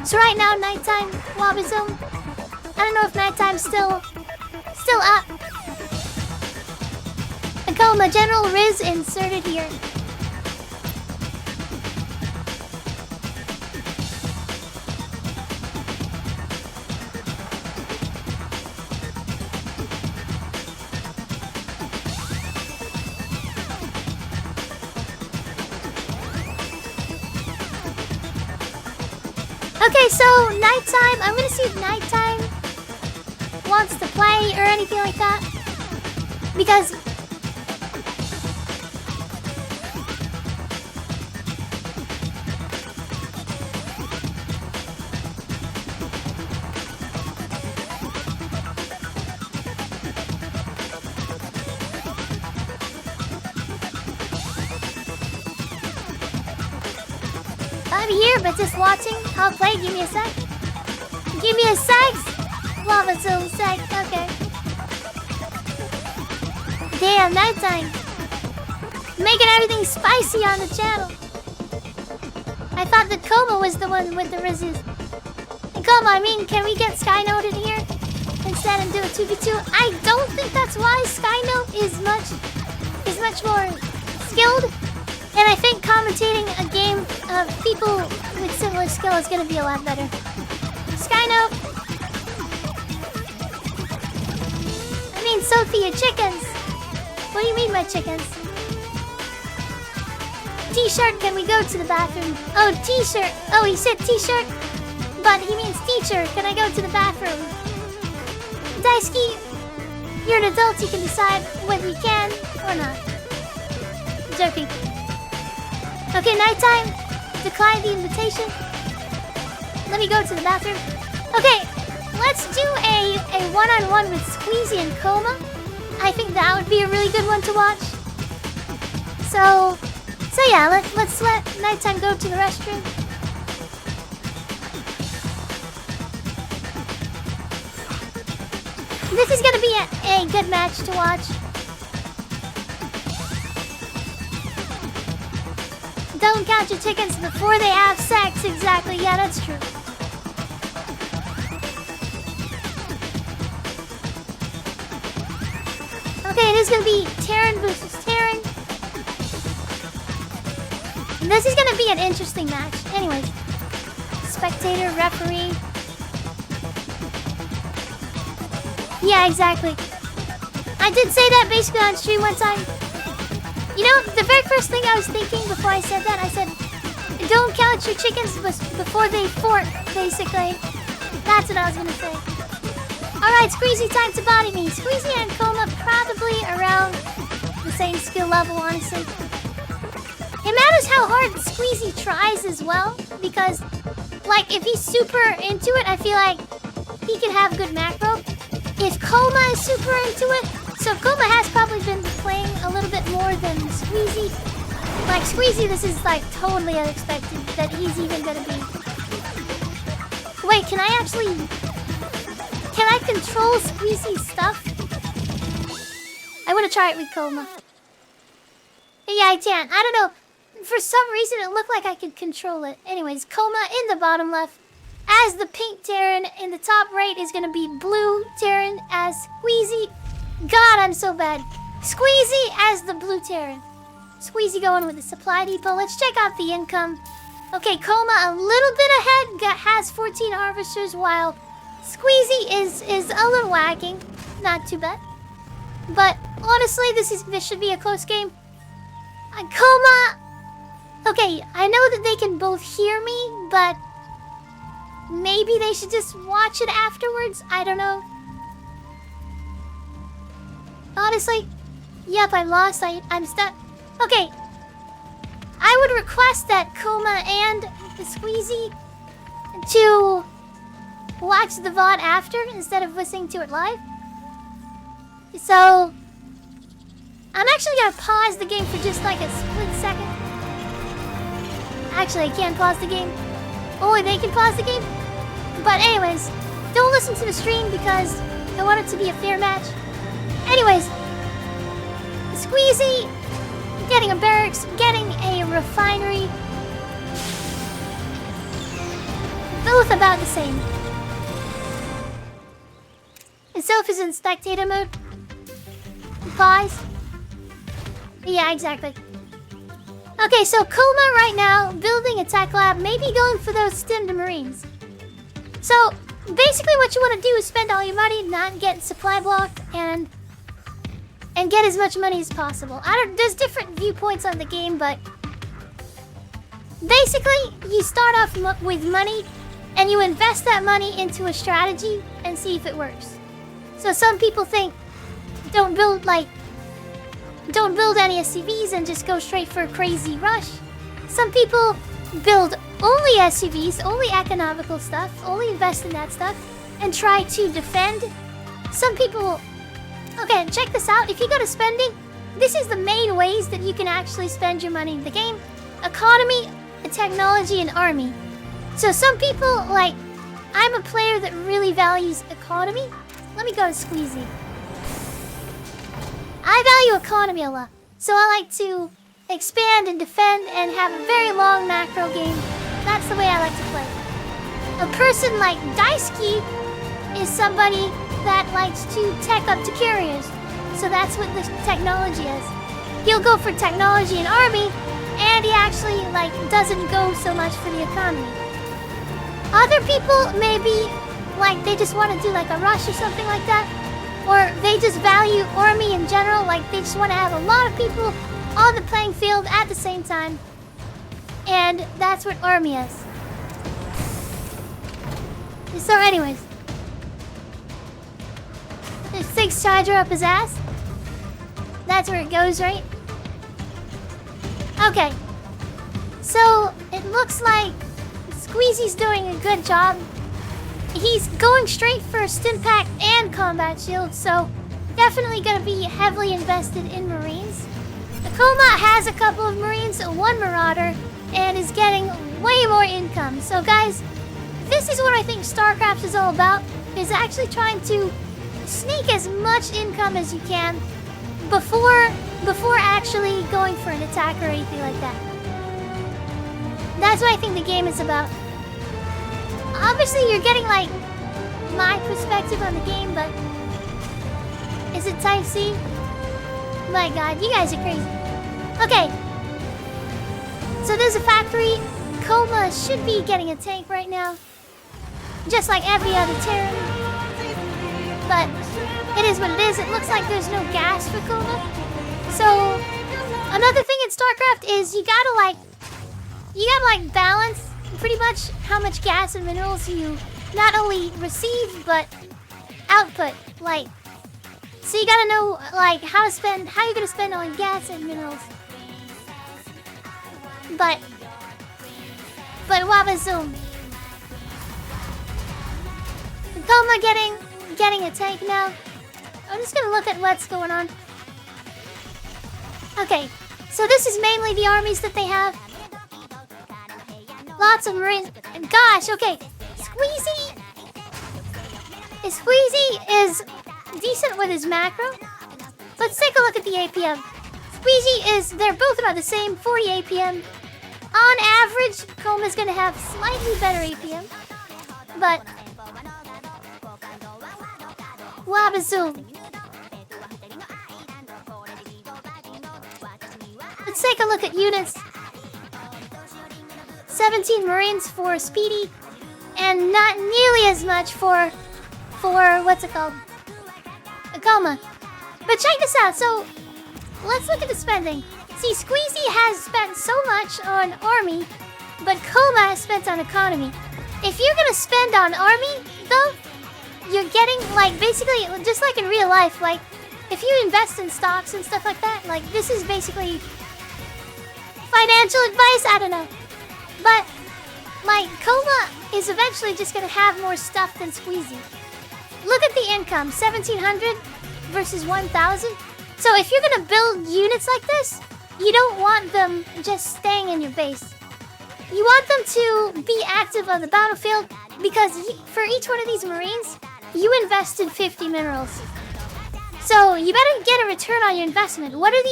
So right now, Nighttime, Wabazone. I don't know if Nighttime's still up. Akoma, General Riz inserted here. Okay, so Nighttime, I'm gonna see if Nighttime wants to play or anything like that. Because I'm here, but just watching. I'll play. Give me a sec. Give me a sec. Lava Zone sec. Okay. Damn, Nighttime. Making everything spicy on the channel. I thought that Coma was the one with the resist. And Coma, I mean, can we get Skynote in here instead and do a 2v2? I don't think that's why Skynote is much more skilled. And I think commentating a game of people with similar skill is gonna be a lot better. Skynote! I mean, Sophie, your chickens! What do you mean, my chickens? T-shirt, can we go to the bathroom? Oh, T-shirt. Oh, he said T-shirt, but he means teacher. Can I go to the bathroom? Daisuke, you're an adult. You can decide whether you can or not. Joking. Okay, nighttime. Decline the invitation. Let me go to the bathroom. Okay, let's do a one-on-one with Squeezy and Coma. I think that would be a really good one to watch. So yeah, let's let nighttime go to the restroom. This is gonna be a good match to watch. Don't count your chickens before they have sex. Exactly, yeah, that's true. Okay, it is gonna be Terran versus Terran. And this is gonna be an interesting match. Anyways, spectator, referee. Yeah, exactly. I did say that basically on stream one time. You know, the very first thing I was thinking before I said that, I said, don't count your chickens before they fork, basically. That's what I was gonna say. Alright, Squeezy, time to body me. Squeezy and Coma probably around the same skill level, honestly. It matters how hard Squeezy tries as well, because, like, if he's super into it, I feel like he can have good macro. If Coma is super into it, so Coma has probably been playing a little bit more than Squeezy. Like, Squeezy, this is, like, totally unexpected that he's even gonna be. Wait, can I actually... Can I control Squeezy's stuff? I want to try it with Coma. Yeah, I can't. I don't know. For some reason, it looked like I could control it. Anyways, Coma in the bottom left as the pink Terran. In the top right is going to be blue Terran as Squeezy. God, I'm so bad. Squeezy as the blue Terran. Squeezy going with the supply depot. Let's check out the income. Okay, Coma a little bit ahead. Has 14 harvesters, while Squeezy is a little lagging. Not too bad. But honestly, this should be a close game. Coma. Okay, I know that they can both hear me, but maybe they should just watch it afterwards. I don't know. Honestly, yep, I'm lost. I'm stuck. Okay, I would request that Coma and Squeezy to watch the VOD after instead of listening to it live. So I'm actually gonna pause the game for just like a split second. Actually, I can't pause the game. Only they can pause the game. But anyways, don't listen to the stream because I want it to be a fair match. Anyways, Squeezy getting a barracks, getting a refinery. Both about the same. Itself is in spectator mode. Pause. Yeah, exactly. Okay, so Coma right now, building a tech lab, maybe going for those stimmed marines. So, basically what you want to do is spend all your money, not get supply blocked, and get as much money as possible. There's different viewpoints on the game, but basically, you start off with money, and you invest that money into a strategy and see if it works. So some people think, don't build any SCVs and just go straight for a crazy rush. Some people build only SCVs, only economical stuff, only invest in that stuff, and try to defend. Some people... Okay, check this out. If you go to spending, this is the main ways that you can actually spend your money in the game. Economy, technology, and army. So some people, like... I'm a player that really values economy. Let me go to Squeezy. I value economy a lot, so I like to expand and defend and have a very long macro game. That's the way I like to play. A person like Daisuke is somebody that likes to tech up to carriers, so that's what the technology is. He'll go for technology and army, and he actually doesn't go so much for the economy. Other people maybe they just want to do a rush or something like that. Or they just value army in general, they just want to have a lot of people on the playing field at the same time. And that's what army is. So anyways. It sticks charger up his ass. That's where it goes, right? Okay. So it looks like Squeezy's doing a good job. He's going straight for stim pack and combat shield, so definitely gonna be heavily invested in Marines. Akoma has a couple of Marines, one Marauder, and is getting way more income. So guys, this is what I think Starcraft is all about, is actually trying to sneak as much income as you can before actually going for an attack or anything like that. That's what I think the game is about. Obviously, you're getting, like, my perspective on the game, but... Is it Type C? My god, you guys are crazy. Okay. So there's a factory. Coma should be getting a tank right now. Just like every other Terran. But it is what it is. It looks like there's no gas for Coma. So, another thing in StarCraft is you gotta, like, balance pretty much how much gas and minerals you not only receive but output. Like, so you gotta know like how you're gonna spend on gas and minerals. But Wabazoom. Coma getting a tank now. I'm just gonna look at what's going on. Okay, so this is mainly the armies that they have. Lots of Marines. And gosh, okay. Squeezy is decent with his macro. Let's take a look at the APM. Squeezy they're both about the same, 40 APM. On average, Coma's gonna have slightly better APM. But Wabazoom. Let's take a look at units. 17 Marines for Speedy, and not nearly as much for what's it called? Akoma. But check this out. So let's look at the spending. See, Squeezy has spent so much on army, but Coma has spent on economy. If you're gonna spend on army, though, you're getting like basically just like in real life. Like if you invest in stocks and stuff like that, like this is basically financial advice. I don't know. But, like, Coma is eventually just going to have more stuff than Squeezy. Look at the income, 1,700 versus 1,000. So if you're going to build units like this, you don't want them just staying in your base. You want them to be active on the battlefield because for each one of these Marines, you invested 50 minerals. So you better get a return on your investment. What are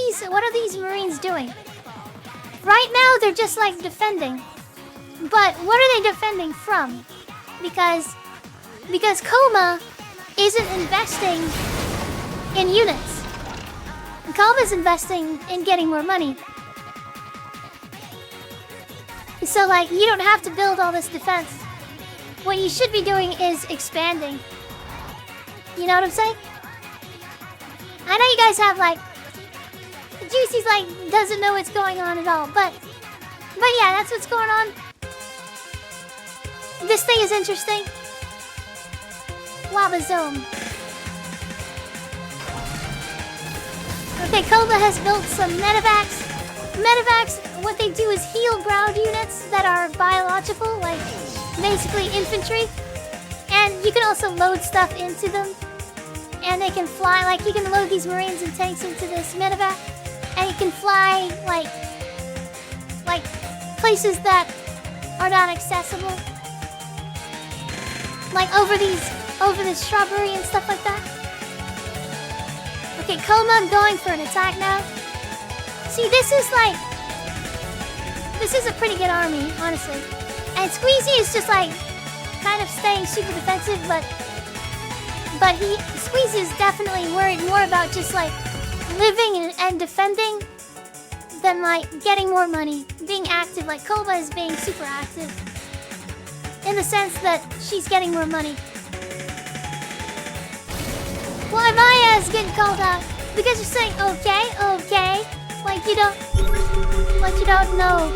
these Marines doing? Right now, they're just like defending. But what are they defending from? Because Coma isn't investing in units. Coma's investing in getting more money. So like you don't have to build all this defense. What you should be doing is expanding. You know what I'm saying? I know you guys have like Juicy's like doesn't know what's going on at all, but yeah, that's what's going on. This thing is interesting. Wabazoom. Okay, Coma has built some medevacs. Medevacs, what they do is heal ground units that are biological, like basically infantry. And you can also load stuff into them. And they can fly, like you can load these Marines and tanks into this medevac. And you can fly like places that are not accessible. Like over this shrubbery and stuff like that. Okay, Coma going for an attack now. See, this is a pretty good army, honestly. And Squeezy is just like kind of staying super defensive, but Squeezy is definitely worried more about just like living and defending than like getting more money, being active. Like Coma is being super active in the sense that she's getting more money. Why my ass getting called out? Because you're saying okay, like you don't. What you don't know.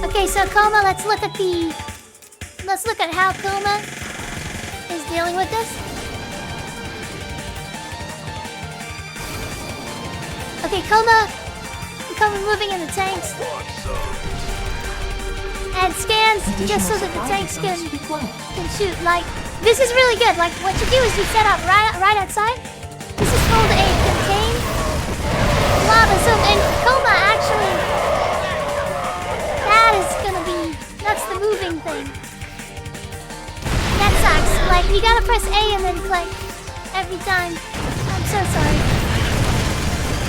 Okay. Okay, so Coma, let's look at how Coma is dealing with this. Okay, Coma moving in the tanks. And scans just so that the tanks can shoot. Like, this is really good. Like, what you do is you set up right outside. This is called a contain lava zone. And Coma actually, that's the moving thing. That sucks. Like, you gotta press A and then click every time. I'm so sorry.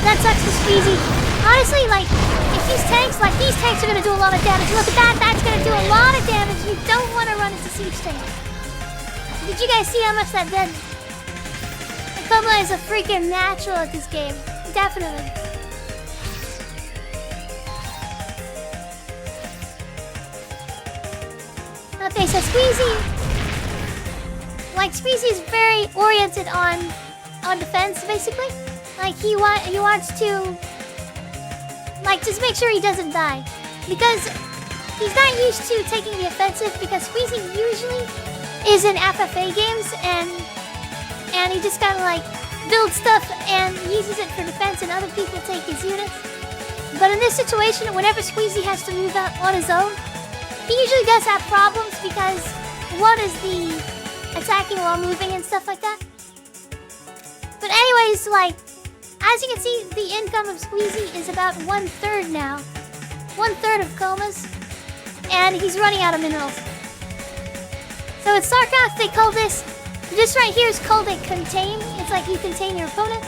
That sucks for Squeezy. Honestly, like, if these tanks are gonna do a lot of damage. Look at that, that's gonna do a lot of damage. You don't want to run into siege tank. Did you guys see how much that did? Coma is a freaking natural at this game. Definitely. Okay, so Squeezy is very oriented on defense, basically. Like, he wants to, like, just make sure he doesn't die. Because he's not used to taking the offensive, because Squeezy usually is in FFA games, and he just kind of, like, builds stuff and uses it for defense, and other people take his units. But in this situation, whenever Squeezy has to move out on his own, he usually does have problems, because one is the attacking while moving and stuff like that. But anyways, like, as you can see, the income of Squeezy is about 1/3 now. 1/3 of Coma's. And he's running out of minerals. So in Starcraft, they call this right here is called a contain. It's like you contain your opponent.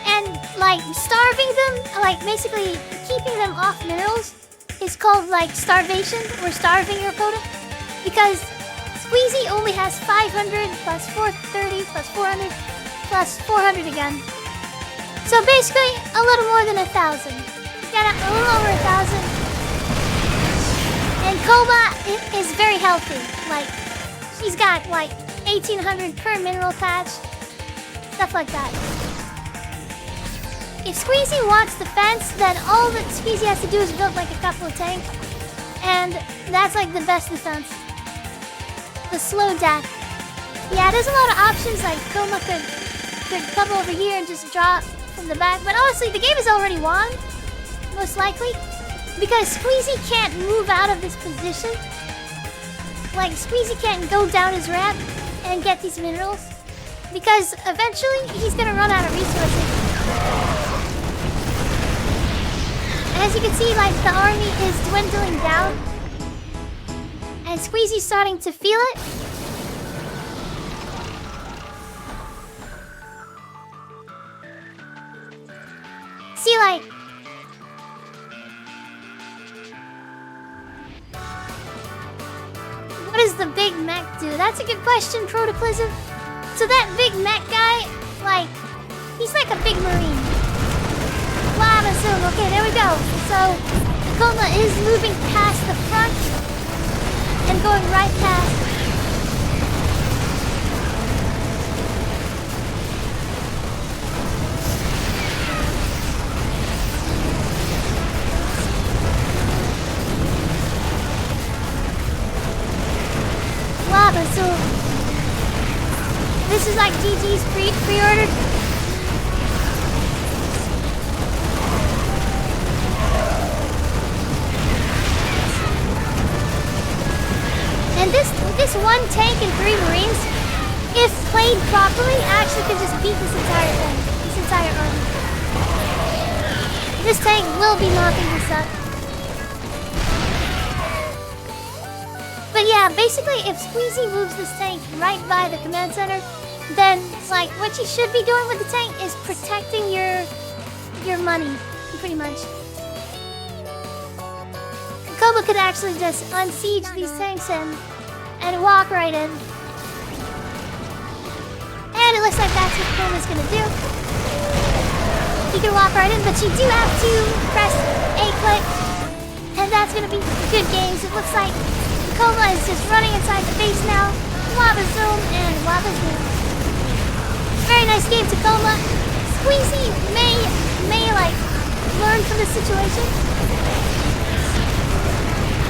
And, like, starving them, like, basically keeping them off minerals is called, like, starvation, or starving your opponent. Because Squeezy only has 500 plus 430 plus 400 plus 400 again. So basically, a little more than 1,000. He's got a little over 1,000. And Coma is very healthy. Like, she's got like 1,800 per mineral patch. Stuff like that. If Squeezy wants defense, then all that Squeezy has to do is build like a couple of tanks. And that's like the best defense. The slow death. Yeah, there's a lot of options, like Coma could come over here and just draw from the back. But honestly, the game is already won. Most likely. Because Squeezy can't move out of this position. Like, Squeezy can't go down his ramp and get these minerals. Because eventually, he's gonna run out of resources. As you can see, like, the army is dwindling down. And Squeezy's starting to feel it. See, like... What does the big mech do? That's a good question, Protoplasm. So that big mech guy, like, he's like a big marine. Lava zoom. Okay, there we go. So, Coma is moving past the front and going right past. Lava zoom. This is like GG's pre-ordered. And this one tank and 3 marines, if played properly, actually can just beat this entire thing, this entire army. This tank will be knocking this up. But yeah, basically, if Squeezy moves this tank right by the command center, then, like, what you should be doing with the tank is protecting your money, pretty much. Coma could actually just unsiege these tanks and walk right in. And it looks like that's what Coma's gonna do. You can walk right in, but you do have to press A click, and that's gonna be good games. It looks like Coma is just running inside the base now. Lava zoom and lava zoom. Very nice game, Tacoma. Squeezy may like learn from the situation.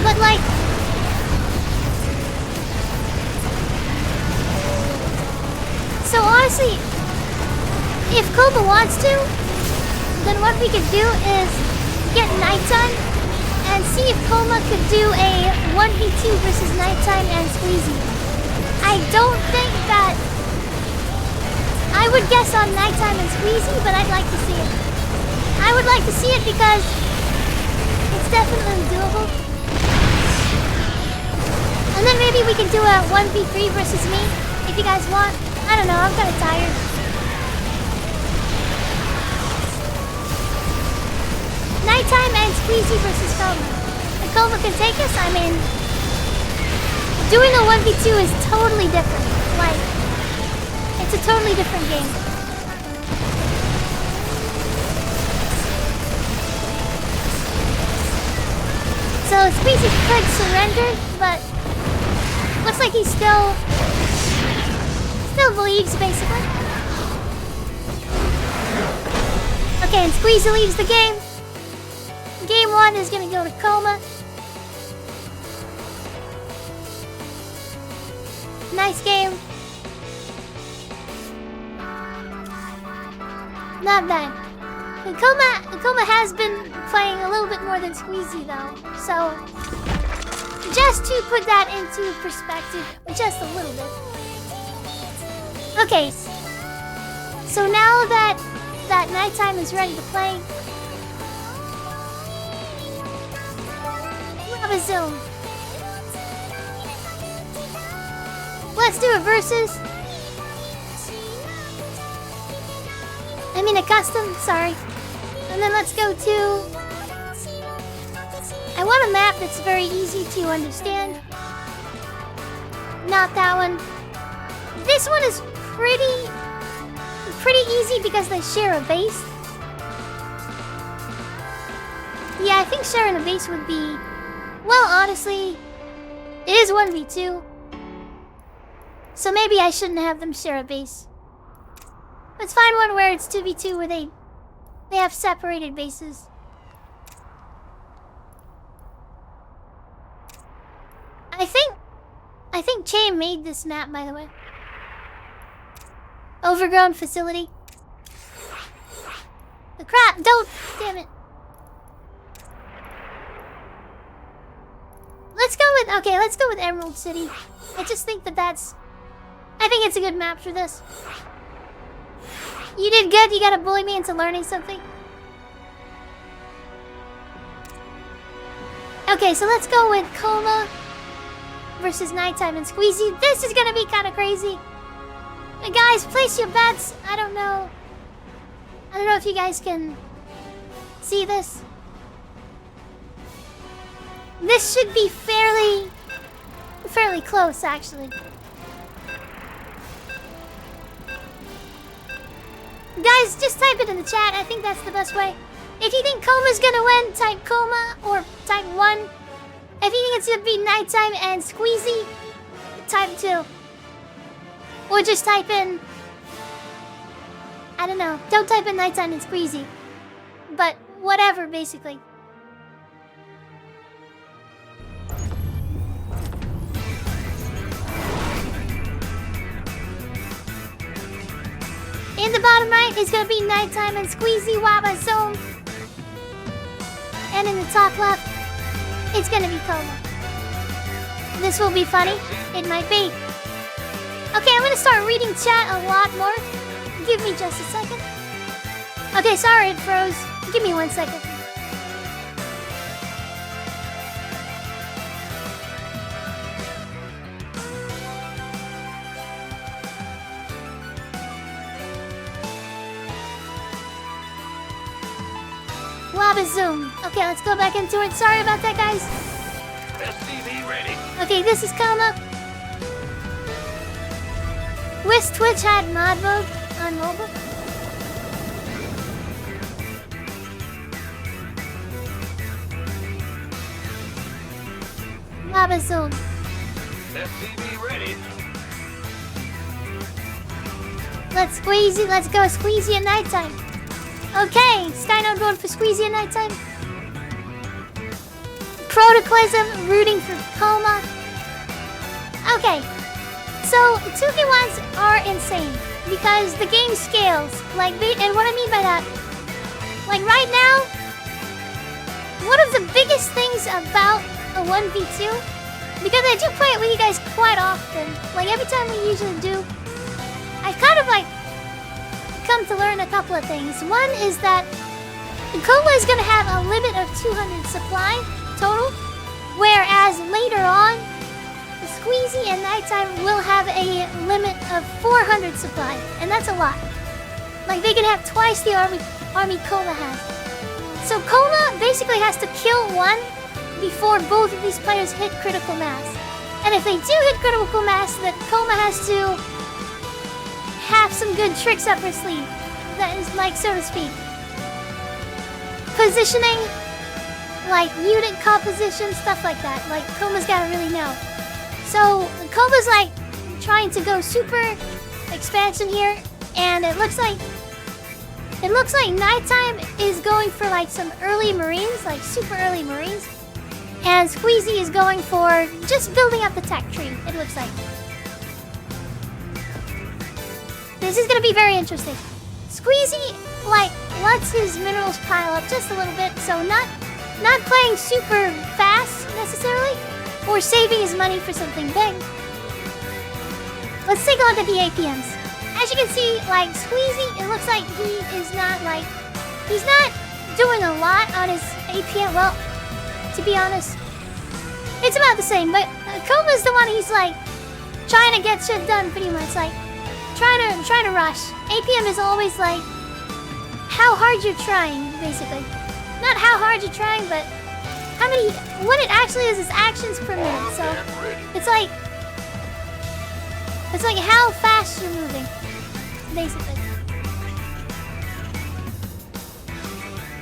But like, so honestly, if Koba wants to, then what we could do is get nighttime and see if Koma could do a 1v2 versus nighttime and Squeezy. I don't think that I would guess on nighttime and Squeezy, but I'd like to see it. I would like to see it because it's definitely doable. And then maybe we can do a 1v3 versus me if you guys want. I don't know, I'm kind of tired. Nighttime and Squeezy versus Koma. If Koma can take us, I mean, doing a 1v2 is totally different. Like, it's a totally different game. So Squeezy could surrender, but looks like he still believes, basically. Okay, and Squeezy leaves the game. Game 1 is gonna go to Koma. Nice game. Not bad. And Koma has been playing a little bit more than Squeezy though. So just to put that into perspective, just a little bit. Okay. So now that nighttime is ready to play, Zoom. Let's do a versus. I mean a custom, sorry. And then let's go to... I want a map that's very easy to understand. Not that one. This one is pretty easy because they share a base. Yeah, I think sharing a base would be... Well, honestly, it is 1v2. So maybe I shouldn't have them share a base. Let's find one where it's 2v2 where they have separated bases. I think Che made this map, by the way. Overgrown facility. The crap, don't, damn it. Let's go with Emerald City. I just think I think it's a good map for this. You did good, you gotta bully me into learning something. Okay, so let's go with Koma versus Nighttime and Squeezy. This is gonna be kind of crazy. Hey guys, place your bets. I don't know if you guys can see this. This should be fairly close, actually. Guys, just type it in the chat. I think that's the best way. If you think Koma's gonna win, type Koma or type 1. If you think it's gonna be Nighttime and Squeezy, type 2. Or just type in... I don't know. Don't type in Nighttime and Squeezy. But whatever, basically. In the bottom right is gonna be Nighttime and Squeezy Waba Zone. And in the top left, it's gonna be Koma. This will be funny. It might be. Okay, I'm gonna start reading chat a lot more. Give me just a second. Okay, sorry it froze. Give me 1 second. Zoom. Okay, let's go back into it. Sorry about that, guys. SCV ready. Okay, this is Koma. Wish Twitch had mod mode on mobile. Lava Zoom. SCV ready. Let's go Squeezy at nighttime. Okay, Skynote going for Squeezy at nighttime. Protoclism rooting for Coma. Okay, so 2v1s are insane because the game scales. And what I mean by that, like right now, one of the biggest things about a 1v2, because I do play it with you guys quite often, like every time we usually do, I kind of like come to learn a couple of things. One is that Coma is going to have a limit of 200 supply total, whereas later on, Squeezy and Nighttime will have a limit of 400 supply, and that's a lot. Like they can have twice the army Coma has. So Coma basically has to kill one before both of these players hit critical mass. And if they do hit critical mass, then Coma has to have some good tricks up her sleeve. That is, like, so to speak. Positioning, like unit composition, stuff like that. Like Coma's gotta really know. So Coma's like trying to go super expansion here, and it looks like Nighttime is going for like some early Marines, like super early Marines, and Squeezy is going for just building up the tech tree. It looks like this is gonna be very interesting. Squeezy like lets his minerals pile up just a little bit, so not playing super fast necessarily, or saving his money for something big. Let's take a look at the APMs. As you can see, like Squeezy, it looks like he's not doing a lot on his APM. Well, to be honest, it's about the same. But Koma's the one who's like trying to get shit done, pretty much, like trying to rush. APM is always like how hard you're trying, basically. Not how hard you're trying, but what it actually is actions per minute. So it's like how fast you're moving, basically.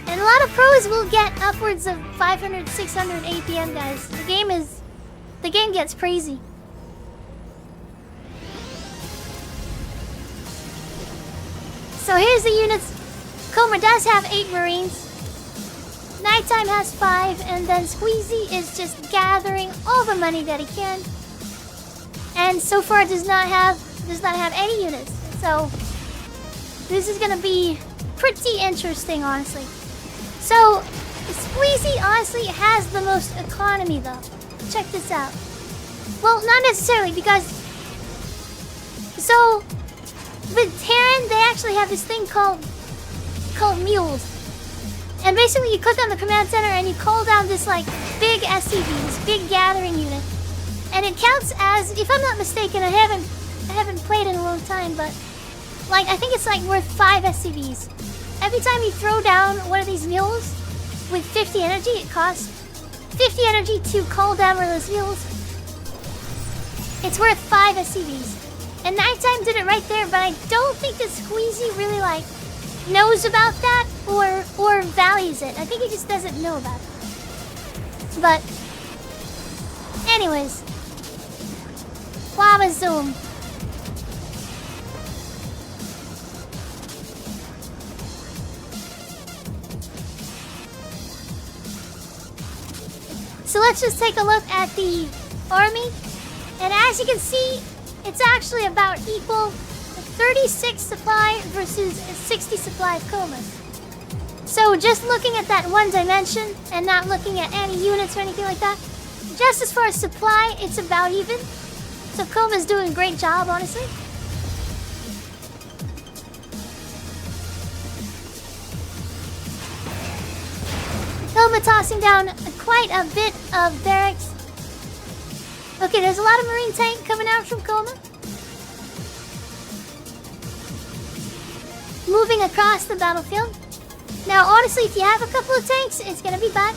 And a lot of pros will get upwards of 500, 600 APM, guys. The game gets crazy. So here's the units. Coma does have 8 Marines. Nighttime has 5, and then Squeezy is just gathering all the money that he can. And so far does not have any units. So this is gonna be pretty interesting, honestly. So Squeezy honestly has the most economy though. Check this out. Well, not necessarily, because so with Terran they actually have this thing called mules. And basically you click on the command center and you call down this like big SCV, this big gathering unit. And it counts as, if I'm not mistaken, I haven't played in a long time, but like I think it's like worth 5 SCVs. Every time you throw down one of these mules with 50 energy, it costs 50 energy to call down one of those mules. It's worth 5 SCVs. And Nighttime did it right there, but I don't think that Squeezy really like knows about that or values it. I think he just doesn't know about it. But anyways, Lava Zoom. So let's just take a look at the army. And as you can see, it's actually about equal. 36 supply versus 60 supply of Comas. So just looking at that one dimension and not looking at any units or anything like that, just as far as supply, it's about even. So Coma's doing a great job, honestly. Coma tossing down quite a bit of barracks. Okay, there's a lot of Marine tank coming out from Coma. Moving across the battlefield. Now, honestly, if you have a couple of tanks, it's gonna be bad.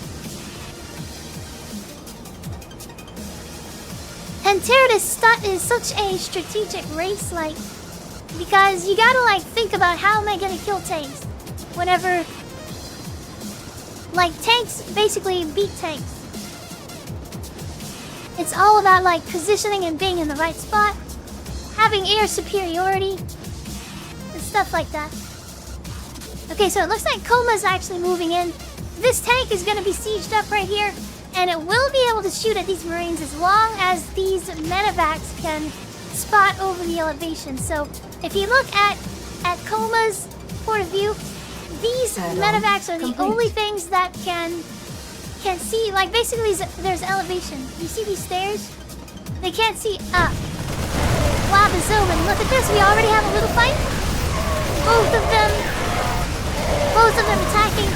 And Terran is such a strategic race, like, because you gotta like think about how am I gonna kill tanks whenever, like, tanks basically beat tanks. It's all about like positioning and being in the right spot, having air superiority, and stuff like that. Okay, so it looks like Koma's actually moving in. This tank is going to be sieged up right here, and it will be able to shoot at these Marines as long as these medevacs can spot over the elevation. So if you look at Koma's point of view, these medevacs are the only things that can see, like basically there's elevation. You see these stairs? They can't see up. Wow, the zoom, and look at this, we already have a little fight. Both of them attacking.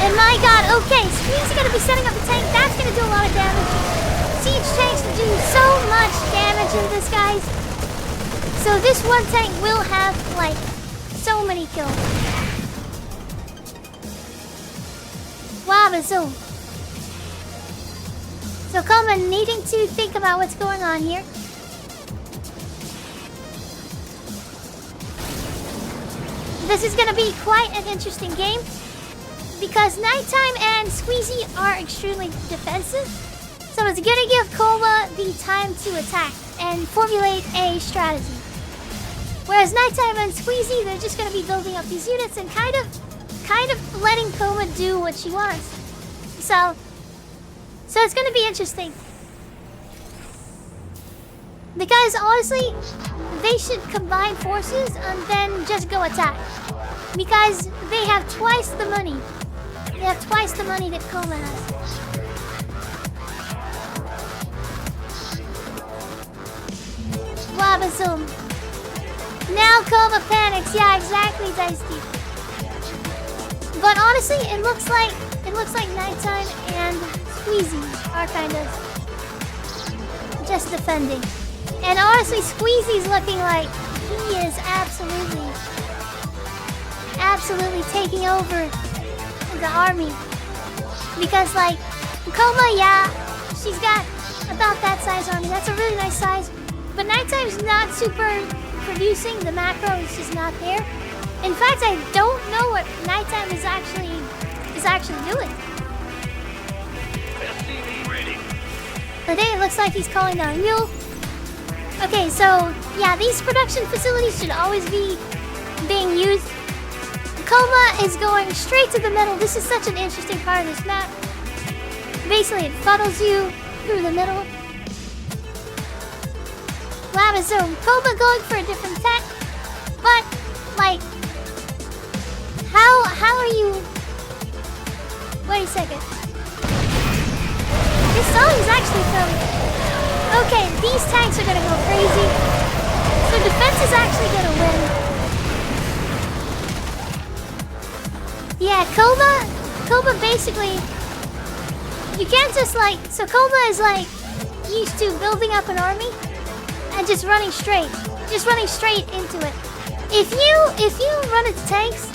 And my god, okay, Squeezy gonna be setting up the tank. That's gonna do a lot of damage. Siege tanks do so much damage in this, guys. So this one tank will have, like, so many kills. Wow, the zoom. So Koma needing to think about what's going on here. This is going to be quite an interesting game because Nighttime and Squeezy are extremely defensive. So it's going to give Koma the time to attack and formulate a strategy. Whereas Nighttime and Squeezy, they're just going to be building up these units and kind of letting Koma do what she wants. So it's going to be interesting. Because honestly, they should combine forces and then just go attack. Because they have twice the money. They have twice the money that Koma has. Wabazoom. Now Koma panics. Yeah, exactly, Dicey. But honestly, it looks like Nighttime and Squeezy are kind of just defending. And honestly, Squeezy's looking like he is absolutely taking over the army. Because like, Koma, yeah, she's got about that size army. That's a really nice size. But Nighttime's not super producing. The macro is just not there. In fact, I don't know what Nighttime is actually doing. Today it looks like he's calling down a mule. Okay, so yeah, these production facilities should always be being used. Koma is going straight to the middle. This is such an interesting part of this map. Basically, it funnels you through the middle. Zoom. Koma going for a different tech, but like, how are you? Wait a second. This song is actually from. Okay, these tanks are gonna go crazy. So defense is actually gonna win. Yeah, Koma basically, you can't just like, so Koma is like used to building up an army and just running straight into it. If you run its tanks,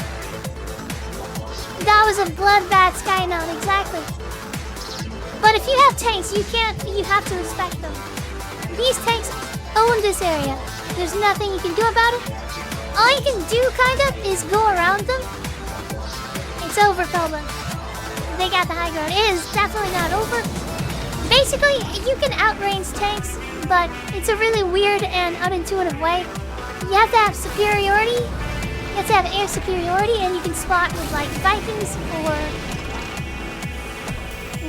that was a bloodbath Skynote, exactly. But if you have tanks, you have to respect them. These tanks own this area. There's nothing you can do about it. All you can do, kind of, is go around them. It's over, Koma. They got the high ground. It is definitely not over. Basically, you can outrange tanks, but it's a really weird and unintuitive way. You have to have superiority. You have to have air superiority, and you can spot with, like, Vikings or...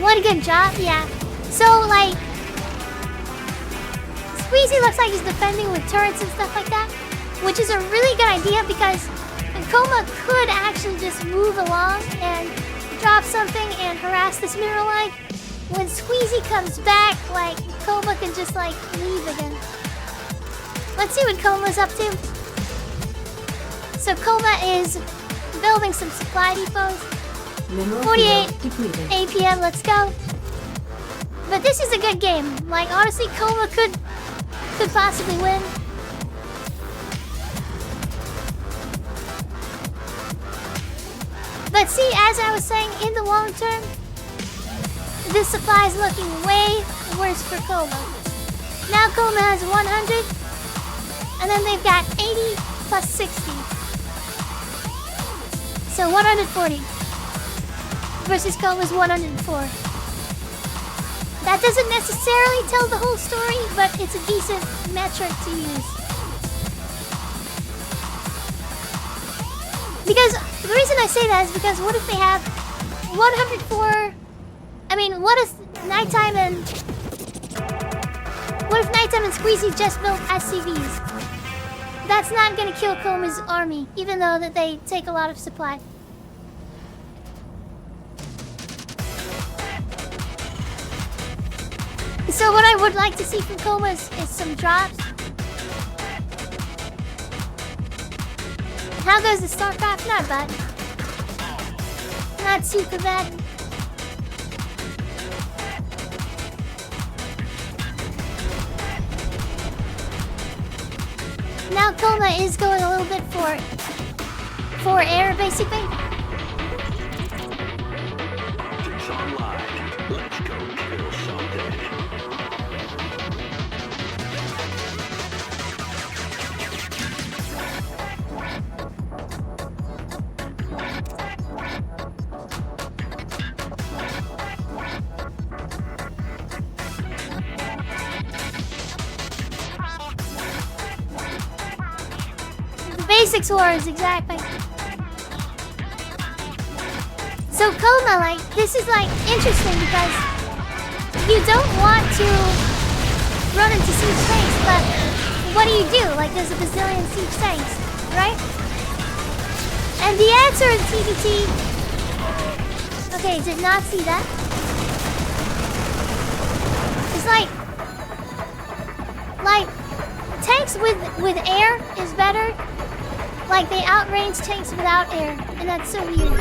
What a good job, yeah. So, like... Squeezy looks like he's defending with turrets and stuff like that, which is a really good idea because Koma could actually just move along and drop something and harass this mineral line. When Squeezy comes back, like, Koma can just, like, leave again. Let's see what Koma's up to. So Koma is building some supply depots. 48 APM, let's go. But this is a good game. Like, honestly, Koma could possibly win. But see, as I was saying, in the long term, this supply is looking way worse for Koma. Now Koma has 100, and then they've got 80 plus 60. So 140 versus Koma's 104. That doesn't necessarily tell the whole story, but it's a decent metric to use. Because the reason I say that is because what if they have 104... I mean, what if Nighttime and... What if Nighttime and Squeezy just built SCVs? That's not gonna kill Koma's army, even though that they take a lot of supply. So what I would like to see from Koma is some drops. How goes the Starcraft? Not bad. Not super bad. Now Koma is going a little bit for air, basically. It's online. Let's go kill something. Basics wars, exactly. So Koma, like, this is like interesting because you don't want to run into siege tanks, but what do? Like, there's a bazillion siege tanks, right? And the answer in TBT... Okay, did not see that. It's like tanks with air is better. Like, they outrange tanks without air, and that's so weird,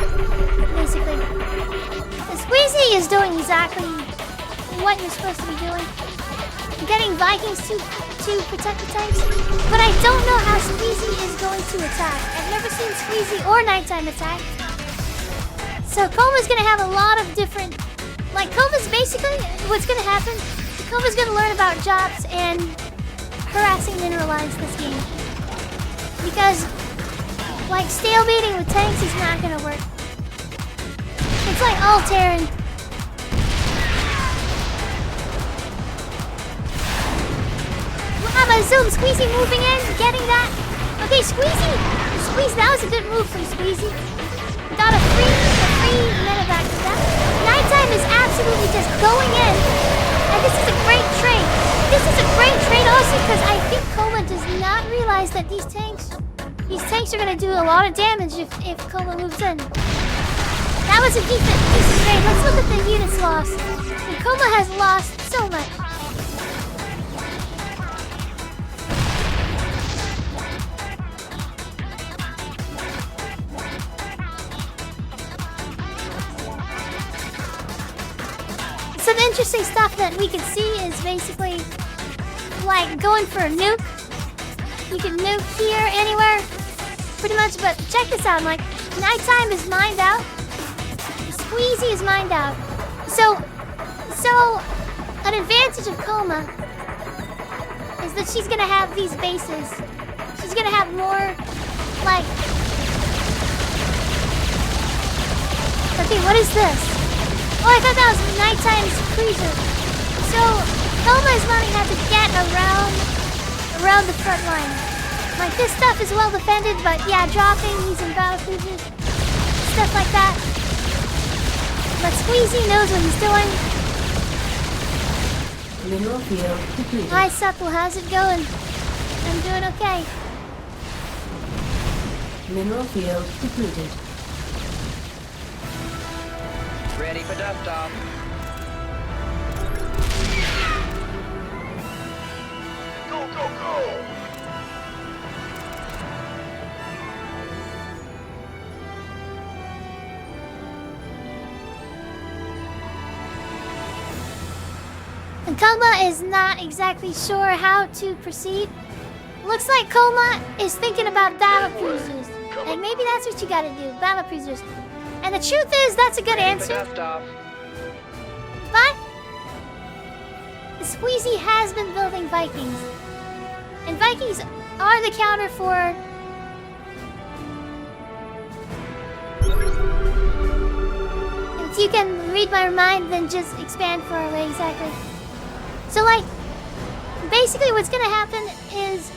basically. The Squeezy is doing exactly what you're supposed to be doing. Getting Vikings to protect the tanks, but I don't know how Squeezy is going to attack. I've never seen Squeezy or Nighttime attack. So Koma's gonna have a lot of different... Like, Koma's basically, what's gonna happen, Koma's gonna learn about jobs and harassing mineralize this game. Because... like, stalemating with tanks is not gonna work. It's like all Terran. Wow, my zoom, Squeezy moving in, getting that. Okay, Squeezy, that was a good move from Squeezy. Got a free medevac for that. Nighttime is absolutely just going in. And this is a great trade. This is a great trade also because I think Koma does not realize that these tanks are gonna do a lot of damage if Koma moves in. That was a decent trade. Let's look at the units lost. And Koma has lost so much. Some interesting stuff that we can see is basically like going for a nuke. You can nuke here, anywhere, pretty much, but check this out, like, Nighttime is mined out, Squeezy is mined out, so, an advantage of Koma is that she's gonna have these bases, she's gonna have more, like, okay, what is this? Oh, I thought that was Nighttime's cruiser, so, Koma is learning how to get around the front line. Like, this stuff is well defended, but yeah, dropping, using battle cruisers, stuff like that. But Squeezy knows what he's doing. Mineral field completed. Hi, Supple, how's it going? I'm doing okay. Mineral field completed. Ready for dust off. Go, go, go! And Koma is not exactly sure how to proceed. Looks like Koma is thinking about battle cruisers. Like, maybe that's what you gotta do, battle cruisers. And the truth is, that's a good answer. But the Squeezy has been building Vikings. And Vikings are the counter for... If you can read my mind, then just expand far away, exactly. So, like, basically what's gonna happen is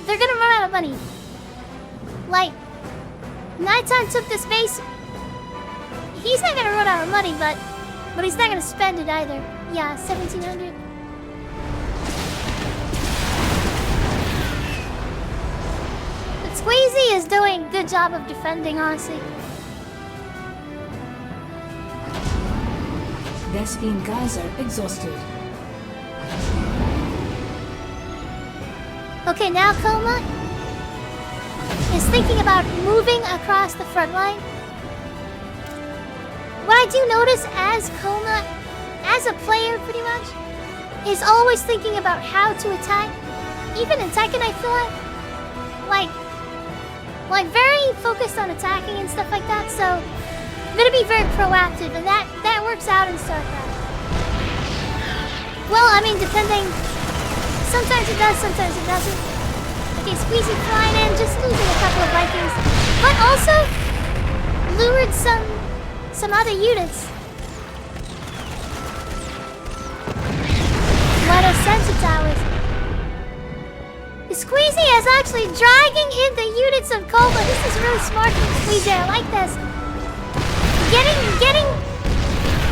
they're gonna run out of money. Like, Nighttime took this base. He's not gonna run out of money, but he's not gonna spend it either. Yeah, 1,700. But Squeezy is doing a good job of defending, honestly. Vespine Geyser exhausted. Okay, now Coma is thinking about moving across the front line. What I do notice as Coma, as a player pretty much, is always thinking about how to attack. Even in Tekken, I feel like very focused on attacking and stuff like that, so I'm gonna be very proactive, and that works out in Starcraft. Well, I mean, depending. Sometimes it does, sometimes it doesn't. Okay, Squeezy flying in, just losing a couple of Vikings, but also lured some other units. What a sensor towers. Squeezy is actually dragging in the units of Coma. This is really smart from Squeezy. I like this.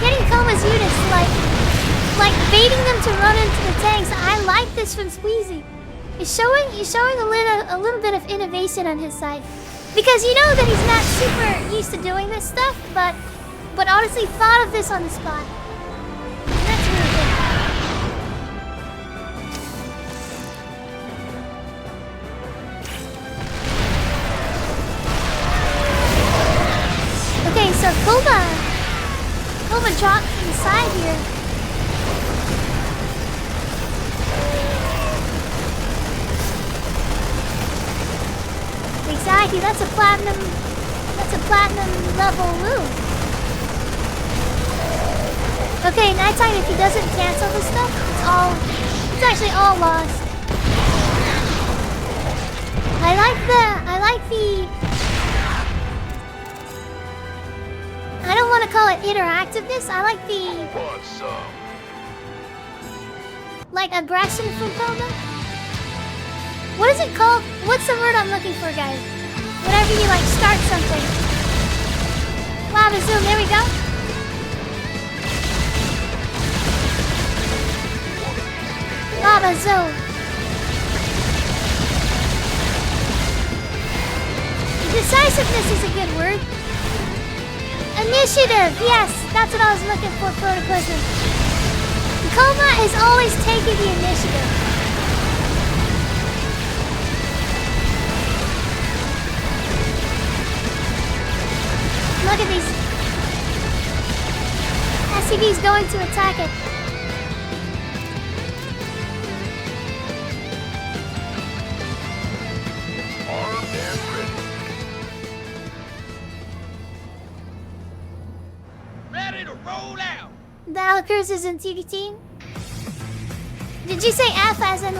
Getting Coma's units like baiting them to run into the tanks. I like this from Squeezy. He's showing a little bit of innovation on his side, because you know that he's not super used to doing this stuff, but honestly thought of this on the spot. That's really good. Okay, so Coma dropped inside here. Exactly, that's a platinum level move. Okay, Nighttime, if he doesn't cancel this stuff, it's actually all lost. I don't want to call it interactiveness. I like the aggression from Coma. What is it called? What's the word I'm looking for, guys? Whenever you start something. Lava zoom, there we go. Lava zoom. Decisiveness is a good word. Initiative, yes, that's what I was looking for, Protoclism. Coma is always taking the initiative. Look at these SCVs going to attack it. Armed and ready. Ready to roll out. The Alcruz is in TDT. Did you say F as in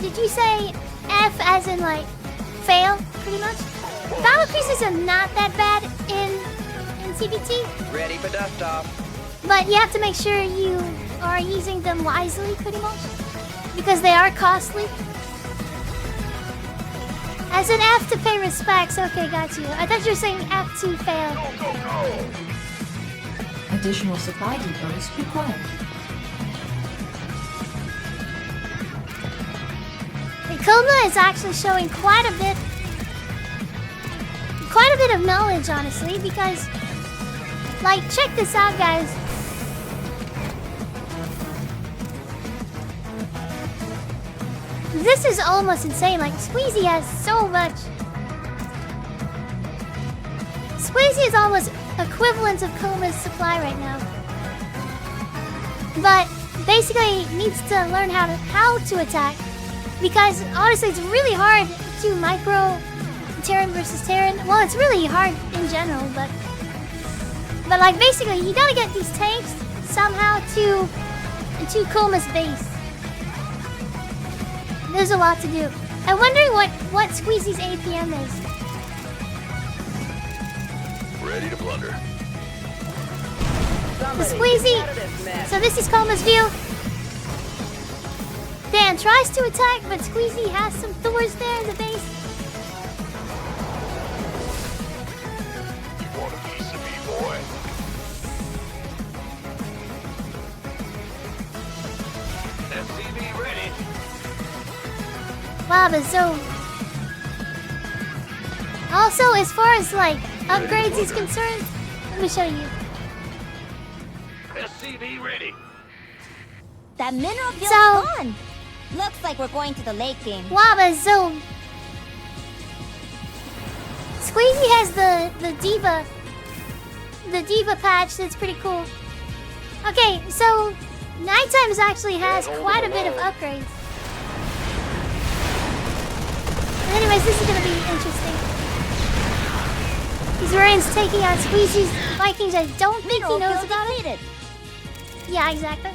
Did you say F as in fail, pretty much? Battle Cruises are not that bad in CBT. Ready for dust off. But you have to make sure you are using them wisely, pretty much. Because they are costly. As an F to pay respects. Okay, got you. I thought you were saying F to fail. Go, go, go. Additional supply depots required. Coma is actually showing quite a bit of knowledge, honestly, because, check this out, guys. This is almost insane. Squeezy has so much. Squeezy is almost equivalent of Coma's supply right now. But basically needs to learn how to attack. Because honestly, it's really hard to micro Terran versus Terran. Well, it's really hard in general, but basically, you gotta get these tanks somehow to Coma's base. There's a lot to do. I'm wondering what Squeezy's APM is. Ready to plunder. The Squeezy. So this is Coma's view. Dan tries to attack, but Squeezy has some Thors there in the base. SCV ready. Lava Zone. Also, as far as like upgrades is concerned, let me show you. SCV ready. That mineral feels So- fun. Looks like we're going to the late game. Lava Zone. Squeezy has the diva patch that's pretty cool. Okay, so Nighttime's actually has quite a bit of upgrades. But anyways, this is gonna be interesting. He's Ryan's taking on Squeezy's Vikings. I don't think he Mineral knows field about it. depleted. Yeah, exactly.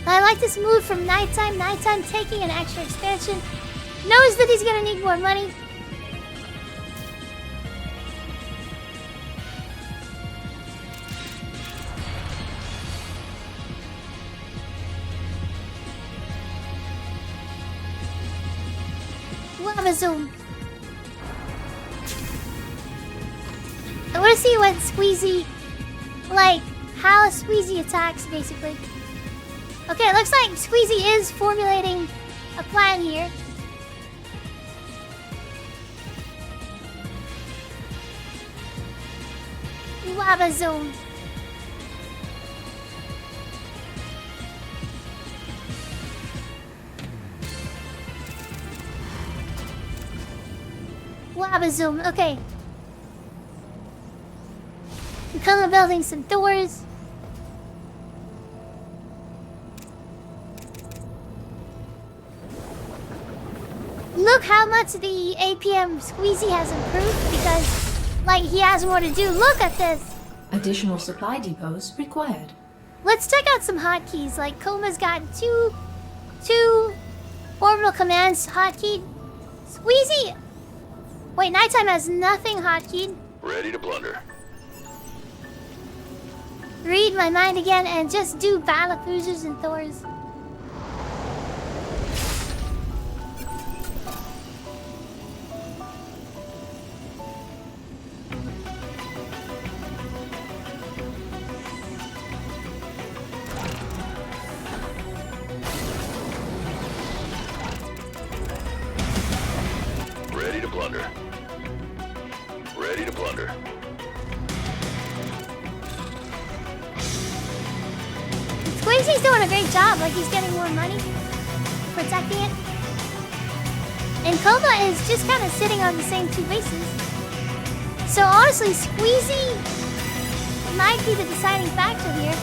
I like this move from Nighttime. Nighttime taking an extra expansion. Knows that he's gonna need more money. Lava Zoom. I wanna see what Squeezy, like, how Squeezy attacks, basically. Okay, it looks like Squeezy is formulating a plan here. Lava Zone. Lava Zoom, okay. We're kind of building some doors. Look how much the APM Squeezy has improved because, like, he has more to do. Look at this! Additional supply depots required. Let's check out some hotkeys. Like, Koma's got two orbital commands hotkeyed. Squeezy! Wait, Nighttime has nothing hotkeyed. Ready to plunder. Read my mind again and just do battle cruisers and Thors. Ready to plunder. Ready to plunder. Squeezy's doing a great job, like he's getting more money, protecting it. And Koma is just kind of sitting on the same two bases. So honestly, Squeezy might be the deciding factor here.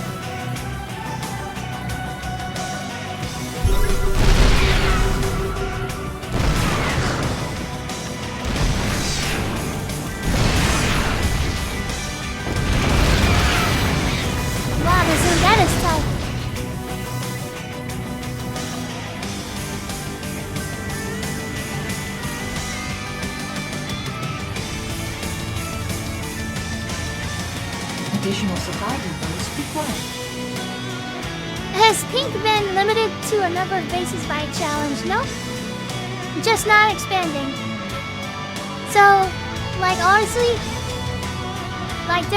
Wow, that is tough. Additional supply depots required. Has Pink been limited to a number of bases by a challenge? No. Just not expanding. So, like, honestly, like,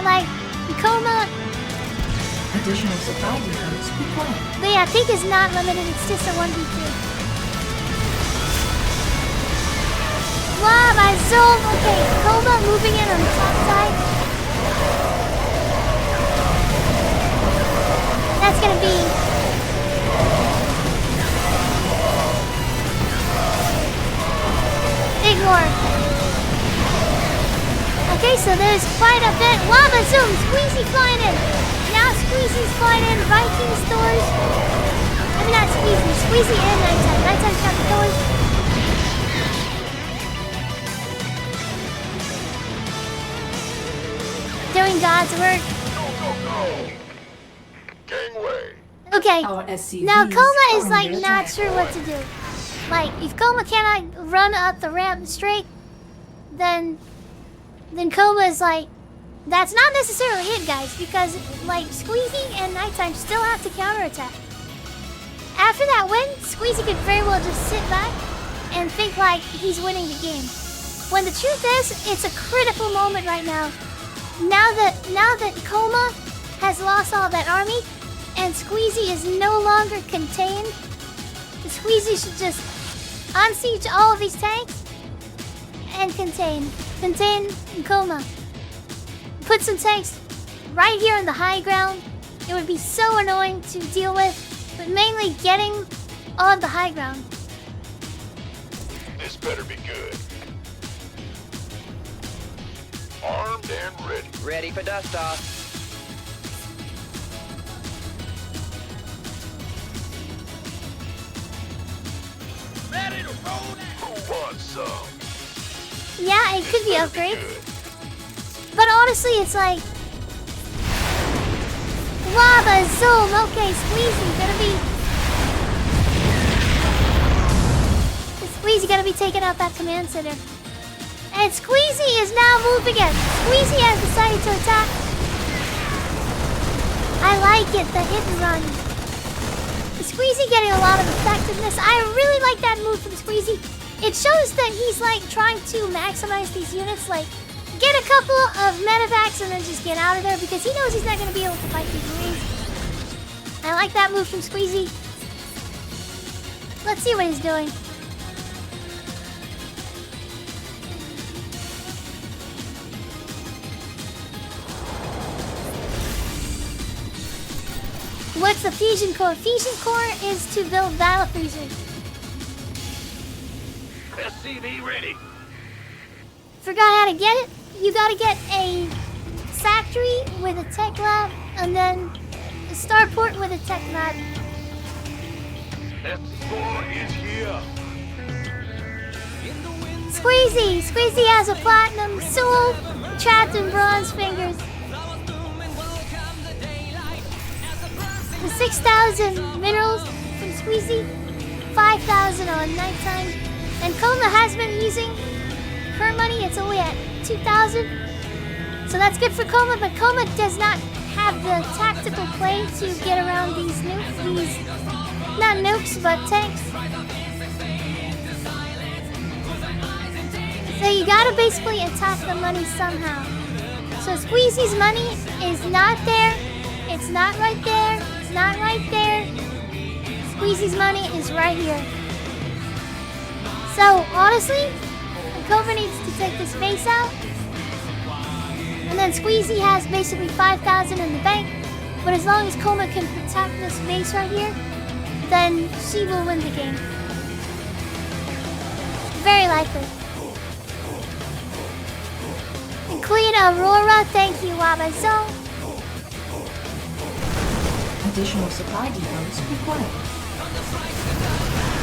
like, Coma, Additional supply depots required. but yeah, Pink is not limited, it's just a 1v2. Wow, my Zoom! Okay, Coma moving in on the top side. That's gonna be... Ignore. Okay, so there's quite a bit. Lava Zoom! Squeezy flying in! Now Squeezy's flying in. Viking stores. I mean, not Squeezy. Squeezy and Nighttime. Nighttime's got the doors. Doing God's work. Gangway. Okay. Our SCVs Now Coma is are like under not attack. sure what to do. Like if Coma cannot run up the ramp straight, then Coma is like, that's not necessarily it, guys, because like Squeezy and Nighttime still have to counterattack. After that win, Squeezy could very well just sit back and think like he's winning the game. When the truth is, it's a critical moment right now. Now that Coma has lost all that army, and Squeezy is no longer contained, Squeezy should just unsiege all of these tanks and contain Coma. Put some tanks right here on the high ground. It would be so annoying to deal with, but mainly getting on the high ground. This better be good. Armed and ready. Ready for dust off. Ready to roll. Who wants some? Yeah, it could be Better be upgrades. good. But honestly, it's like... Lava, Zoom, okay, Squeezy gonna be taking out that command center. And Squeezy is now moving in. Squeezy has decided to attack. I like it, the hit and run. Squeezy getting a lot of effectiveness. I really like that move from Squeezy. It shows that he's like trying to maximize these units, like get a couple of medevacs and then just get out of there because he knows he's not going to be able to fight these Marines. I like that move from Squeezy. Let's see what he's doing. What's the fusion core? Fusion core is to build battle cruisers. SCV ready. Forgot how to get it? You gotta get a factory with a tech lab and then a starport with a tech lab. S4 is here. Squeezy! Squeezy has a platinum soul trapped in bronze fingers. The 6,000 minerals from Squeezy, 5,000 on nighttime. And Koma has been using her money, it's only at 2,000. So that's good for Koma, but Koma does not have the tactical play to get around these nukes, not nukes, but tanks. So you gotta basically attack the money somehow. So Squeezy's money is not there, it's not right there, it's not right there. Squeezy's money is right here. So honestly, Cobra needs to take this base out. And then Squeezy has basically 5,000 in the bank. But as long as Coma can protect this base right here, then she will win the game. Very likely. And Queen Aurora, thank you, Wabazone. Additional supply depots required.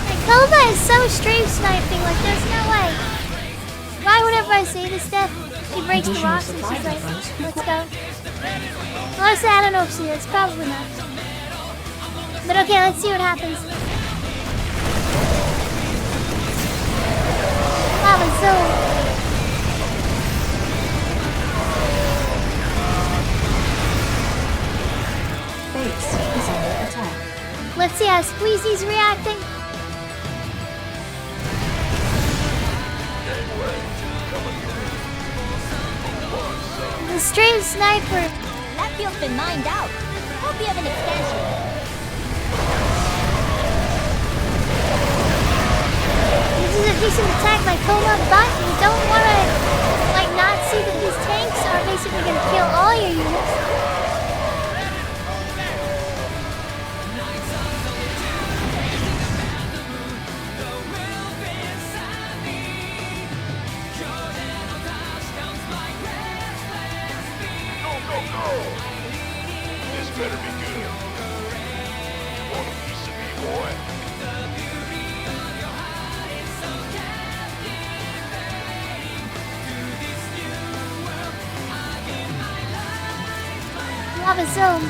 And Coma is so stream sniping, like there's no way. Why whenever I say this stuff, she breaks the rocks and she's like, let's go. Honestly, I don't know if she is. Probably not. But okay, let's see what happens. Lava Zone. Base is under attack. Let's see how Squeezy's reacting. The stream sniper. That field's been mined out. Hope you have an expansion. This is a decent attack by Coma, but you don't want to like not see that these tanks are basically going to kill all your units. This better be good. Want a piece of me, boy? Lava Zone.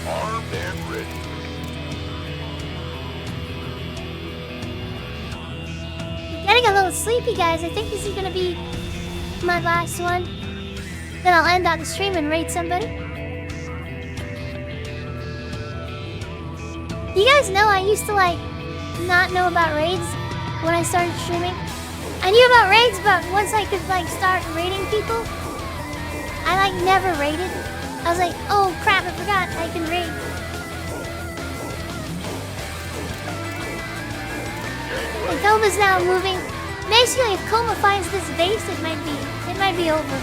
Armed and ready. Getting a little sleepy, guys. I think this is going to be my last one. Then I'll end out the stream and raid somebody. You guys know I used to like not know about raids when I started streaming. I knew about raids, but once I could like start raiding people, I like never raided. I was like, oh crap, I forgot I can raid. And Koma's now moving. Basically, if Koma finds this base, it might be over.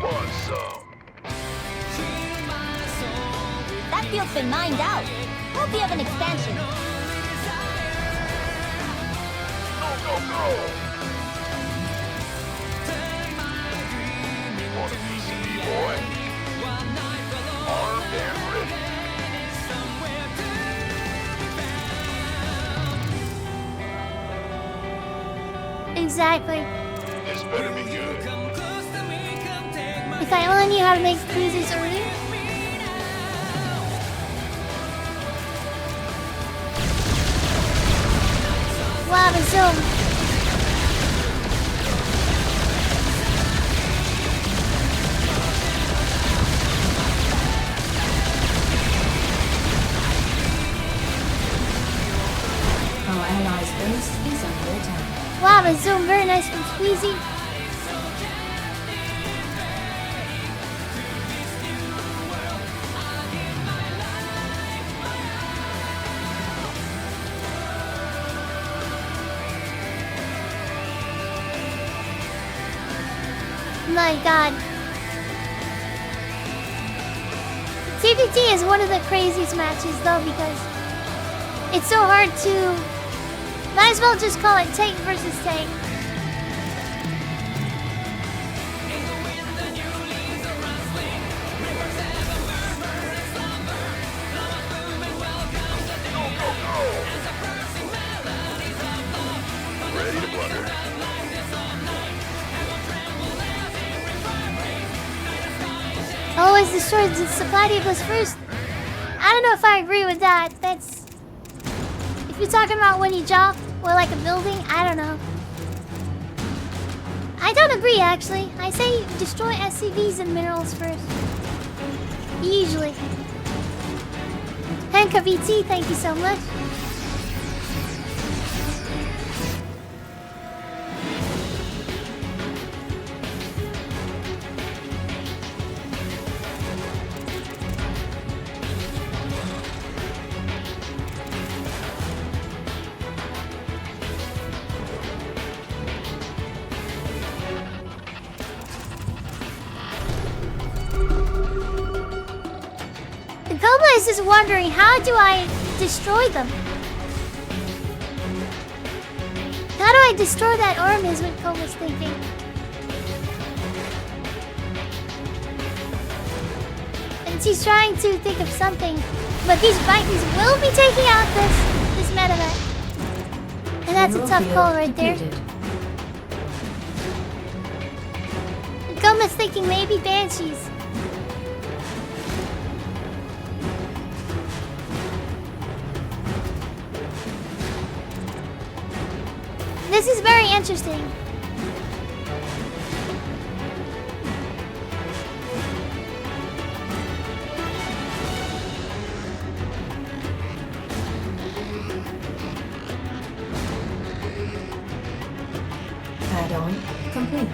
Want some? That field's been mined out. Hope you have an expansion. Go, go! Want a piece of me, boy? Armed and ready. Exactly. This better be good. If I only knew how to make cruisers earlier. Lava zone. Our allies' base is under attack. Lava zone, very nice from Squeezy. My god. TPT is one of the craziest matches though because it's so hard to... Might as well just call it tank versus tank. Ready to blunder. Always destroy the supply depots first. I don't know if I agree with that. That's... If you're talking about when you drop or like a building, I don't know. I don't agree actually. I say destroy SCVs and minerals first. Usually. Henka VT, thank you so much. Is just wondering, how do I destroy them? How do I destroy that arm is what Koma's thinking. And she's trying to think of something. But these Vikings will be taking out this medevac. And that's a tough call right there. And Koma's thinking maybe Banshees. This is very interesting. Add-on complete.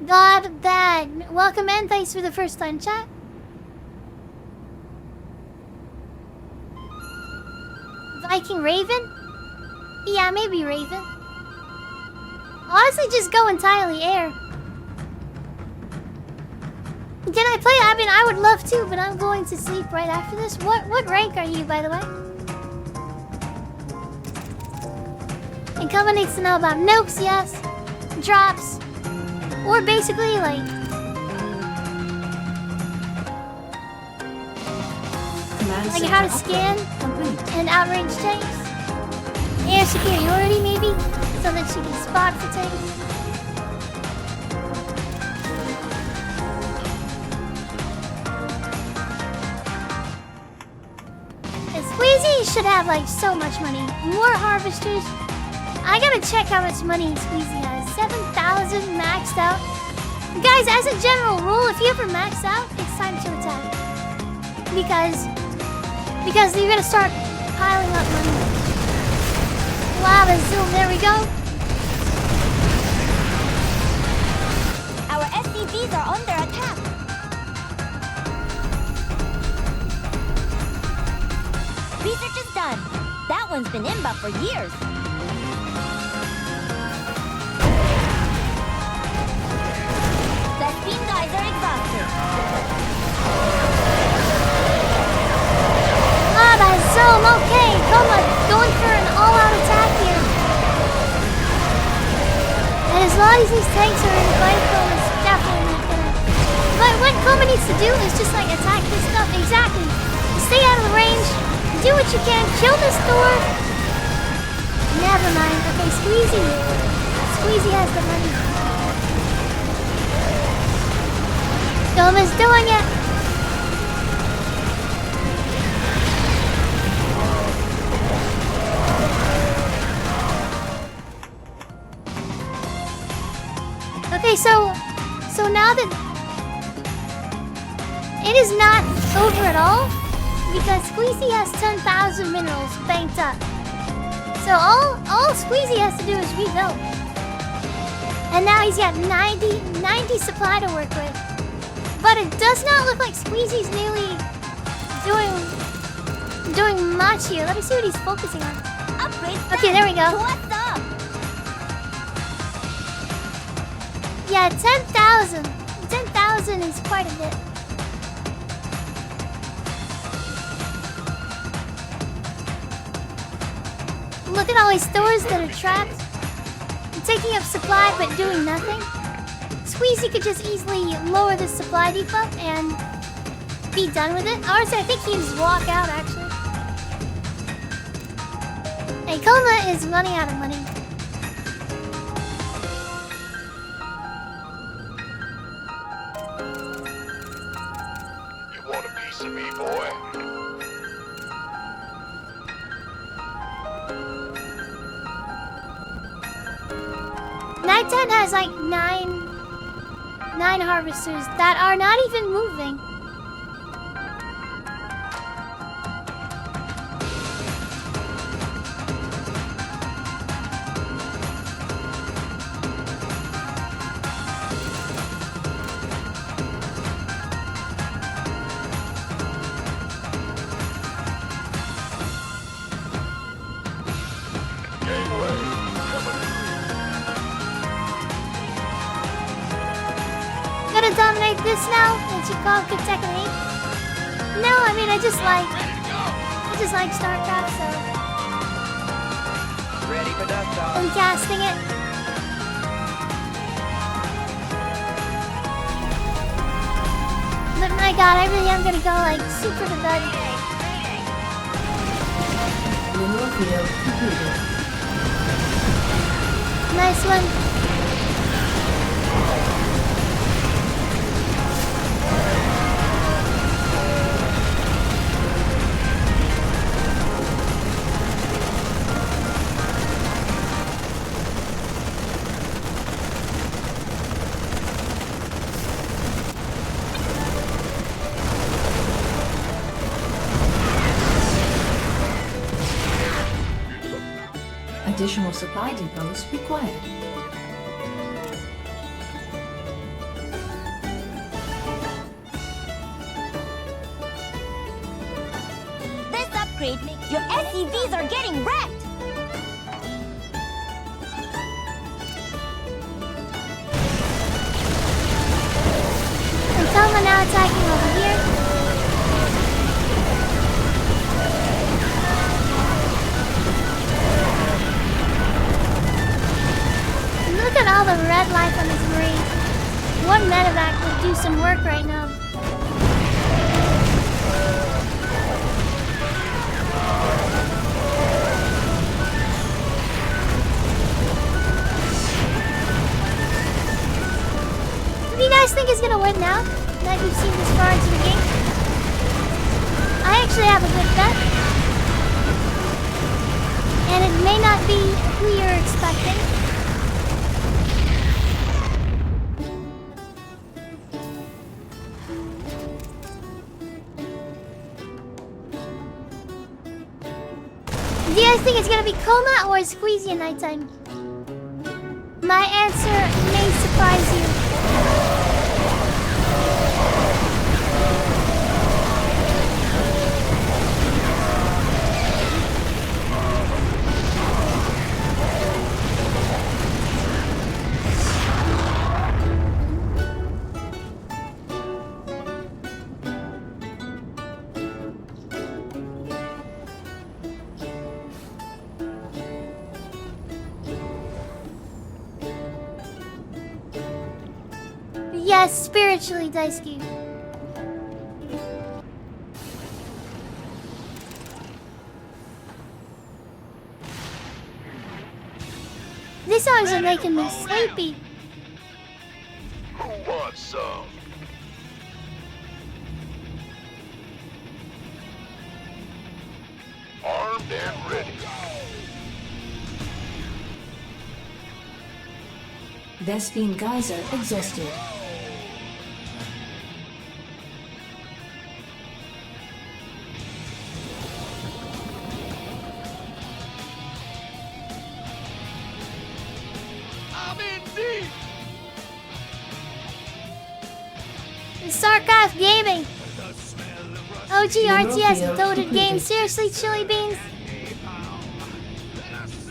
God bad. Welcome and thanks for the first time chat. Viking Raven? Yeah, maybe Raven. Honestly, just go entirely air. Can I play? I mean, I would love to, but I'm going to sleep right after this. What rank are you, by the way? And Kama needs to know about nukes, yes. Drops. Or basically, like... Like how to scan and outrange tanks. Air superiority, maybe? So that she can spot for tanks. And Squeezy should have, like, so much money. More harvesters. I gotta check how much money Squeezy has. 7,000 maxed out. Guys, as a general rule, if you ever max out, it's time to attack. Because you're gonna start piling up money. Lava zoom, there we go. Our SCVs are under attack. Research is done. That one's been in for years. The steam guys are exhausted. Lava zoom, okay. Coma going for an all-out attack here. And as long as these tanks are in fight, Coma's definitely not gonna. But what Coma needs to do is just like attack this stuff. Exactly. Stay out of the range. Do what you can. Kill this door. Never mind. Okay, Squeezy. Squeezy has the money. Coma's doing it. Okay, so now that it is not over at all, because Squeezy has 10,000 minerals banked up. So all Squeezy has to do is rebuild. And now he's got 90 supply to work with. But it does not look like Squeezy's nearly doing much here. Let me see what he's focusing on. Upgrade. Okay, there we go. What's up? Yeah, 10,000. 10,000 is quite a bit. Look at all these stores that are trapped, taking up supply but doing nothing. Squeezy could just easily lower the supply debuff and be done with it. Honestly, I think he can just walk out, actually. Hey, Coma is running out of money. You want a piece of me, boy? Nighttime has like nine harvesters that are not even moving. Gonna dominate this now that you call Kentucky. No, I mean I just like Starcraft, so Ready for dust off. I'm casting it. But my god, I really am gonna go like super debug. Mineral field completed. Nice one. Additional supply depots required. This upgrade makes your SCVs are getting wrecked. And Coma now attacking over here. Look at all the red life on this marine. One medevac would do some work right now. Who do you guys think is gonna win now that you've seen this far into the game? I actually have a good bet. And it may not be who you're expecting. Do you guys guys think it's gonna be Coma or Squeezy in nighttime? My answer may surprise you. Yes, spiritually, Daisuke. These songs are making me sleepy. Who wants some? Armed and ready. Vespine Geyser exhausted. I'm in deep. Starcraft Gaming. OG RTS goated game. Seriously, Chili Beans.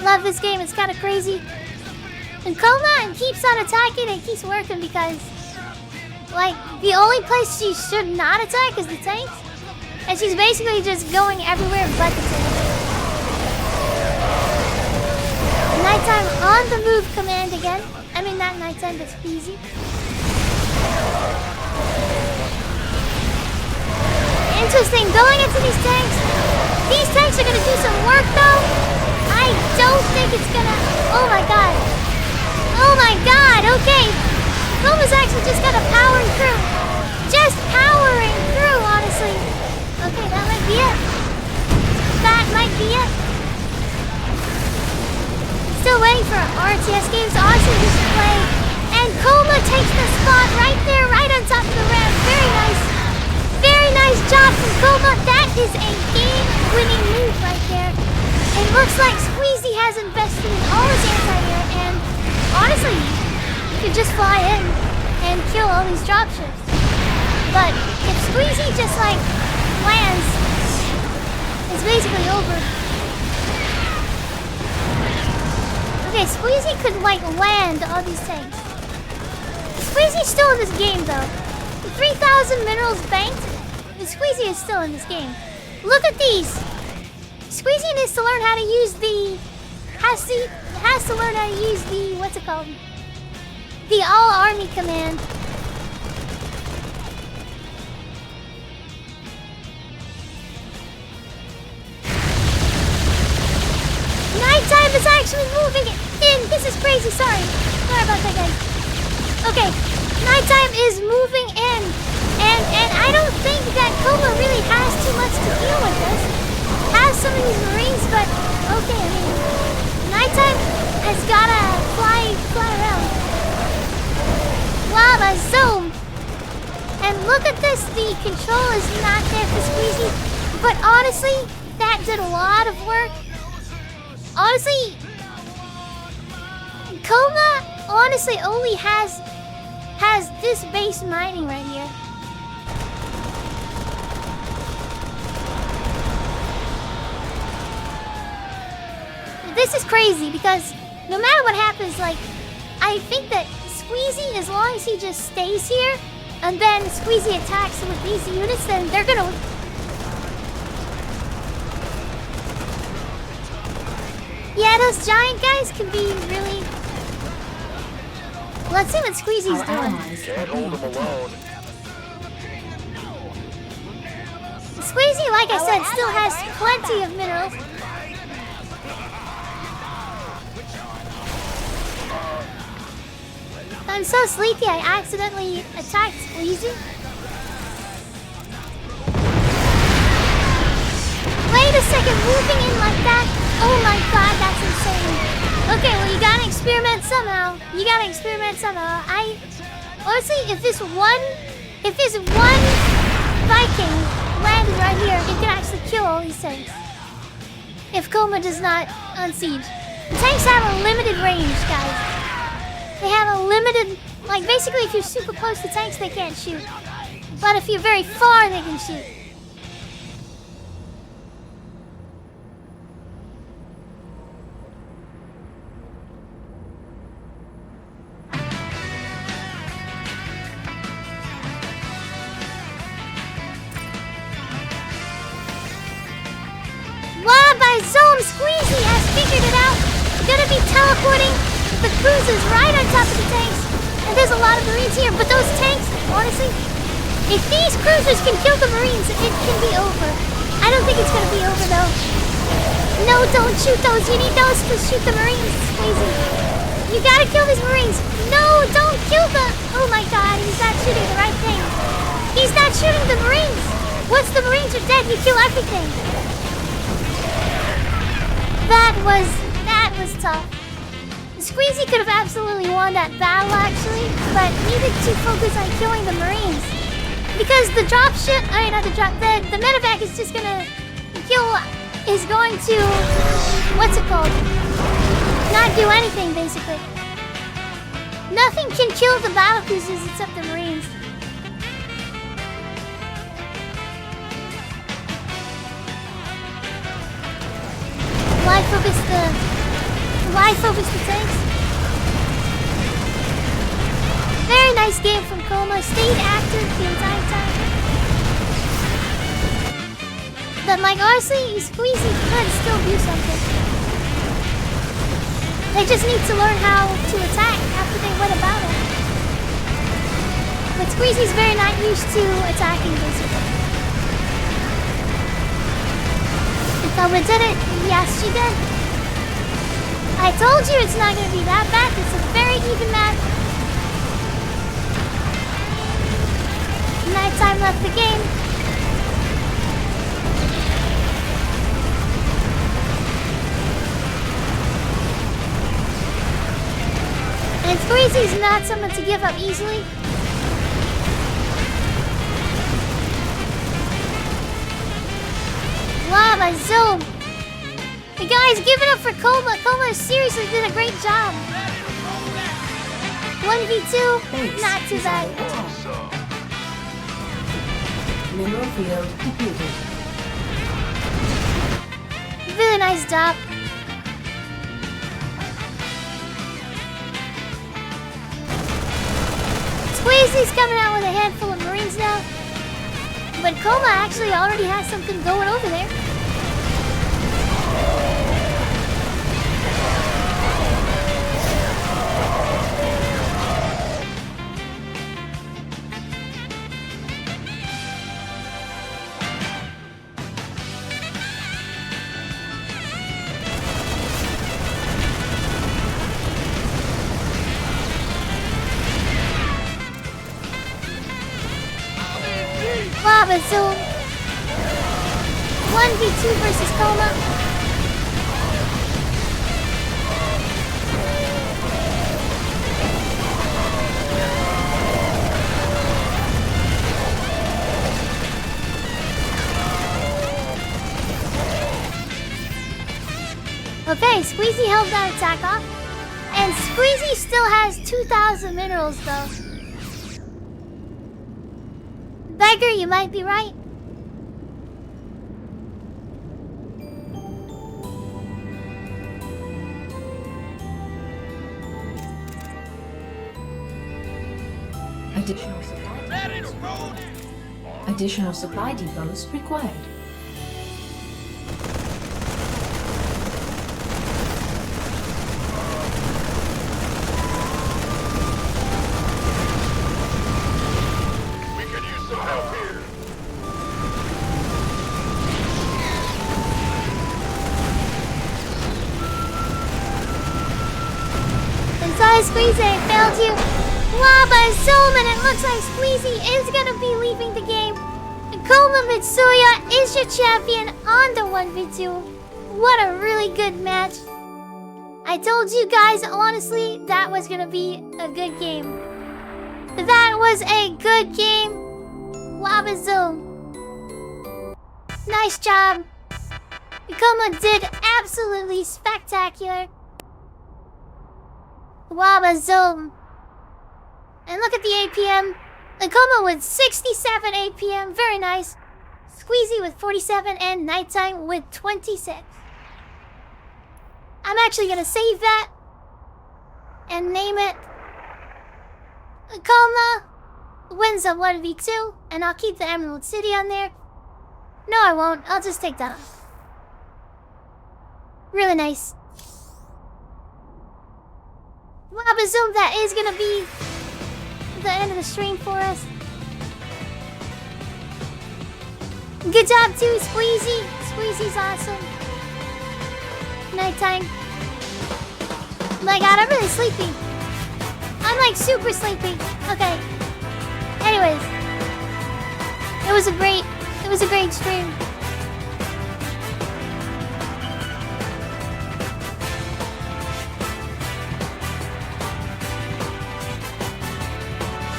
Love this game. It's kind of crazy. And Coma keeps on attacking and keeps working because, like, the only place she should not attack is the tanks. And she's basically just going everywhere but the tanks. Nighttime on the move command again. I mean, not nighttime, but Squeezy. Interesting, going into these tanks. These tanks are gonna do some work though. I don't think it's gonna. Oh my god. Oh my god, okay. Coma's actually just kind of powering through. Just powering through, honestly. Okay, that might be it. That might be it. Still waiting for RTS games to also just play. And Coma takes the spot right there, right on top of the ramp. Very nice. Very nice job from Coma. That is a game-winning move right there. It looks like Squeezy has invested in all his anti-air, and honestly, you could just fly in and kill all these dropships. But if Squeezy just like lands, it's basically over. Okay, Squeezy could like land all these tanks. Squeezy's still in this game though. The 3,000 minerals banked, Squeezy is still in this game. Look at these. Squeezy needs to learn how to use the has to learn how to use the what's it called? The all army command. Nighttime is actually moving in. This is crazy. Sorry about that, guys. Okay, nighttime is moving in, and I don't think that Coma really has too much to deal with this. Has some of these marines, but okay. I mean, nighttime has gotta fly around. Lava zoom, and look at this. The control is not there for Squeezy, but honestly, that did a lot of work. Honestly, Coma honestly only has this base mining right here. This is crazy because no matter what happens, like, I think that Squeezy, as long as he just stays here and then Squeezy attacks with these units, then they're gonna. Yeah, those giant guys can be really. Let's see what Squeezy's doing. Can't hold him alone. Squeezy, like I said, still has plenty of minerals. I'm so sleepy, I accidentally attacked Squeezy. Wait a second, moving in like that? Oh my god, that's insane. Okay, well you gotta experiment somehow. Honestly, if this one Viking landed right here, it could actually kill all these things. if Coma does not unsiege. The tanks have a limited range, guys. They have a limited... Like, basically, if you're super close to tanks, they can't shoot. But if you're very far, they can shoot. Wow, by Zoom, Squeezy has figured it out. Gonna be teleporting the cruisers right on top of the tanks. And there's a lot of Marines here, but those tanks, honestly, if these cruisers can kill the Marines, it can be over. I don't think it's gonna be over though. No, don't shoot those. You need those to shoot the Marines, Squeezy. You gotta kill these Marines. No, don't kill the... Oh my god, he's not shooting the right thing. He's not shooting the Marines. Once the Marines are dead, you kill everything. That was tough. Squeezy could have absolutely won that battle actually, but needed to focus on killing the Marines. Because the drop ship, the medevac is just gonna is going to, what's it called? Not do anything basically. Nothing can kill the battle cruisers except the Marines. Why focus the tanks? Very nice game from Coma. Stayed active the entire time. But like honestly, Squeezy could still do something. They just need to learn how to attack after they went about it. But Squeezy's very not used to attacking basically. Coma did it. Yes, she did. I told you it's not going to be that bad. It's a very even match. Nighttime left the game. And Squeezy's not someone to give up easily. Lava Zoom! The guys, give it up for Coma. Coma seriously did a great job. 1v2, not too bad. Mineral field completed. Really nice job. Squeezy's coming out with a handful of Marines now. But Coma actually already has something going over there. Lava Zoom. 1v2 versus Coma. Okay, Squeezy held that attack off. And Squeezy still has 2,000 minerals though. Beggar, you might be right. Additional supply depots required. We could use some help here. And sorry, Squeezy, I failed you. Lava Zoom, and it looks like Squeezy is gonna be leaving the game. Koma Mitsuya is your champion on the 1v2. What a really good match. I told you guys, honestly, that was gonna be a good game. That was a good game. Lava Zoom. Nice job. Coma did absolutely spectacular. Waba Zoom. And look at the APM. Coma with 67 APM. Very nice. Squeezy with 47 and Nighttime with 26. I'm actually gonna save that and name it Coma wins a 1v2, and I'll keep the Emerald City on there. No, I won't. I'll just take that off. Really nice. Wabazoom, that is gonna be the end of the stream for us. Good job too, Squeezy. Squeezy's awesome. Nighttime. My god, I'm really sleepy. I'm like super sleepy. Okay. Anyways. It was a great stream.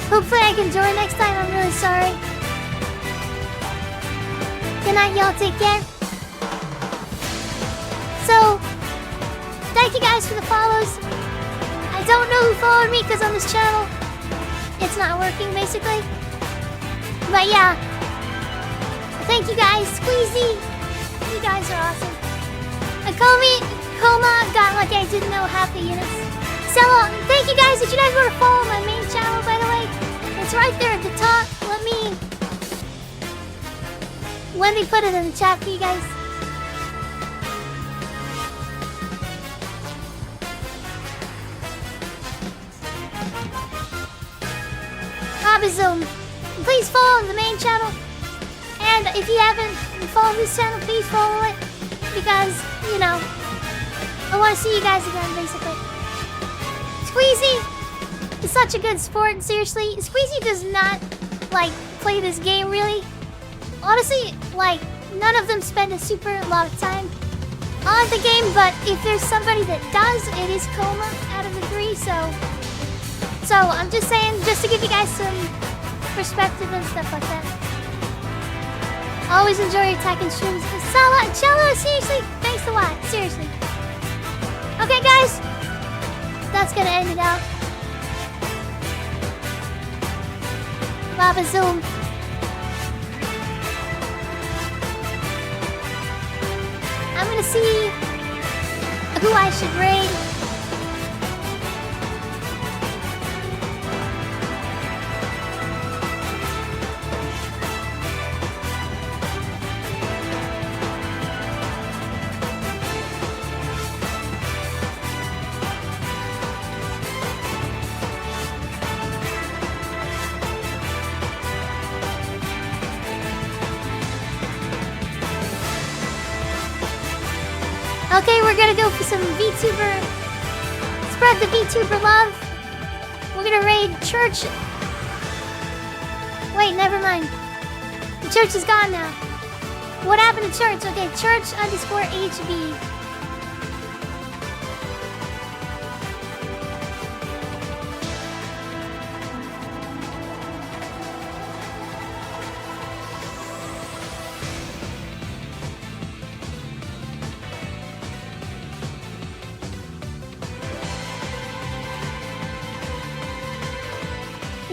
Hopefully I can join next time. I'm really sorry. Good night, y'all. Take care. So, thank you guys for the follows. I don't know who followed me because on this channel, it's not working basically. But yeah. Thank you guys. Squeezy. You guys are awesome. Coma got lucky. I didn't know half the units. So, thank you guys. Did you guys want to follow my main channel, by the way? It's right there at the top. Let me put it in the chat for you guys. Zoom. Please follow the main channel. And if you haven't followed this channel, please follow it. Because, you know, I want to see you guys again, basically. Squeezy is such a good sport, seriously. Squeezy does not, like, play this game, really. Honestly, like, none of them spend a super lot of time on the game, but if there's somebody that does, it is Coma out of the three, so I'm just saying, just to give you guys some perspective and stuff like that. Always enjoy your attacking streams. Cello, seriously, thanks a lot, seriously. Okay, guys, that's gonna end it out. Baba Zoom. I'm gonna see who I should raid. Okay, we're gonna go for some VTuber. Spread the VTuber love. We're gonna raid Church. Wait, never mind. The Church is gone now. What happened to Church? Okay, Church_HB.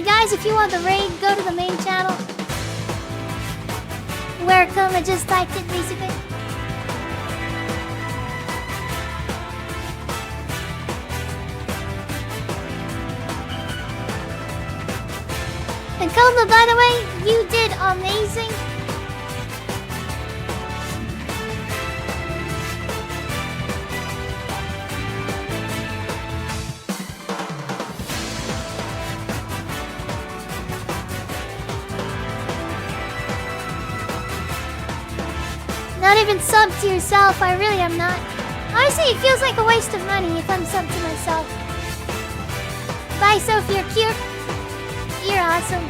Guys, if you want the raid, go to the main channel. Where Coma just typed it, basically. And Coma, by the way, you did amazing. Not even sub to yourself, I really am not. Honestly, it feels like a waste of money if I'm sub to myself. Bye, Sophie, you're cute. You're awesome.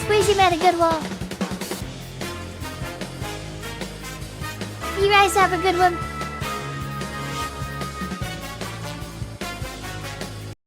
Squeezy made a good wall. You guys have a good one.